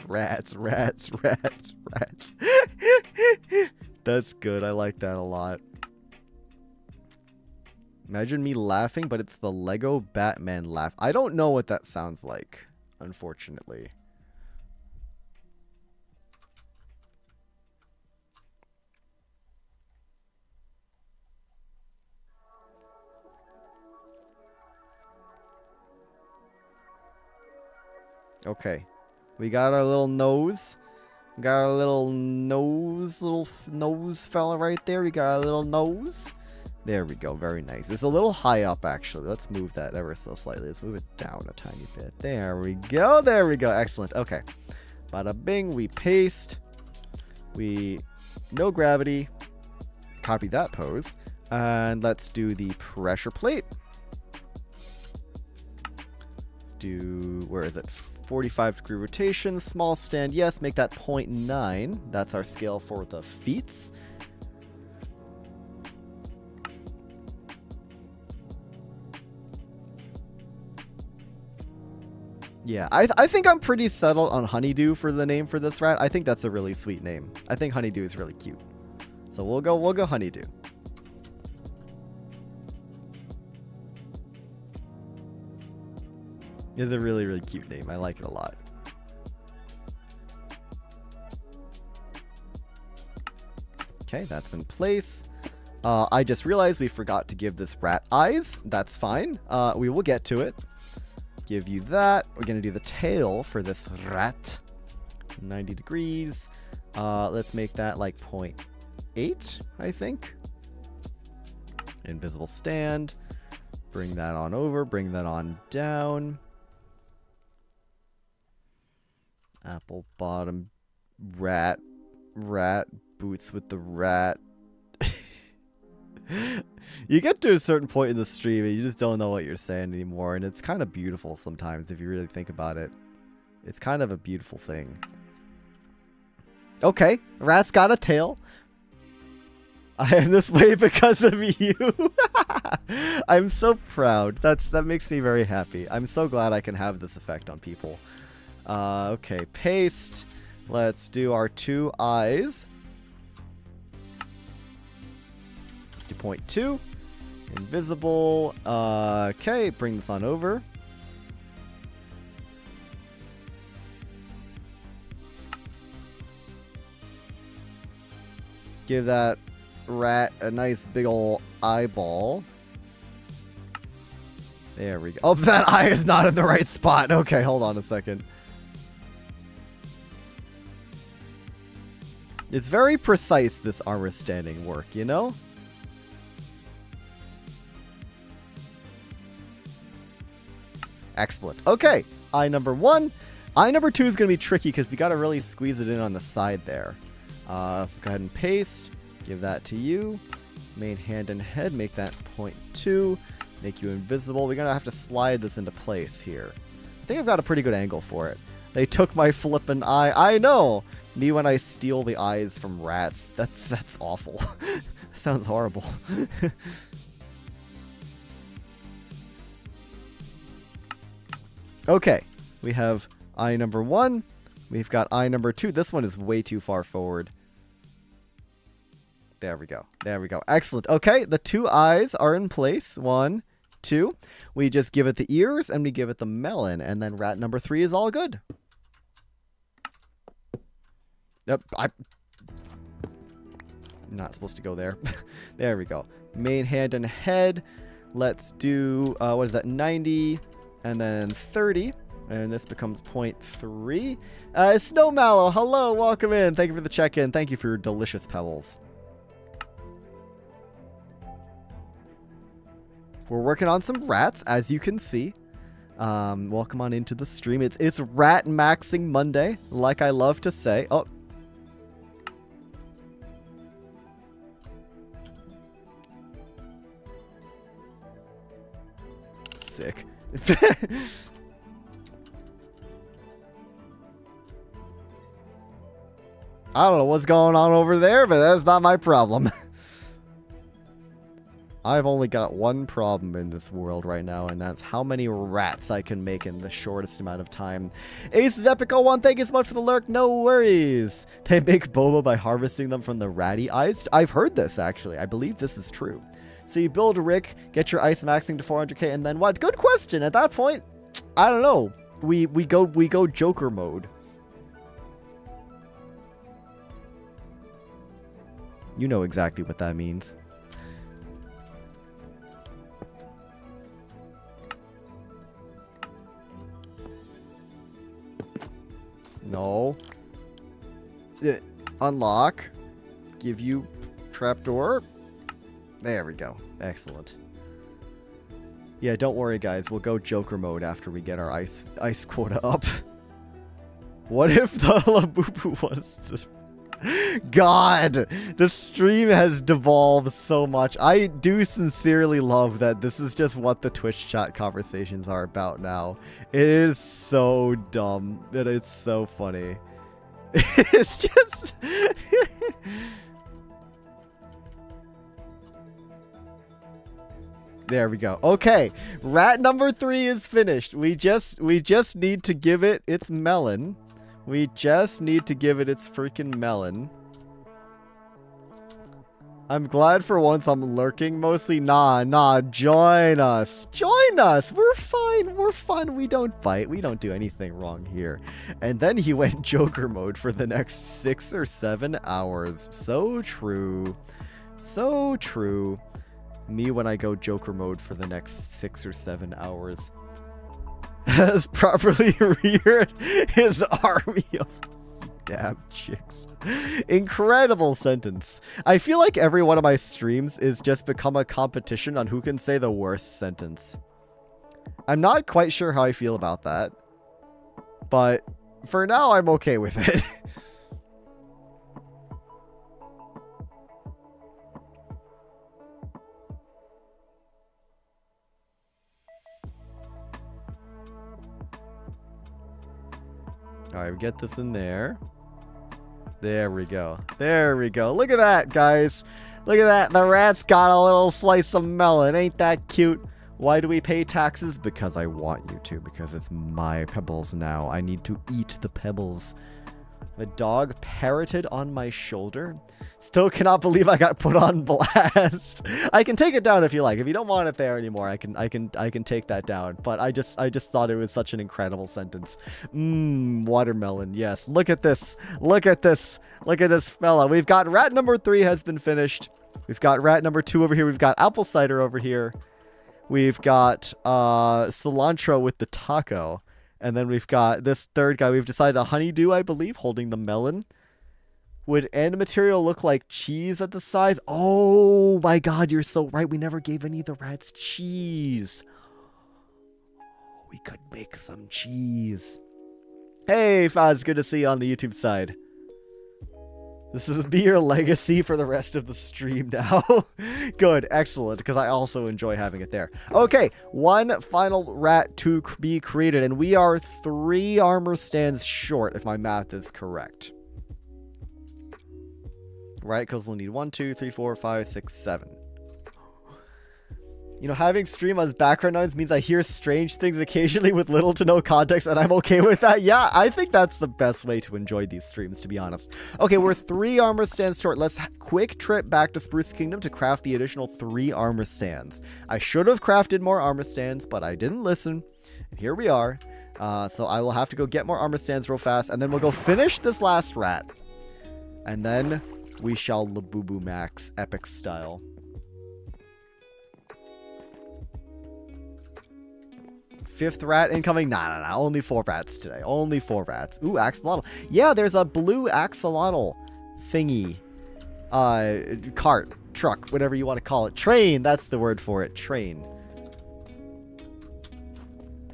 That's good. I like that a lot. Imagine me laughing, but it's the Lego Batman laugh. I don't know what that sounds like, unfortunately. Okay, we got our little nose. Got our little nose fella right there. We got a little nose. There we go. Very nice. It's a little high up, actually. Let's move that ever so slightly. Let's move it down a tiny bit. There we go. There we go. Excellent. Okay. Bada bing. We paste. No gravity. Copy that pose. And let's do the pressure plate. Let's do, where is it? 45-degree rotation, small stand, yes, make that 0.9. That's our scale for the feats. Yeah, I think I'm pretty settled on Honeydew for the name for this rat. I think that's a really sweet name. I think Honeydew is really cute. So we'll go Honeydew. It's a really, really cute name. I like it a lot. Okay, that's in place. I just realized we forgot to give this rat eyes. That's fine. We will get to it. Give you that. We're going to do the tail for this rat. 90 degrees. Let's make that like 0.8, I think. Invisible stand. Bring that on over. Bring that on down. Apple bottom rat boots with the rat. You get to a certain point in the stream and you just don't know what you're saying anymore, and it's kind of beautiful sometimes if you really think about it. It's kind of a beautiful thing. Okay, rat's got a tail. I am this way because of you. I'm so proud. That makes me very happy. I'm so glad I can have this effect on people. Okay, paste. Let's do our 2 eyes. 2.2. Invisible. Okay, bring this on over. Give that rat a nice big ol' eyeball. There we go. Oh, that eye is not in the right spot. Okay, hold on a second. It's very precise, this armor standing work, you know? Excellent. Okay, eye number 1. Eye number 2 is going to be tricky because we got to really squeeze it in on the side there. Let's go ahead and paste. Give that to you. Main hand and head. Make that 0.2. Make you invisible. We're going to have to slide this into place here. I think I've got a pretty good angle for it. They took my flippin' eye. I know! Me when I steal the eyes from rats. That's awful. Sounds horrible. Okay. We have eye number 1. We've got eye number 2. This one is way too far forward. There we go. There we go. Excellent. Okay, the 2 eyes are in place. 1, 2. We just give it the ears and we give it the melon. And then rat number 3 is all good. Yep, I'm not supposed to go there. There we go. Main hand and head. Let's do, what is that, 90 and then 30. And this becomes 0.3. Snow Mallow, hello, welcome in. Thank you for the check-in. Thank you for your delicious pebbles. We're working on some rats, as you can see. Welcome on into the stream. It's Rat Maxing Monday, like I love to say. Oh. Sick. I don't know what's going on over there, but that's not my problem. I've only got one problem in this world right now, and that's how many rats I can make in the shortest amount of time. Aces Epico 1, thank you so much for the lurk. No worries. They make boba by harvesting them from the ratty eyes. I've heard this, actually. I believe this is true. So you build Rick, get your ice maxing to 400k, and then what? Good question. At that point, I don't know. We go Joker mode. You know exactly what that means. No. Unlock. Give you trapdoor. There we go. Excellent. Yeah, don't worry, guys. We'll go Joker mode after we get our ice quota up. What if the Labubu was to... God! The stream has devolved so much. I do sincerely love that this is just what the Twitch chat conversations are about now. It is so dumb that it's so funny. It's just... There we go. Okay, rat number 3 is finished. We just need to give it its melon. We just need to give it its freaking melon. I'm glad for once I'm lurking mostly. Nah, join us. Join us. We're fine. We're fun. We don't fight. We don't do anything wrong here. And then he went Joker mode for the next 6 or 7 hours. So true. So true. Me when I go Joker mode for the next 6 or 7 hours. Has properly reared his army of stab chicks. Incredible sentence. I feel like every one of my streams is just become a competition on who can say the worst sentence. I'm not quite sure how I feel about that, but for now I'm okay with it. Alright, we get this in there. There we go. There we go. Look at that, guys. Look at that. The rat's got a little slice of melon. Ain't that cute? Why do we pay taxes? Because I want you to. Because it's my pebbles now. I need to eat the pebbles. A dog parroted on my shoulder. Still cannot believe I got put on blast. I can take it down if you like. If you don't want it there anymore, I can take that down. But I just thought it was such an incredible sentence. Watermelon. Yes. Look at this. Look at this. Look at this fella. We've got rat number 3 has been finished. We've got rat number 2 over here. We've got apple cider over here. We've got cilantro with the taco. And then we've got this third guy. We've decided a honeydew, I believe, holding the melon. Would end material look like cheese at the size? Oh my god, you're so right. We never gave any of the rats cheese. We could make some cheese. Hey, Faz, good to see you on the YouTube side. This will be your legacy for the rest of the stream now. Good, excellent, because I also enjoy having it there. Okay, one final rat to be created, and we are 3 armor stands short, if my math is correct. Right, because we'll need 1, 2, 3, 4, 5, 6, 7. You know, having stream as background noise means I hear strange things occasionally with little to no context, and I'm okay with that. Yeah, I think that's the best way to enjoy these streams, to be honest. Okay, we're 3 armor stands short. Let's quick trip back to Spruce Kingdom to craft the additional 3 armor stands. I should have crafted more armor stands, but I didn't listen. And here we are. So I will have to go get more armor stands real fast, and then we'll go finish this last rat. And then we shall Labubu Max epic style. Fifth rat incoming. Nah. Only 4 rats today. Only 4 rats. Ooh, axolotl. Yeah, there's a blue axolotl thingy. Cart, truck, whatever you want to call it. Train, that's the word for it. Train.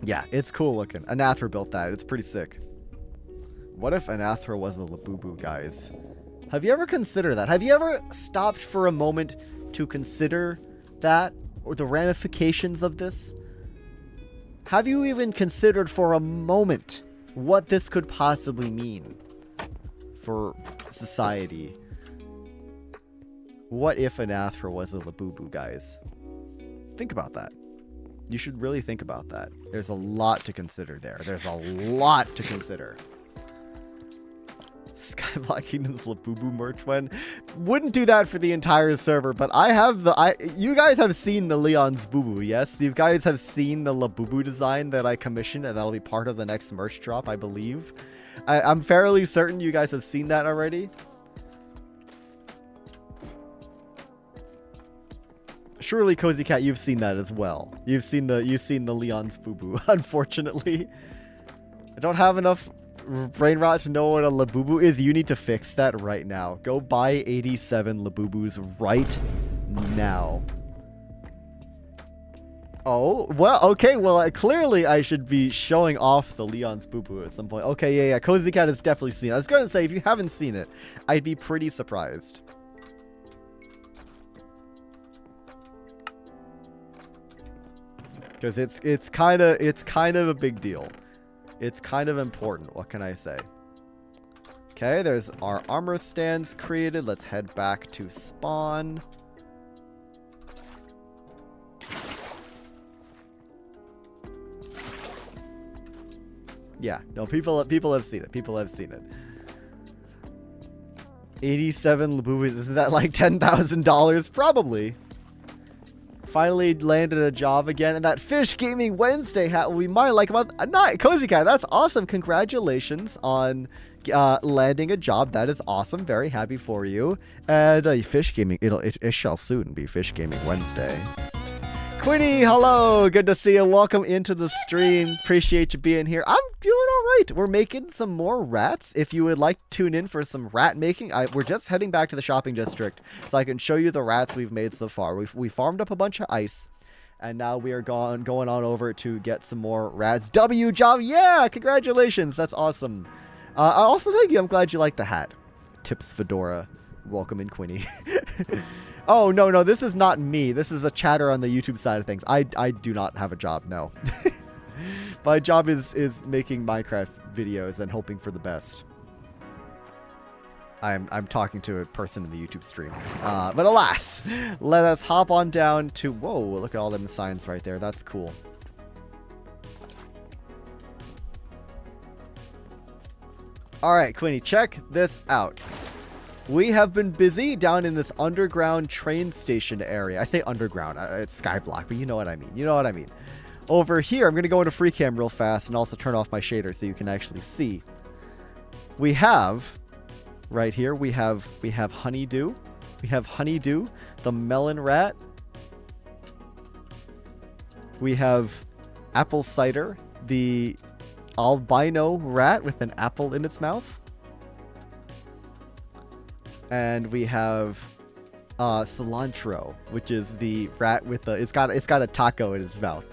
Yeah, it's cool looking. Anathra built that. It's pretty sick. What if Anathra was a Labubu, guys? Have you ever considered that? Have you ever stopped for a moment to consider that? Or the ramifications of this? Have you even considered for a moment what this could possibly mean for society? What if Anathra was a Labubu, guys? Think about that. You should really think about that. There's a lot to consider there. There's a lot to consider. Skyblock Kingdoms Labubu merch when wouldn't do that for the entire server, but I have you guys have seen the LeonSBU, yes? You guys have seen the Labubu design that I commissioned, and that'll be part of the next merch drop, I believe. I'm fairly certain you guys have seen that already. Surely, Cozy Cat, you've seen that as well. You've seen the LeonSBU. Unfortunately, I don't have enough brain rot to know what a Labubu is. You need to fix that right now. Go buy 87 Labubus right now. Oh, well, okay, well, clearly I should be showing off the LeonSBU at some point. Okay, yeah, Cozy Cat has definitely seen it. I was going to say, if you haven't seen it, I'd be pretty surprised. Because it's kind of a big deal. It's kind of important. What can I say? Okay, there's our armor stands created. Let's head back to spawn. Yeah, no, people have seen it. People have seen it. 87 Labubus. Is that like $10,000? Probably. Finally landed a job again, and that Fish Gaming Wednesday hat will be mine like a month. Not Cozy Cat, that's awesome. Congratulations on landing a job. That is awesome. Very happy for you. And Fish Gaming, it shall soon be Fish Gaming Wednesday. Quinny, hello. Good to see you. Welcome into the stream. Appreciate you being here. I'm doing all right. We're making some more rats. If you would like to tune in for some rat making, we're just heading back to the shopping district so I can show you the rats we've made so far. We farmed up a bunch of ice, and now we are going on over to get some more rats. W job. Yeah, congratulations. That's awesome. Also, thank you. I'm glad you like the hat. Tips Fedora. Welcome in, Quinny. Oh, no, this is not me. This is a chatter on the YouTube side of things. I do not have a job, no. My job is making Minecraft videos and hoping for the best. I'm talking to a person in the YouTube stream. But alas, let us hop on down to... Whoa, look at all them signs right there. That's cool. All right, Quinny, check this out. We have been busy down in this underground train station area. I say underground, it's Skyblock, but you know what I mean. You know what I mean. Over here, I'm going to go into free cam real fast and also turn off my shader so you can actually see. We have, right here, we have Honeydew. We have Honeydew, the melon rat. We have Apple Cider, the albino rat with an apple in its mouth. And we have Cilantro, which is the rat with the it's got a taco in its mouth.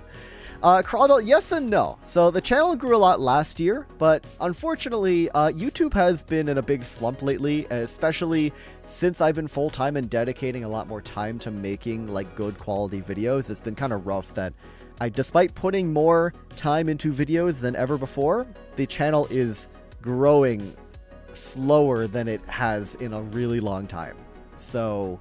Crawdle, yes and no. So the channel grew a lot last year, but unfortunately, YouTube has been in a big slump lately, and especially since I've been full-time and dedicating a lot more time to making like good quality videos. It's been kind of rough that despite putting more time into videos than ever before, the channel is growing slower than it has in a really long time. So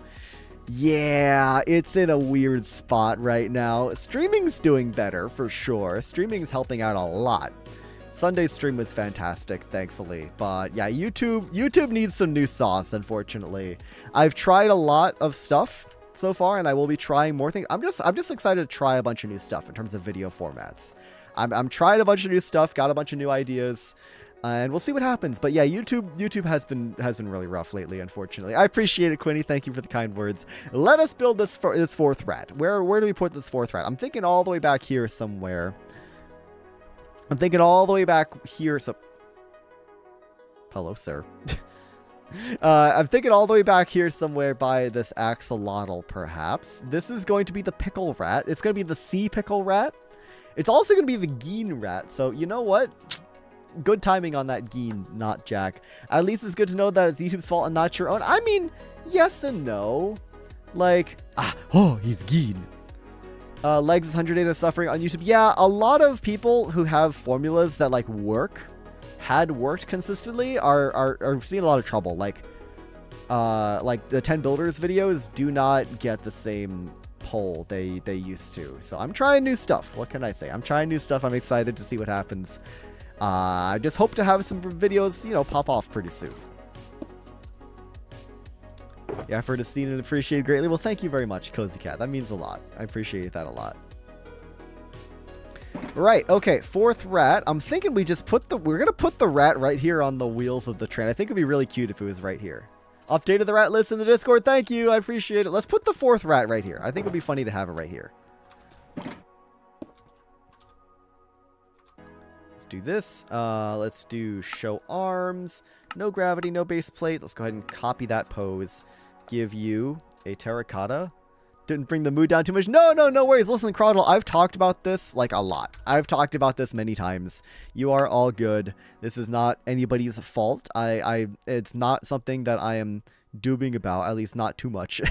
yeah, it's in a weird spot right now. Streaming's doing better for sure. Streaming's helping out a lot. Sunday's stream was fantastic, thankfully. But yeah, YouTube needs some new sauce, unfortunately. I've tried a lot of stuff so far, and I will be trying more things. I'm just excited to try a bunch of new stuff in terms of video formats. I'm trying a bunch of new stuff, got a bunch of new ideas. And we'll see what happens. But yeah, YouTube has been really rough lately, unfortunately. I appreciate it, Quinny. Thank you for the kind words. Let us build this fourth rat. Where do we put this fourth rat? I'm thinking all the way back here somewhere. I'm thinking all the way back here. So, hello, sir. I'm thinking all the way back here somewhere by this axolotl, perhaps. This is going to be the pickle rat. It's going to be the sea pickle rat. It's also going to be the geen rat. So, you know what? Good timing on that geen, not Jack. At least it's good to know that it's YouTube's fault and not your own. I mean, yes and no. Like, he's geen. Legs 100 days of suffering on YouTube. Yeah, a lot of people who have formulas that like had worked consistently are seeing a lot of trouble. Like the 10 builders videos do not get the same pull they used to. So I'm trying new stuff. What can I say? I'm trying new stuff. I'm excited to see what happens. I just hope to have some videos, pop off pretty soon. The effort is seen and appreciated greatly. Well, thank you very much, Cozy Cat. That means a lot. I appreciate that a lot. Right, okay, fourth rat. I'm thinking we're gonna put the rat right here on the wheels of the train. I think it'd be really cute if it was right here. Updated the rat list in the Discord. Thank you. I appreciate it. Let's put the fourth rat right here. I think it'd be funny to have it right here. Let's do this. Let's do show arms. No gravity, no base plate. Let's go ahead and copy that pose. Give you a terracotta. Didn't bring the mood down too much. No worries. Listen, Crawdle, I've talked about this like a lot. I've talked about this many times. You are all good. This is not anybody's fault. It's not something that I am doobing about, at least not too much.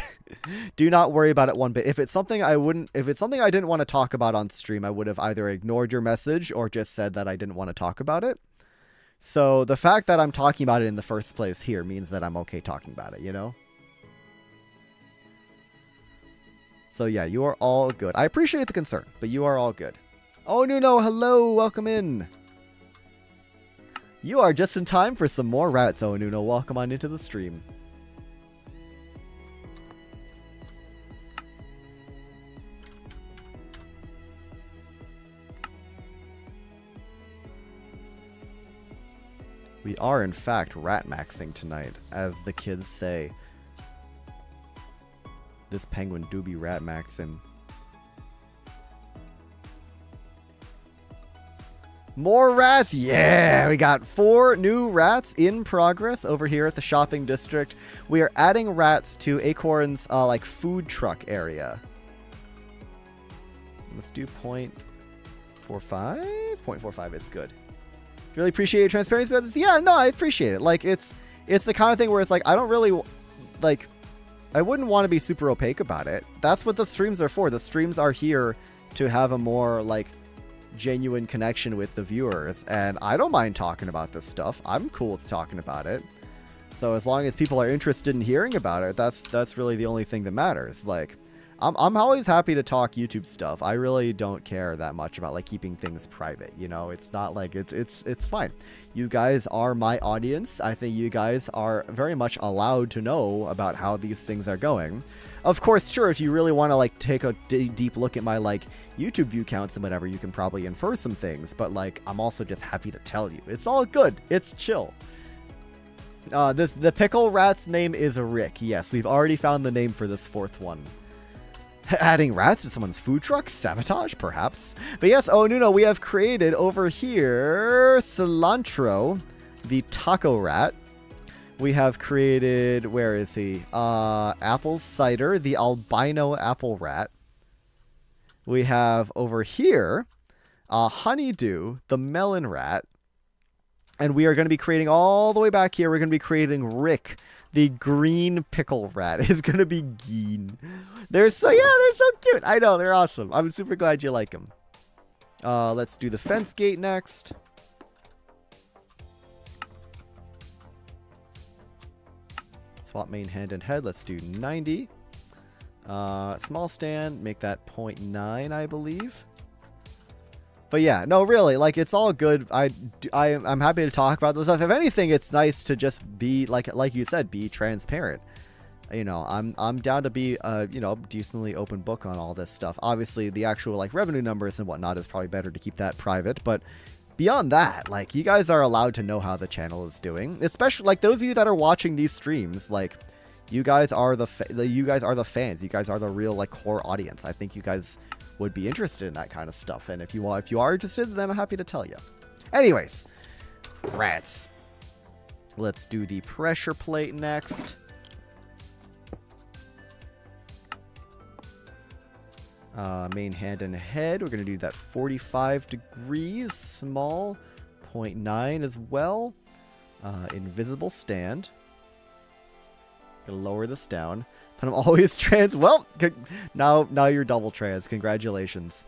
Do not worry about it one bit. If it's something I didn't want to talk about on stream, I would have either ignored your message or just said that I didn't want to talk about it. So the fact that I'm talking about it in the first place here means that I'm okay talking about it, you know? So yeah, you are all good. I appreciate the concern, but you are all good. Oh, Nuno, hello, welcome in. You are just in time for some more rats, oh, Nuno. Welcome on into the stream. We are, in fact, rat maxing tonight, as the kids say. This penguin do be rat maxing. More rats! Yeah! We got 4 new rats in progress over here at the shopping district. We are adding rats to Acorn's, like, food truck area. Let's do 0.45? 0.45 is good. Really appreciate your transparency about this. Yeah, no, I appreciate it. Like, it's the kind of thing where it's like, I don't really, like, I wouldn't want to be super opaque about it. That's what the streams are for. The streams are here to have a more, like, genuine connection with the viewers. And I don't mind talking about this stuff. I'm cool with talking about it. So as long as people are interested in hearing about it, that's really the only thing that matters. Like, I'm always happy to talk YouTube stuff. I really don't care that much about like keeping things private, you know. It's not like it's fine. You guys are my audience. I think you guys are very much allowed to know about how these things are going. Of course, sure, if you really want to like take a deep look at my like YouTube view counts and whatever, you can probably infer some things, but like I'm also just happy to tell you. It's all good. It's chill. The pickle rat's name is Rick. Yes, we've already found the name for this fourth one. Adding rats to someone's food truck? Sabotage, perhaps? But yes, oh no, we have created over here Cilantro, the taco rat. We have created, where is he? Apple Cider, the albino apple rat. We have over here Honeydew, the melon rat. And we are going to be creating all the way back here, we're going to be creating Rick, the green pickle rat. Is going to be Geen. They're so cute. I know, they're awesome. I'm super glad you like them. Let's do the fence gate next. Swap main hand and head. Let's do 90. Small stand. Make that 0.9, I believe. But yeah, no, really, like, it's all good. I'm happy to talk about this stuff. If anything, it's nice to just be, like you said, be transparent. You know, I'm down to be, you know, decently open book on all this stuff. Obviously, the actual, like, revenue numbers and whatnot is probably better to keep that private. But beyond that, like, you guys are allowed to know how the channel is doing. Especially, like, those of you that are watching these streams, like, you guys are the fans. You guys are the real, like, core audience. I think you guys would be interested in that kind of stuff, and if you are interested, then I'm happy to tell you. Anyways, rats. Let's do the pressure plate next. Main hand and head, we're gonna do that 45 degrees, small, 0.9 as well. Invisible stand. Gonna lower this down. But I'm always trans. Well, now you're double trans. Congratulations.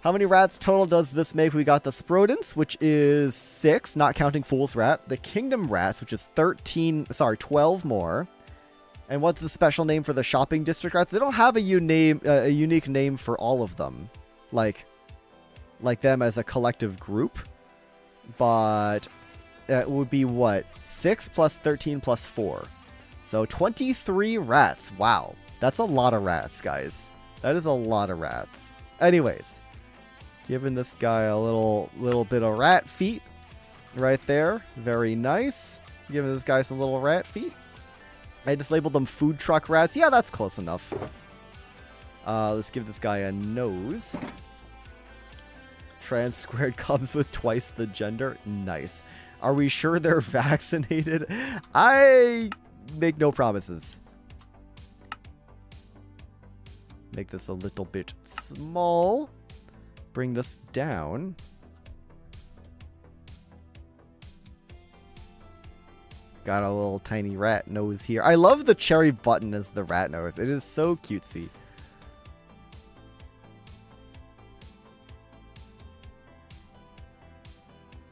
How many rats total does this make? We got the Sprodents, which is 6, not counting Fool's Rat. The Kingdom Rats, which is 12 more. And what's the special name for the Shopping District Rats? They don't have a unique name for all of them. Like them as a collective group. But it would be what? 6 plus 13 plus 4. So 23 rats. Wow. That's a lot of rats, guys. That is a lot of rats. Anyways, giving this guy a little bit of rat feet right there. Very nice. Giving this guy some little rat feet. I just labeled them food truck rats. Yeah, that's close enough. Let's give this guy a nose. Trans squared comes with twice the gender. Nice. Are we sure they're vaccinated? I make no promises. Make this a little bit small. Bring this down. Got a little tiny rat nose here. I love the cherry button as the rat nose. It is so cutesy.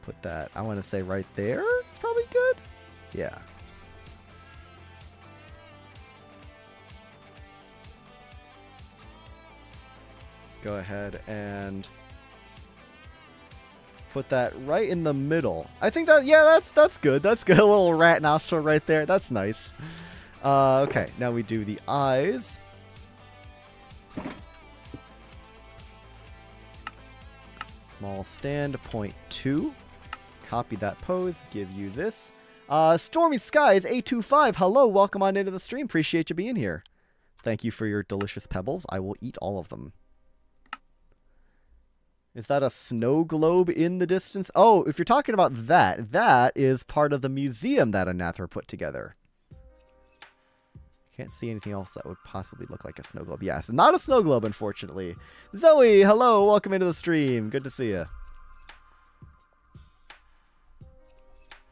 Put that, I want to say right there. It's probably good. Yeah. Let's go ahead and put that right in the middle. I think that, yeah, that's good. That's good. A little rat nostril right there. That's nice. Okay, now we do the eyes. Small stand, 0.2. Copy that pose, give you this. Stormy Skies 825, hello, welcome on into the stream. Appreciate you being here. Thank you for your delicious pebbles. I will eat all of them. Is that a snow globe in the distance? Oh, if you're talking about that, that is part of the museum that Anathra put together. Can't see anything else that would possibly look like a snow globe. Yes, not a snow globe, unfortunately. Zoe, hello, welcome into the stream. Good to see you.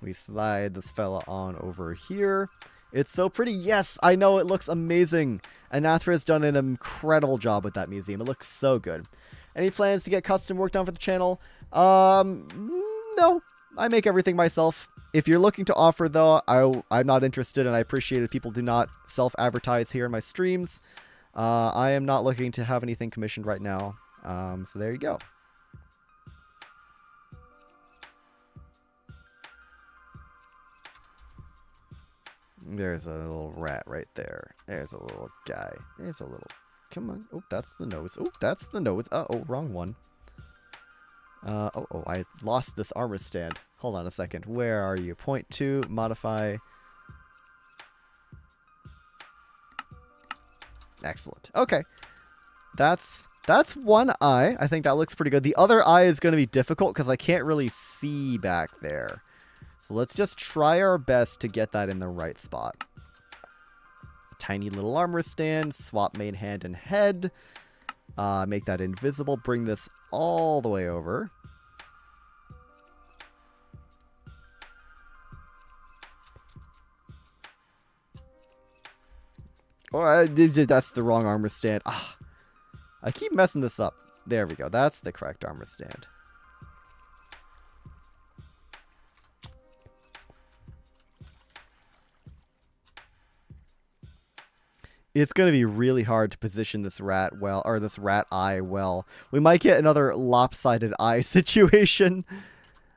We slide this fella on over here. It's so pretty. Yes, I know, it looks amazing. Anathra has done an incredible job with that museum. It looks so good. Any plans to get custom work done for the channel? No. I make everything myself. If you're looking to offer, though, I'm not interested, and I appreciate it if people do not self-advertise here in my streams. I am not looking to have anything commissioned right now. So there you go. There's a little rat right there. There's a little guy. There's a little... Come on. Oh, that's the nose. Oh, that's the nose. Uh-oh, wrong one. Oh, I lost this armor stand. Hold on a second. Where are you? Point 2, modify. Excellent. Okay. That's one eye. I think that looks pretty good. The other eye is going to be difficult because I can't really see back there. So let's just try our best to get that in the right spot. Tiny little armor stand. Swap main hand and head. Make that invisible. Bring this all the way over. Oh, that's the wrong armor stand. Ah, I keep messing this up. There we go. That's the correct armor stand. It's going to be really hard to position this rat well, or this rat eye well. We might get another lopsided eye situation.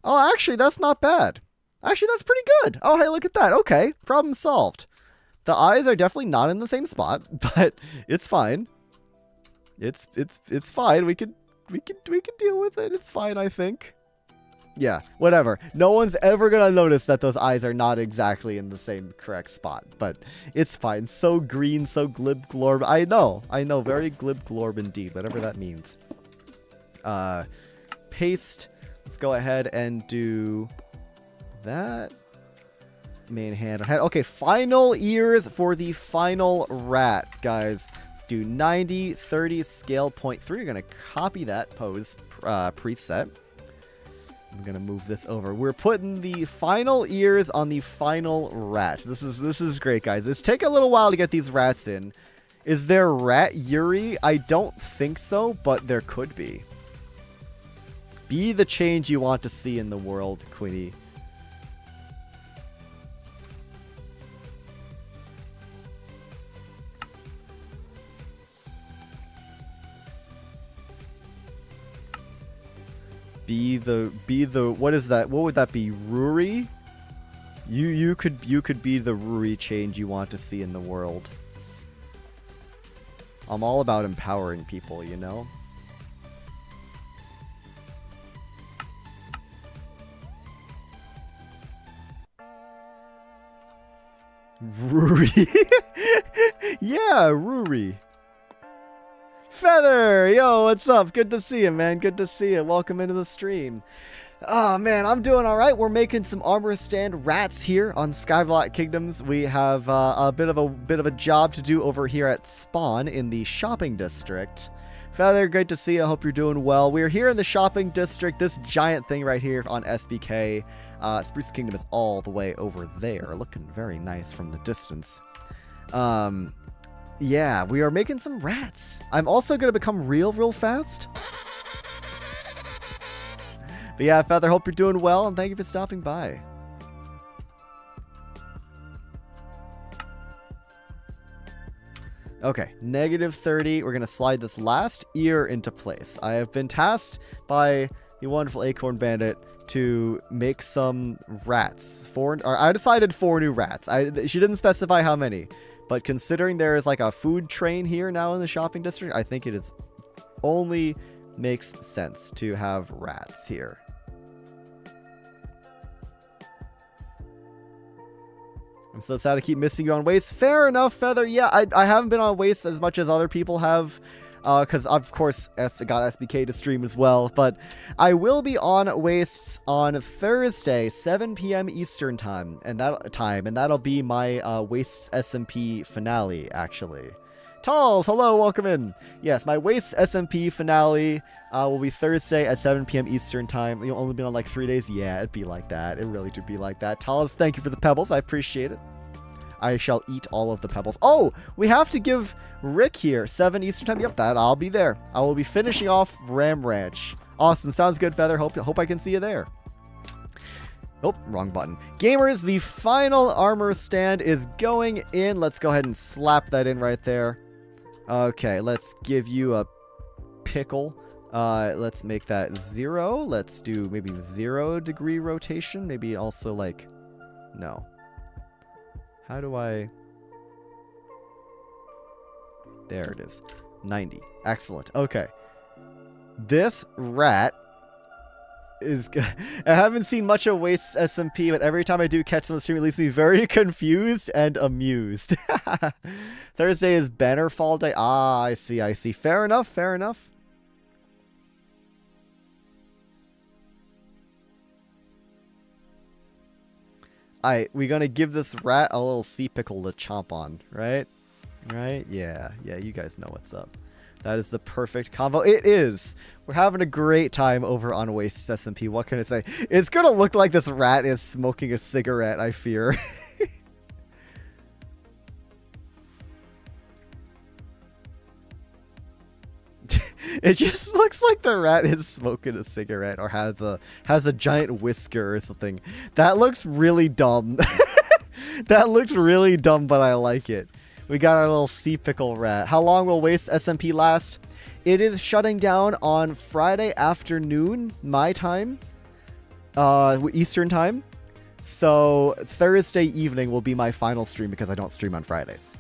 Oh, actually, that's not bad. Actually, that's pretty good. Oh, hey, look at that. Okay, problem solved. The eyes are definitely not in the same spot, but it's fine. It's fine. We can deal with it. It's fine, I think. Yeah, whatever. No one's ever gonna notice that those eyes are not exactly in the same correct spot, but it's fine. So green, so glib glorb. I know, very glib glorb indeed, whatever that means. Paste. Let's go ahead and do that. Main hand. Okay, final ears for the final rat, guys. Let's do 90, 30, scale 0.3. We're gonna copy that pose preset. I'm gonna move this over. We're putting the final ears on the final rat. This is great, guys. It's taking a little while to get these rats in. Is there rat Yuri? I don't think so, but there could be. Be the change you want to see in the world, Queenie. Be the what is that? What would that be? Ruri? You could be the Ruri change you want to see in the world. I'm all about empowering people, you know? Ruri. Yeah, Ruri. Feather! Yo, what's up? Good to see you, man. Good to see you. Welcome into the stream. Oh, man, I'm doing all right. We're making some armor stand rats here on Skyblock Kingdoms. We have a bit of a job to do over here at Spawn in the shopping district. Feather, great to see you. I hope you're doing well. We're here in the shopping district. This giant thing right here on SBK. Spruce Kingdom is all the way over there, looking very nice from the distance. Yeah, we are making some rats. I'm also going to become real fast. But yeah, Feather, hope you're doing well, and thank you for stopping by. Okay, -30. We're going to slide this last ear into place. I have been tasked by the wonderful Acorn Bandit to make some rats. I decided 4 new rats. She didn't specify how many. But considering there is like a food train here now in the shopping district, I think it is only makes sense to have rats here. I'm so sad to keep missing you on Waste. Fair enough, Feather. Yeah, I haven't been on Waste as much as other people have. Because, of course, got SBK to stream as well. But I will be on Wastes on Thursday, 7 p.m. Eastern time. And that'll be my Wastes SMP finale, actually. Talls, hello, welcome in. Yes, my Wastes SMP finale will be Thursday at 7 p.m. Eastern time. You'll only be on like 3 days. Yeah, it'd be like that. It really do be like that. Talls, thank you for the pebbles. I appreciate it. I shall eat all of the pebbles. Oh, we have to give Rick here 7 Eastern time. Yep, I'll be there. I will be finishing off Ram Ranch. Awesome. Sounds good, Feather. Hope I can see you there. Oh, wrong button. Gamers, the final armor stand is going in. Let's go ahead and slap that in right there. Okay, let's give you a pickle. Let's make that 0. Let's do maybe 0 degree rotation. Maybe also like, no. How do I... There it is. 90. Excellent. Okay. This rat is... I haven't seen much of Waste's SMP, but every time I do catch them on the stream, it leaves me very confused and amused. Thursday is banner fall day. Ah, I see, I see. Fair enough, fair enough. Alright, we're gonna give this rat a little sea pickle to chomp on, right? Right? Yeah, you guys know what's up. That is the perfect combo. It is! We're having a great time over on Waste SMP. What can I say? It's gonna look like this rat is smoking a cigarette, I fear. It just looks like the rat is smoking a cigarette or has a giant whisker or something. That looks really dumb. That looks really dumb, but I like it. We got our little sea pickle rat. How long will Waste SMP last? It is shutting down on Friday afternoon, my time, Eastern time. So Thursday evening will be my final stream because I don't stream on Fridays.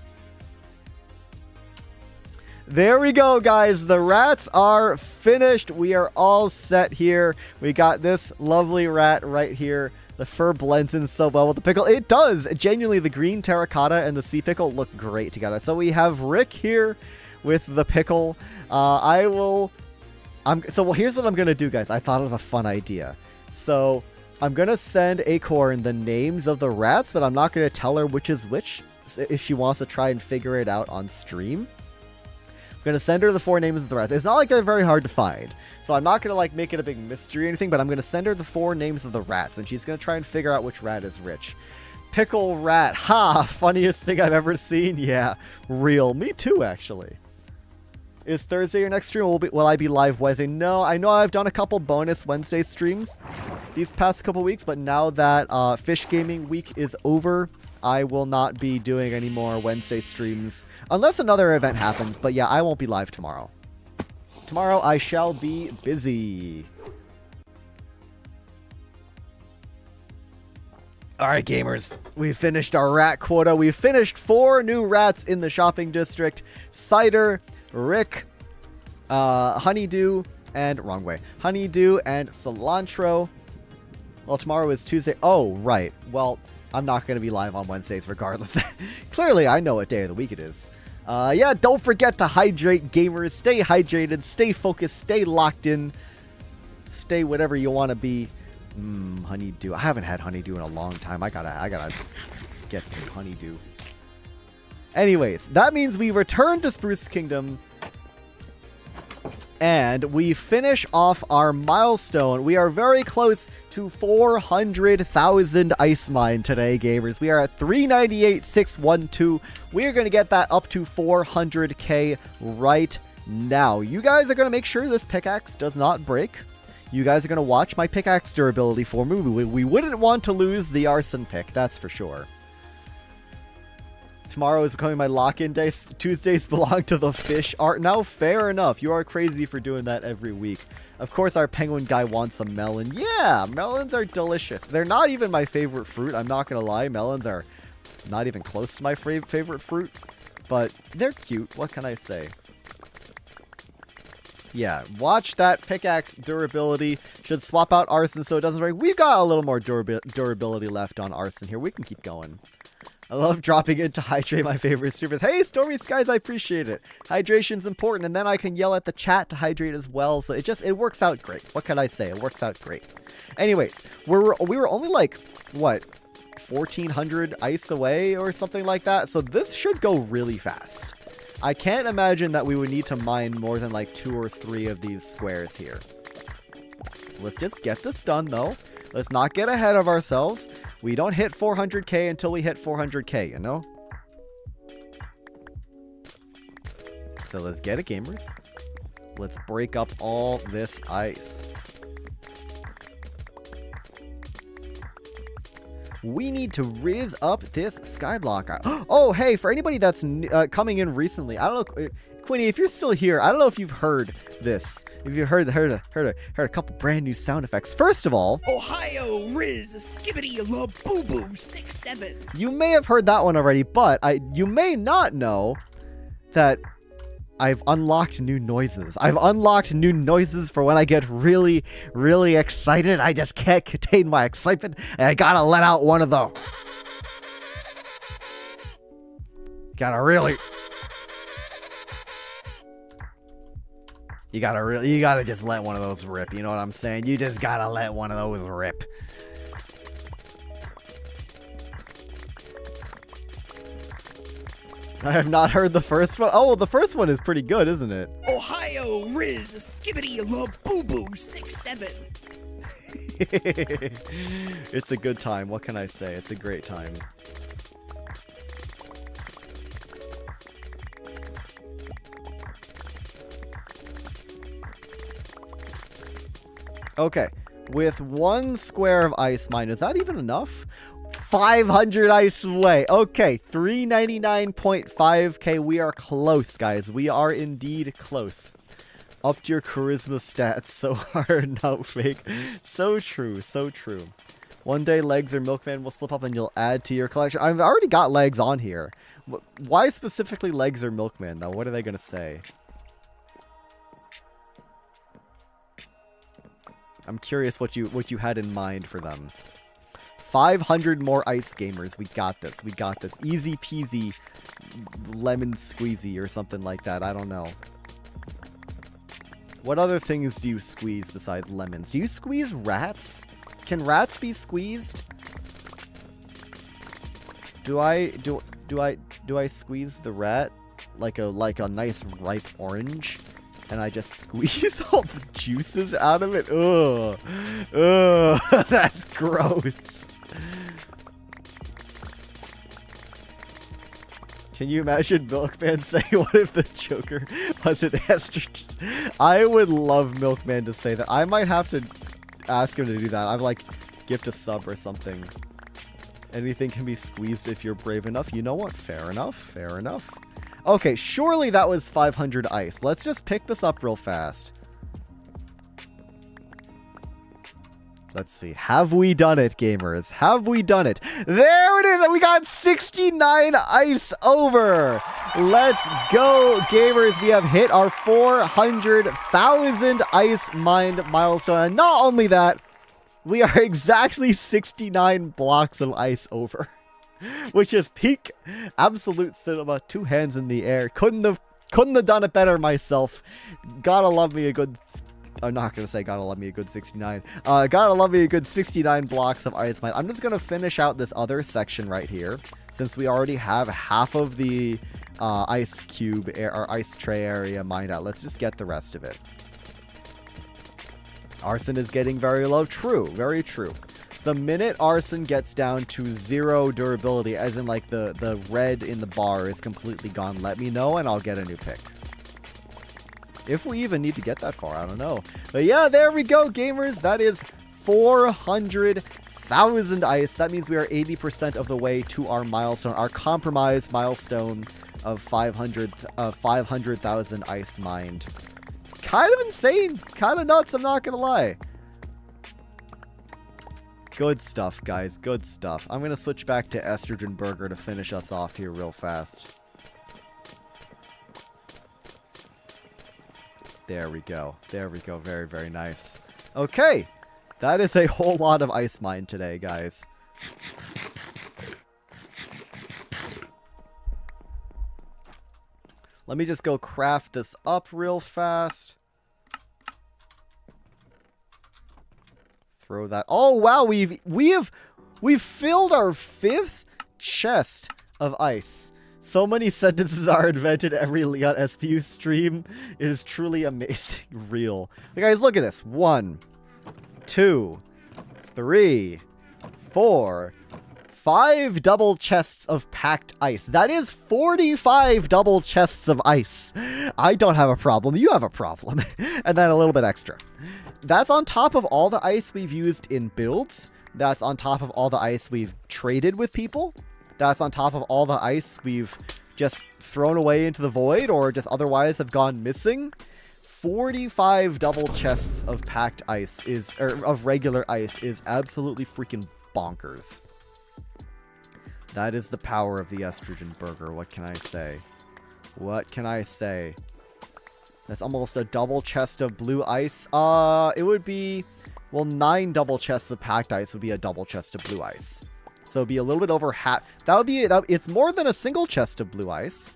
There we go, guys. The rats are finished. We are all set here. We got this lovely rat right here. The fur blends in so well with the pickle. It does. Genuinely, the green terracotta and the sea pickle look great together. So we have Rick here with the pickle. So here's what I'm going to do, guys. I thought of a fun idea. So I'm going to send Acorn the names of the rats, but I'm not going to tell her which is which if she wants to try and figure it out on stream. I'm going to send her the 4 names of the rats. It's not like they're very hard to find. So I'm not going to like make it a big mystery or anything, but I'm going to send her the 4 names of the rats, and she's going to try and figure out which rat is which. Pickle rat. Ha! Funniest thing I've ever seen. Yeah. Real. Me too, actually. Is Thursday your next stream? Will I be live Wednesday? No, I know I've done a couple bonus Wednesday streams these past couple weeks, but now that Fish Gaming Week is over, I will not be doing any more Wednesday streams unless another event happens. But yeah, I won't be live tomorrow. Tomorrow I shall be busy. Alright, gamers. We finished our rat quota. We finished 4 new rats in the shopping district. Cider, Rick, Honeydew, and wrong way. Honeydew and Cilantro. Well, tomorrow is Tuesday. Oh, right. Well, I'm not going to be live on Wednesdays regardless. Clearly, I know what day of the week it is. Yeah, don't forget to hydrate, gamers. Stay hydrated, stay focused, stay locked in. Stay whatever you want to be. Honeydew. I haven't had honeydew in a long time. I gotta get some honeydew. Anyways, that means we return to Spruce Kingdom. And we finish off our milestone. We are very close to 400,000 ice mine today, gamers. We are at 398,612. We are going to get that up to 400k right now. You guys are going to make sure this pickaxe does not break. You guys are going to watch my pickaxe durability for me. We wouldn't want to lose the arson pick, that's for sure. Tomorrow is becoming my lock-in day. Tuesdays belong to the fish art. Now, fair enough. You are crazy for doing that every week. Of course, our penguin guy wants a melon. Yeah, melons are delicious. They're not even my favorite fruit. I'm not going to lie. Melons are not even close to my favorite fruit. But they're cute. What can I say? Yeah, watch that pickaxe durability. Should swap out arson so it doesn't break. We've got a little more durability left on arson here. We can keep going. I love dropping in to hydrate my favorite streamers. Hey, Stormy Skies, I appreciate it. Hydration's important, and then I can yell at the chat to hydrate as well. So it works out great. What can I say? It works out great. Anyways, we were only like, what, 1,400 ice away or something like that. So this should go really fast. I can't imagine that we would need to mine more than like 2 or 3 of these squares here. So let's just get this done, though. Let's not get ahead of ourselves. We don't hit 400k until we hit 400k, you know? So let's get it, gamers. Let's break up all this ice. we need to riz up this skyblock. Oh, hey, for anybody that's coming in recently, I don't know, Quinny, if you're still here, I don't know if you've heard this. If you've heard a couple brand new sound effects. First of all, Ohio Riz Skibbity La Boo Boo 67. You may have heard that one already, but you may not know that I've unlocked new noises. I've unlocked new noises for when I get really, really excited. I just can't contain my excitement, and I gotta let out one of those. You gotta just let one of those rip. You know what I'm saying? You just gotta let one of those rip. I have not heard the first one. Oh, well, the first one is pretty good, isn't it? Ohio Riz Skibbity La Boo Boo 67. It's a good time. What can I say? It's a great time. Okay, with 1 square of ice mine, is that even enough? 500 ice away. Okay, 399.5k. We are close, guys. We are indeed close. Upped your charisma stats so hard, not fake. So true, so true. One day legs or milkman will slip up and you'll add to your collection. I've already got legs on here. Why specifically legs or milkman, though? What are they going to say? I'm curious what you had in mind for them. 500 more ice gamers. We got this. We got this. Easy peasy lemon squeezy or something like that. I don't know. What other things do you squeeze besides lemons? Do you squeeze rats? Can rats be squeezed? Do I squeeze the rat like a nice ripe orange? And I just squeeze all the juices out of it? Ugh. Ugh. That's gross. Can you imagine Milkman saying, what if the Joker wasn't estrogen? I would love Milkman to say that. I might have to ask him to do that. I'm like, gift a sub or something. Anything can be squeezed if you're brave enough. You know what? Fair enough. Fair enough. Okay, surely that was 500 ice. Let's just pick this up real fast. Let's see. Have we done it, gamers? Have we done it? There it is! We got 69 ice over! Let's go, gamers! We have hit our 400,000 ice mined milestone. And not only that, we are exactly 69 blocks of ice over. Which is peak absolute cinema. 2 hands in the air. Couldn't have done it better myself. Gotta love me a good... I'm not gonna say gotta love me a good 69. Gotta love me a good 69 blocks of ice mine. I'm just gonna finish out this other section right here, since we already have half of the ice cube or ice tray area mined out. Let's just get the rest of it. Arson is getting very low. True, very true. The minute arson gets down to 0 durability, as in like the red in the bar is completely gone, let me know and I'll get a new pick. If we even need to get that far, I don't know. But yeah, there we go, gamers. That is 400,000 ice. That means we are 80% of the way to our milestone, our compromise milestone of 500,000 ice mined. Kind of insane, kind of nuts, I'm not gonna lie. Good stuff, guys. Good stuff. I'm going to switch back to Estrogen Burger to finish us off here real fast. There we go. There we go. Very, very nice. Okay. That is a whole lot of ice mine today, guys. Let me just go craft this up real fast. Throw that. Oh wow, we've filled our 5th chest of ice. So many sentences are invented every LeonSBU stream. It is truly amazing. Real. Hey guys, look at this. 1, 2, 3, 4, 5 double chests of packed ice. That is 45 double chests of ice. I don't have a problem. You have a problem. And then a little bit extra. That's on top of all the ice we've used in builds. That's on top of all the ice we've traded with people. That's on top of all the ice we've just thrown away into the void or just otherwise have gone missing. 45 double chests of packed ice of regular ice is absolutely freaking bonkers. That is the power of the estrogen burger. What can I say? What can I say? That's almost a double chest of blue ice. It would be, well, 9 double chests of packed ice would be a double chest of blue ice. So it'd be a little bit over half. It's more than a single chest of blue ice.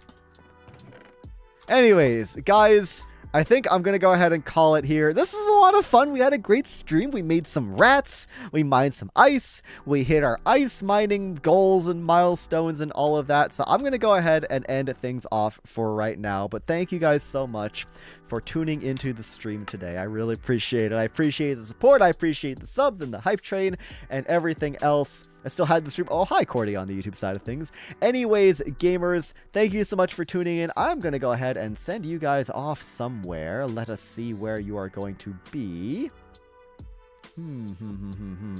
Anyways, guys, I think I'm going to go ahead and call it here. This is a lot of fun. We had a great stream. We made some rats. We mined some ice. We hit our ice mining goals and milestones and all of that. So I'm going to go ahead and end things off for right now. But thank you guys so much for tuning into the stream today. I really appreciate it. I appreciate the support. I appreciate the subs and the hype train and everything else. I still had the stream. Oh, hi, Cordy on the YouTube side of things. Anyways, gamers, thank you so much for tuning in. I'm going to go ahead and send you guys off somewhere. Let us see where you are going to be.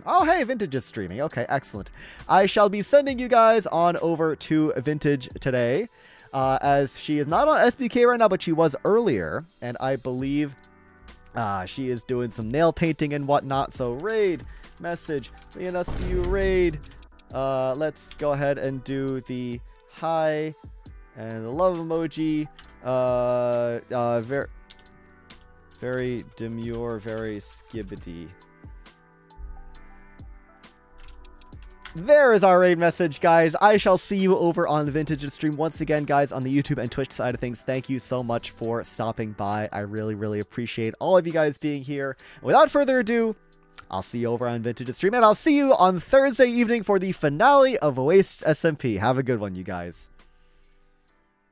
Oh, hey, Vintage is streaming. Okay, excellent. I shall be sending you guys on over to Vintage today, as she is not on SBK right now, but she was earlier, and I believe she is doing some nail painting and whatnot. So raid message LeonSBU raid. Let's go ahead and do the hi and the love emoji. Very demure, very skibbity. There is our raid message, guys. I shall see you over on Vintage's stream. Once again, guys, on the YouTube and Twitch side of things, thank you so much for stopping by. I really, really appreciate all of you guys being here. Without further ado, I'll see you over on Vintage's stream, and I'll see you on Thursday evening for the finale of Wastes SMP. Have a good one, you guys.